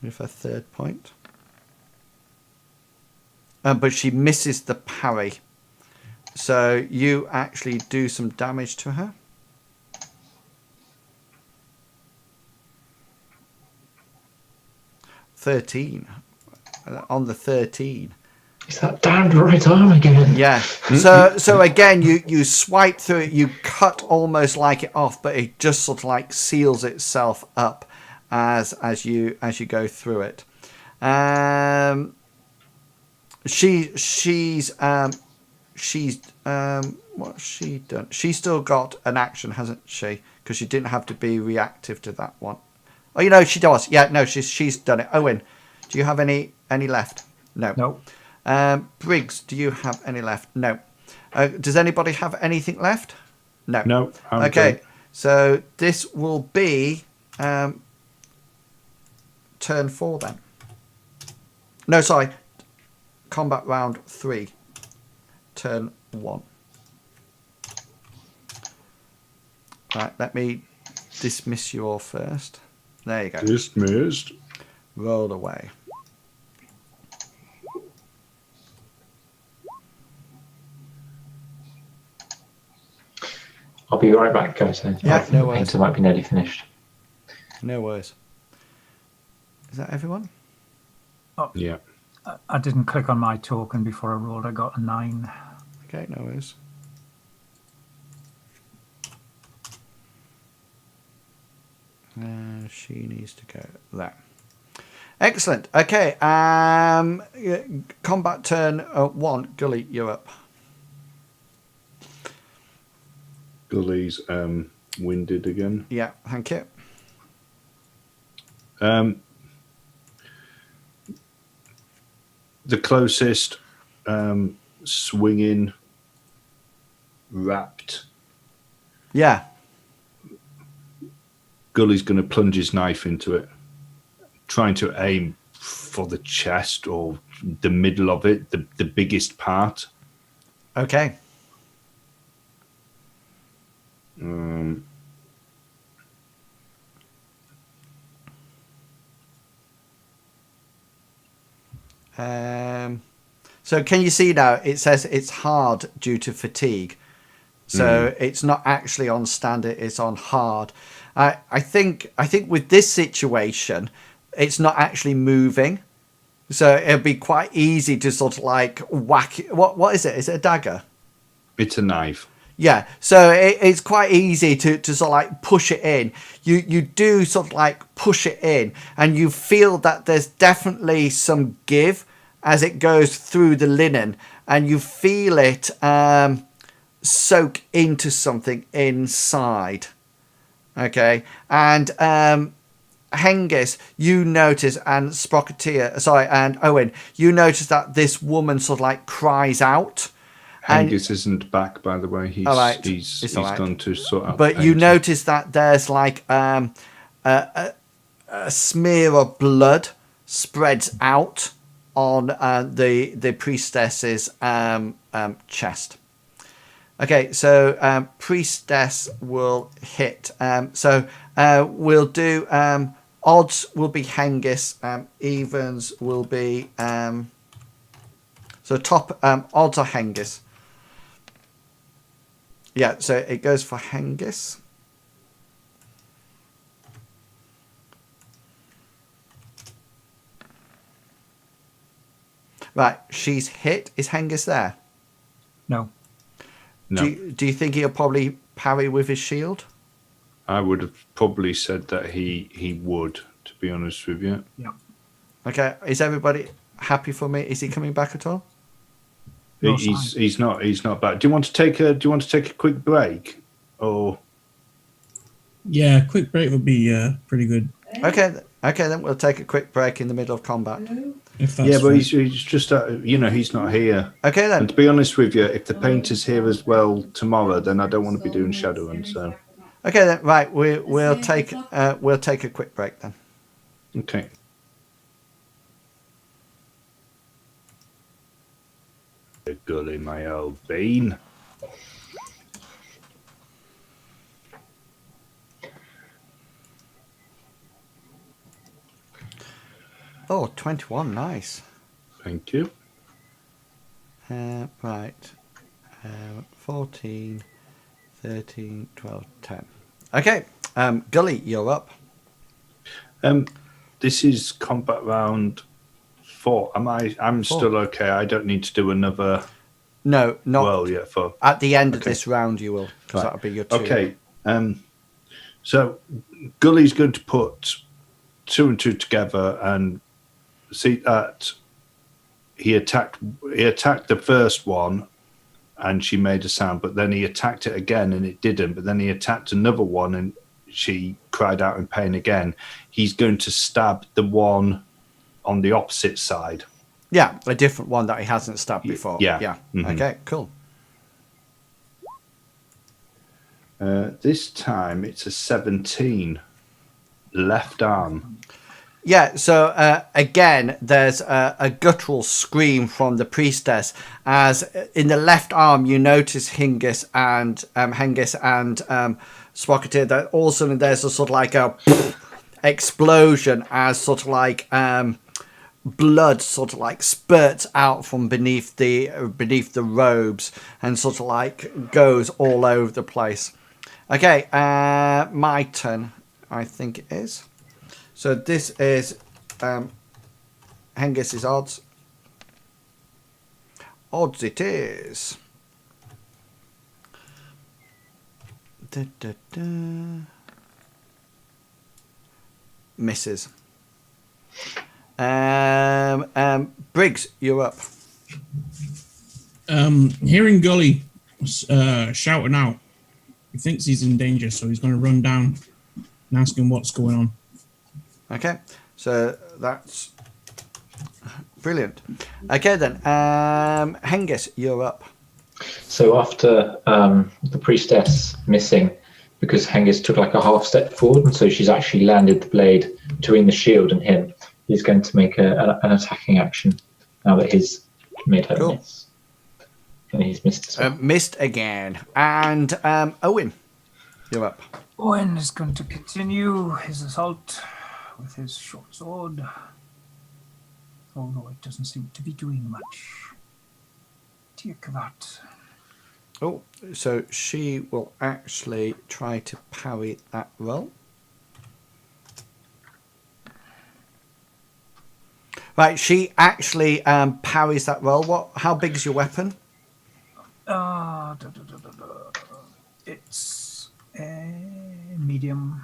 with her 3rd point. But she misses the parry. So you actually do some damage to her. On the 13. Is that damned right arm again? Yeah. So again, you swipe through it, you cut almost like it off, but it just sort of like seals itself up as you go through it. She's what's she done? She's still got an action, hasn't she? Because she didn't have to be reactive to that one. Oh, she does. Yeah, no, she's done it. Owen, do you have any left? No. Briggs, do you have any left? No. Does anybody have anything left? No. No. Okay, good. So this will be turn 4 then. No, sorry. Combat round 3. Turn 1. Right, let me dismiss you all first. There you go. Dismissed. Roll away. I'll be right back, guys. Yeah, I think no the worries. painter might be nearly finished. No worries. Is that everyone? Oh, Yeah. I didn't click on my token before I rolled. I got a 9. Okay, no worries. She needs to go there. Excellent. Okay. Combat turn 1. Gully, you're up. Gully's winded again. Yeah, thank you. The closest swinging, wrapped. Yeah. Gully's going to plunge his knife into it, trying to aim for the chest or the middle of it, the biggest part. Okay. So can you see now? It says it's hard due to fatigue. So it's not actually on standard; it's on hard. I think with this situation, it's not actually moving. So it'll be quite easy to sort of like whack it. What is it? Is it a dagger? It's a knife. Yeah, so it's quite easy to sort of like push it in. You do sort of like push it in, and you feel that there's definitely some give as it goes through the linen, and you feel it soak into something inside. Okay, and Hengist, you notice, and Sprocketteer, sorry, and Owen, you notice that this woman sort of like cries out. Hengist isn't back, by the way. He's all right. he's all right. gone to sort out. But you notice that there's like a smear of blood spreads out on the priestess's chest. Okay, so priestess will hit. So we'll do odds will be Hengist, evens will be so top odds are Hengist. Yeah, so it goes for Hengist. Right, she's hit. Is Hengist there? No. No. Do you think he'll probably parry with his shield? I would have probably said that he would, to be honest with you. Yeah. Okay, is everybody happy for me? Is he coming back at all? No He's not back. Do you want to take a quick break, or? Yeah, quick break would be pretty good. Okay, then we'll take a quick break in the middle of combat. If that's Yeah, but fine. he's just he's not here. Okay then. And to be honest with you, if the painter's here as well tomorrow, then I don't want to be doing shadowing. So. Okay then. Right, we'll take a quick break then. Okay. Gully, my old bean. Oh, 21, nice. Thank you. Right. 14, 13, 12, 10. Okay, Gully, you're up. This is combat round 4. I'm 4. Still okay. I don't need to do another. No, not. Well, yeah, 4. At the end of this round, you will, because that'll be your 2. Okay. So Gully's going to put 2 and 2 together and see that he attacked the first one and she made a sound, but then he attacked it again and it didn't, but then he attacked another one and she cried out in pain again. He's going to stab the one on the opposite side. Yeah, a different one that he hasn't stabbed before. Yeah. Mm-hmm. Okay, cool. This time it's a 17 left arm. Yeah, so again, there's a guttural scream from the priestess as in the left arm you notice Hengist and Sprocketteer, that all of a sudden there's a sort of like a explosion as sort of like blood sort of like spurts out from beneath the robes and sort of like goes all over the place. Okay, my turn, I think it is. So this is Hengist's odds. Odds it is. Da, da, da. Misses. Briggs, you're up. Hearing Gully shouting out, he thinks he's in danger, so he's going to run down and ask him what's going on. Okay, so that's brilliant. Okay then, Hengist, you're up. So after the priestess missing, because Hengist took like a half step forward, and so she's actually landed the blade between the shield and him, he's going to make an attacking action now that he's made her miss. And he's missed as well. Missed again. And Owen, you're up. Owen is going to continue his assault with his short sword. Although it doesn't seem to be doing much. Dear Kavat. Oh, so she will actually try to parry that roll. Right, she actually parries that roll. How big is your weapon? It's medium.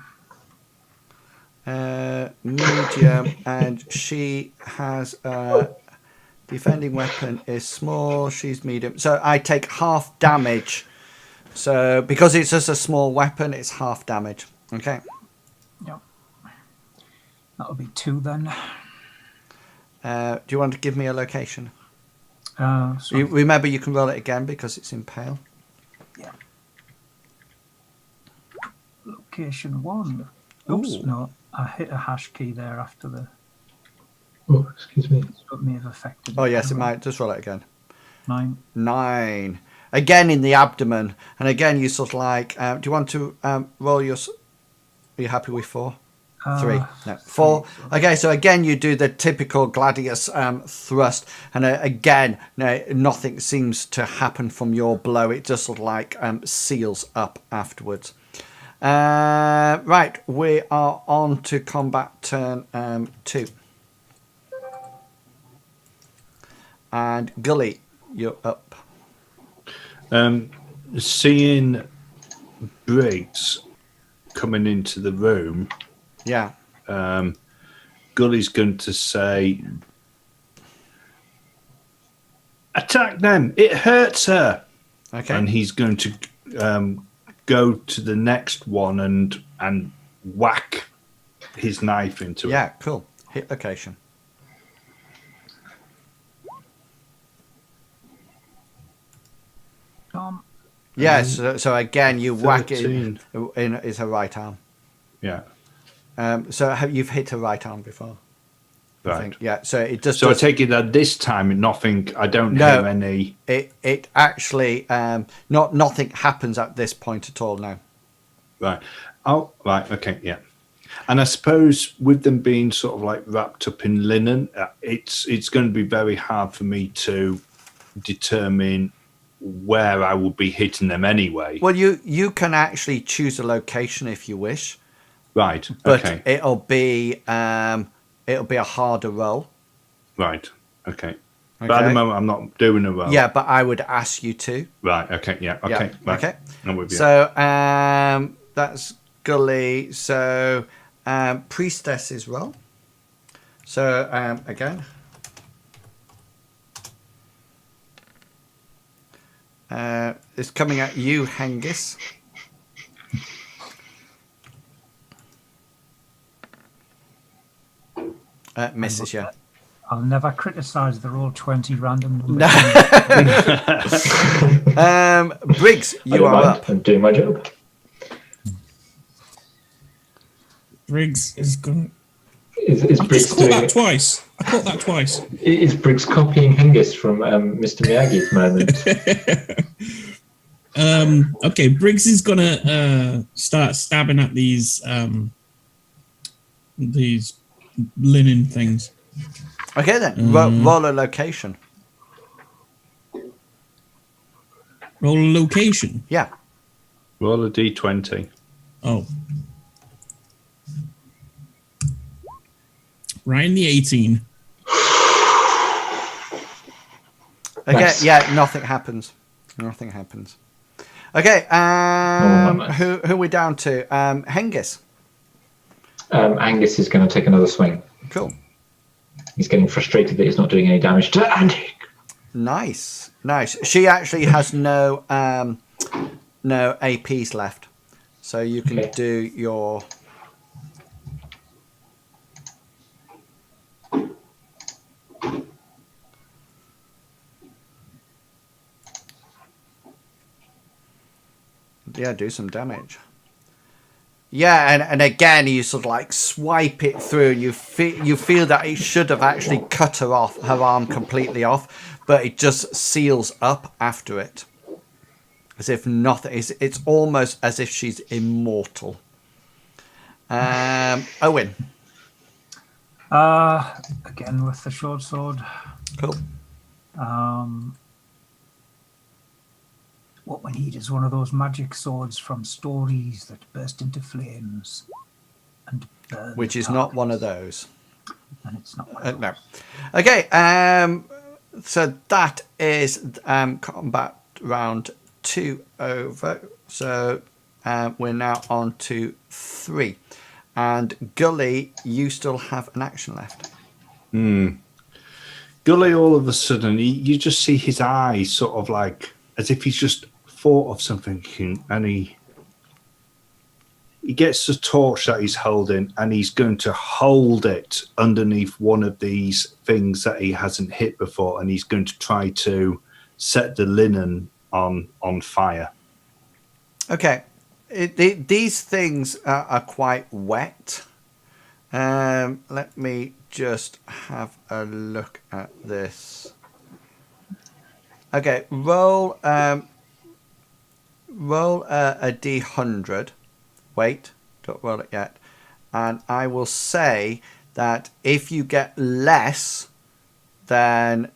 Medium, and she has defending weapon is small. She's medium, so I take half damage. So because it's just a small weapon, it's half damage. Okay. Yep. That'll be 2 then. Do you want to give me a location? Sorry. Remember, you can roll it again because it's impale. Yeah. Location 1. Oops, Ooh. no. I hit a hash key there after the... Oh, excuse me. What may have affected... Oh, yes, it might. Just roll it again. 9. 9. Again in the abdomen. And again, you sort of like... do you want to roll your... Are you happy with 4? 3. No, 4. Okay, so again, you do the typical gladius thrust. And again, no, nothing seems to happen from your blow. It just sort of like seals up afterwards. Right, we are on to combat turn 2. And Gully, you're up. Seeing Briggs coming into the room, Yeah. Gully's going to say, "Attack them! It hurts her." Okay. And he's going to go to the next one and whack his knife into it. Yeah, cool. Hit location. Yes, so again, you 13. whack it in is her right arm. Yeah. So you've hit her right arm before. I Right. think. Yeah, so it just... So I take it that this time nothing, I don't hear any... It actually, nothing happens at this point at all now. Right. Oh, right. Okay. Yeah. And I suppose with them being sort of like wrapped up in linen, it's going to be very hard for me to determine where I will be hitting them anyway. Well, you can actually choose a location if you wish. Right. But Okay. it'll be a harder roll. Right. Okay. But at the moment, I'm not doing a roll. Yeah, but I would ask you to. Right. Okay. Yeah. Okay. Yeah, Right. okay. I'm with you. So that's Gully. So priestess's roll. So again. It's coming at you, Hengist. Misses you. I'll never criticise the roll 20 random number. Briggs, you are up. I'm doing my job. Briggs is going. Is Briggs doing that twice? I caught that twice. Is Briggs copying Hengist from Mr. Miyagi's moment? Okay, Briggs is gonna start stabbing at these linen things. Okay then, roll a location. Roll a location. Yeah. Roll a d20. Oh. Right in the 18. Okay, nice. Yeah, nothing happens. Nothing happens. Okay, who are we down to? Hengist. Angus is going to take another swing. Cool. He's getting frustrated that he's not doing any damage to Andy. Nice. She actually has no APs left, so you can do your. Yeah, do some damage. Yeah, and again, you sort of like swipe it through, and you feel that it should have actually cut her arm completely off, but it just seals up after it, as if nothing. It's almost as if she's immortal. Owen. Again with the short sword. Cool. What we need is one of those magic swords from stories that burst into flames and burn. Which is not one of those. And it's not one of those. No. Okay. So that is combat round 2 over. So we're now on to 3. And Gully, you still have an action left. Gully, all of a sudden, you just see his eyes sort of like as if he's just thought of something, and he gets the torch that he's holding, and he's going to hold it underneath one of these things that he hasn't hit before, and he's going to try to set the linen on fire. Okay. These things are quite wet. Let me just have a look at this. Okay, roll a d100. Wait, don't roll it yet. And I will say that if you get less than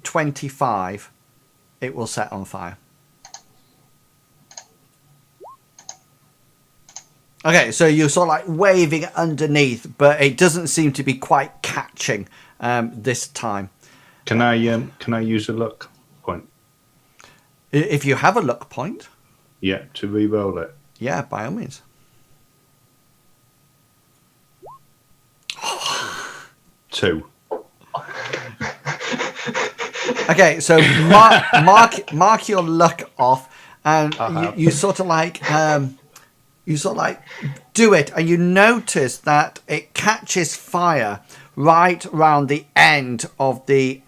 25, it will set on fire. Okay, so you're sort of like waving it underneath, but it doesn't seem to be quite catching this time. Can I use a luck point? If you have a luck point. Yeah, to re-roll it. Yeah, by all means. Two. Okay, so mark your luck off, and you sort of like do it, and you notice that it catches fire right round the end of the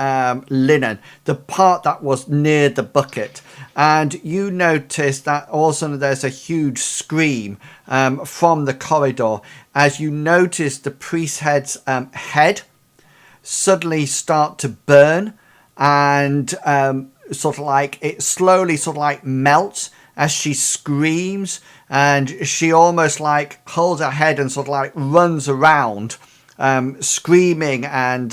linen, the part that was near the bucket. And you notice that all of a sudden there's a huge scream from the corridor as you notice the priest's head suddenly start to burn, and sort of like it slowly sort of like melts as she screams, and she almost like holds her head and sort of like runs around screaming and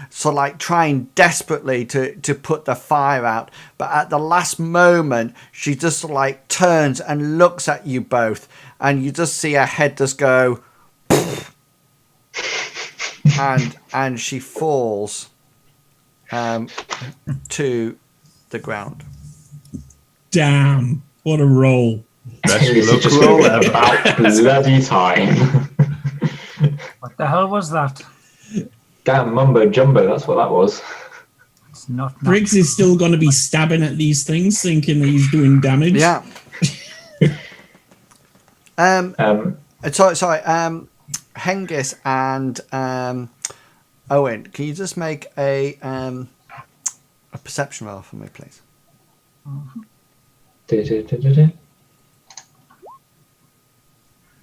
sort of like trying desperately to put the fire out. But at the last moment, she just sort of like turns and looks at you both, and you just see her head just go and she falls to the ground. Damn, what a roll. Best This luck is just roll going to be ever. about bloody time. What the hell was that? Damn mumbo jumbo, that's what that was. It's not. Briggs is still going to be stabbing at these things, thinking that he's doing damage. Yeah. Sorry. Hengist and Owen, can you just make a perception roll for me, please?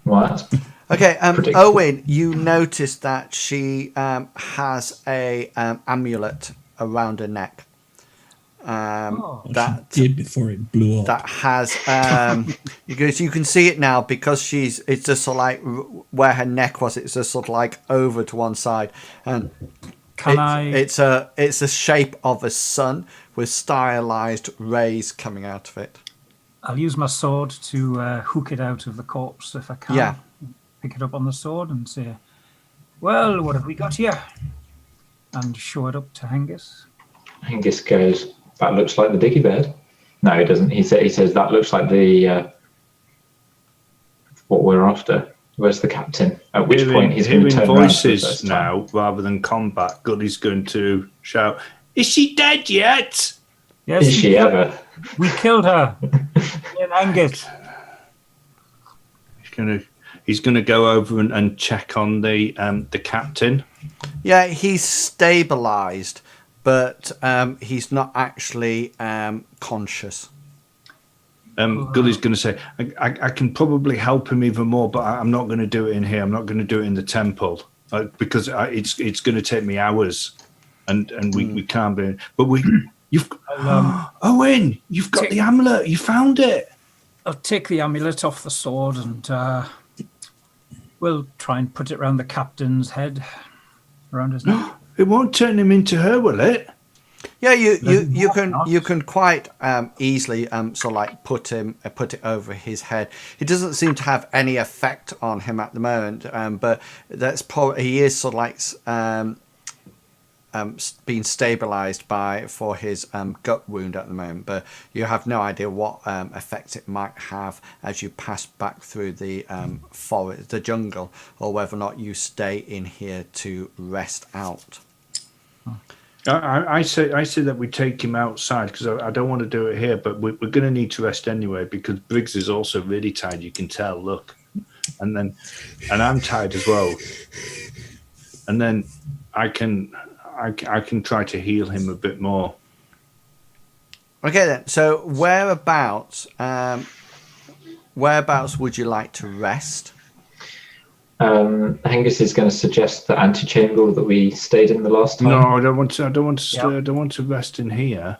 What? Okay, Owen, you notice that she has a amulet around her neck. That did before it blew up. That has because you can see it now because it's just sort of like where her neck was. It's just sort of like over to one side, and it's a shape of a sun with stylized rays coming out of it. I'll use my sword to hook it out of the corpse if I can. Yeah. Pick it up on the sword and say, "Well, what have we got here?" And show it up to Hengist. Hengist goes, "That looks like the diggy bed." No, he doesn't. He says that looks like the what we're after. Where's the captain? At which point he's going to turn voices now rather than combat. Gully's going to shout, "Is she dead yet?" Yes, is she ever? We killed her. In Angus. He's gonna go over and check on the captain. Yeah, he's stabilized, but he's not actually conscious. Gully's going to say, I can probably help him even more, but I'm not going to do it in here. I'm not going to do it in the temple because it's going to take me hours, and we can't be. But Owen, you've got the amulet. You found it. I'll take the amulet off the sword and we'll try and put it around the captain's head, around his neck. It won't turn him into her, will it? Yeah, you can quite easily sort of like put it over his head. It doesn't seem to have any effect on him at the moment, but that's probably he is sort of like being stabilized for his gut wound at the moment. But you have no idea what effect it might have as you pass back through the forest, the jungle, or whether or not you stay in here to rest out. I say that we take him outside because I don't want to do it here, but we're going to need to rest anyway because Briggs is also really tired. You can tell. Look, and I'm tired as well. And then I can try to heal him a bit more. Okay then. So whereabouts would you like to rest? Hengist is going to suggest the antechamber that we stayed in the last time. No, I don't want to rest in here.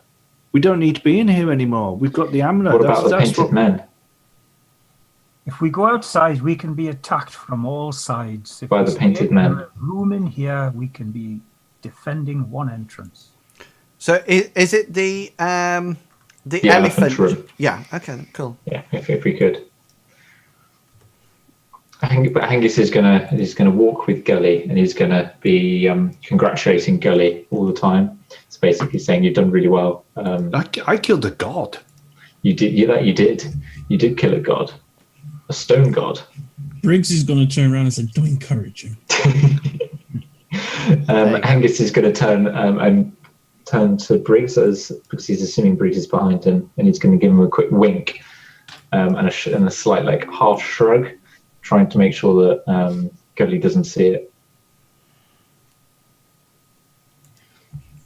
We don't need to be in here anymore. We've got the amulet. What about the painted men? If we go outside, we can be attacked from all sides. By the painted men. If we room in here, we can be defending one entrance. So is it the elephant room? Yeah. Okay. Cool. Yeah, if we could. But Hengist is gonna walk with Gully, and he's gonna be congratulating Gully all the time. It's basically saying you've done really well. I killed a god. You did. You did kill a god, a stone god. Briggs is going to turn around and say, "Don't encourage him." Hengist is going to turn to Briggs because he's assuming Briggs is behind him, and he's going to give him a quick wink and a slight like half shrug, trying to make sure that Gully doesn't see it.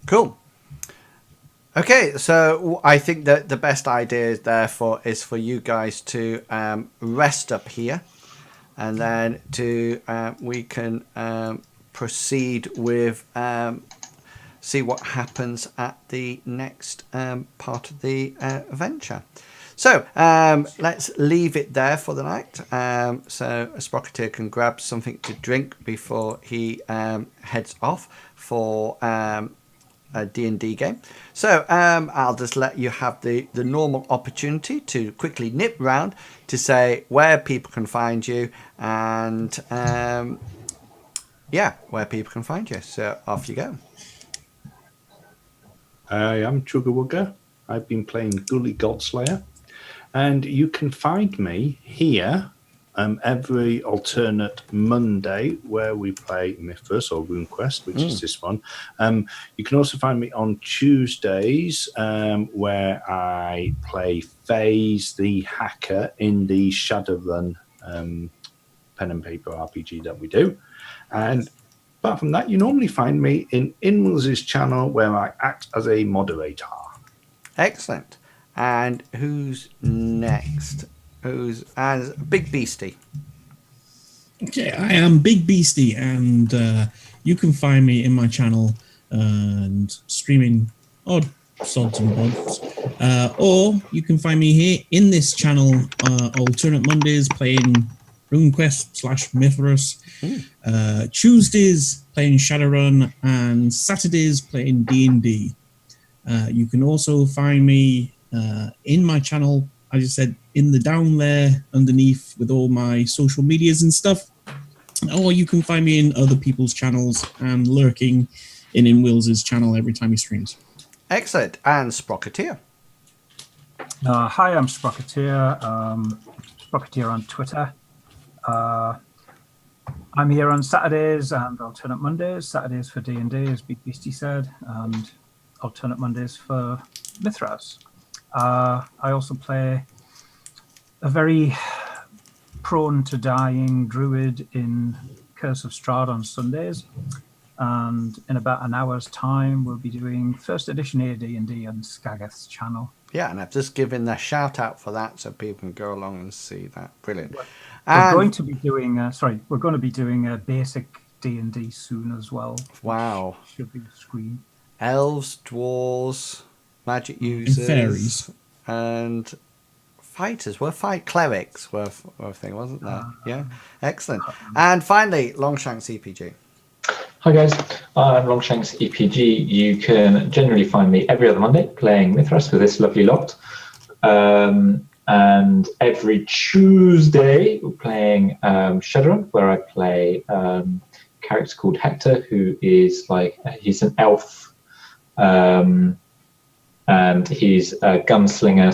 Cool. Okay, so I think that the best idea therefore is for you guys to rest up here, and then we can proceed with see what happens at the next part of the adventure. So let's leave it there for the night. So Sprocketteer can grab something to drink before he heads off for a D&D game. So I'll just let you have the normal opportunity to quickly nip round to say where people can find you and where people can find you. So off you go. I am Chugwuga. I've been playing Gully Godslayer. And you can find me here every alternate Monday where we play Mithras or RuneQuest, which is this one. You can also find me on Tuesdays where I play FaZe the Hacker in the Shadowrun pen and paper RPG that we do. And apart from that, you normally find me in Inwells's channel where I act as a moderator. Excellent. And who's next? Who's as BigBste? Okay, I am BigBste, and you can find me in my channel and streaming odd sods and bods. Or you can find me here in this channel, alternate Mondays playing RuneQuest / Mithras, Tuesdays playing Shadowrun, and Saturdays playing D&D. You can also find me in my channel, as I said, in the down there underneath with all my social medias and stuff. Or you can find me in other people's channels and lurking in Wills's channel every time he streams. Excellent. And Sprocketteer. Hi, I'm Sprocketteer. Sprocketteer on Twitter. I'm here on Saturdays and alternate Mondays. Saturdays for D&D, as BigBste said, and alternate Mondays for Mithras. I also play a very prone to dying druid in Curse of Strahd on Sundays, and in about an hour's time we'll be doing first edition AD&D on Skageth's channel. Yeah, and I've just given a shout out for that so people can go along and see that. Brilliant. We're going to be doing a basic D&D soon as well. Wow. Should be the screen. Elves, dwarves, magic users, and fairies, and fighters. Clerics were a thing, wasn't there? Yeah, excellent. And finally, Longhshanksepg. Hi guys, I'm Longhshanksepg. You can generally find me every other Monday playing Mithras with this lovely lot. And every Tuesday we're playing Shadowrun, where I play a character called Hector, who is he's an elf. And he's a gunslinger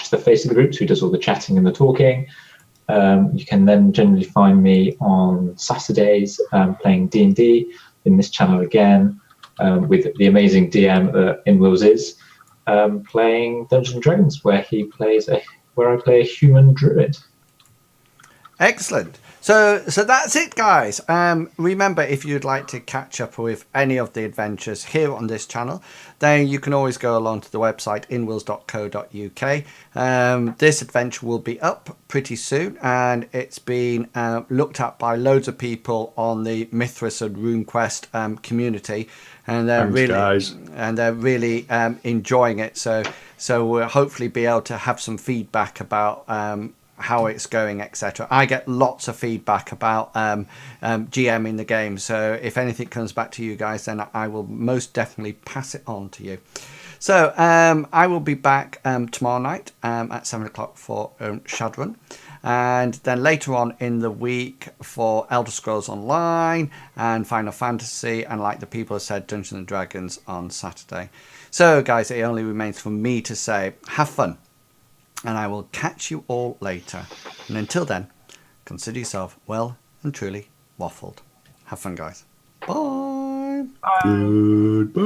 / the face of the group, who does all the chatting and the talking. You can then generally find me on Saturdays playing D&D in this channel again, with the amazing DM that In Wills is, playing Dungeons and Dragons, where I play a human druid. Excellent. So that's it, guys. Remember, if you'd like to catch up with any of the adventures here on this channel, then you can always go along to the website inwills.co.uk. This adventure will be up pretty soon, and it's been looked at by loads of people on the Mithras and RuneQuest community, and they're really enjoying it. So we'll hopefully be able to have some feedback about how it's going, etc. I get lots of feedback about GMing the game, so if anything comes back to you guys, then I will most definitely pass it on to you. So I will be back tomorrow night at 7 o'clock for Shadowrun, and then later on in the week for Elder Scrolls Online and Final Fantasy, and like the people have said, Dungeons and Dragons on Saturday. So guys, it only remains for me to say have fun, and I will catch you all later. And until then, consider yourself well and truly waffled. Have fun, guys. Bye. Goodbye.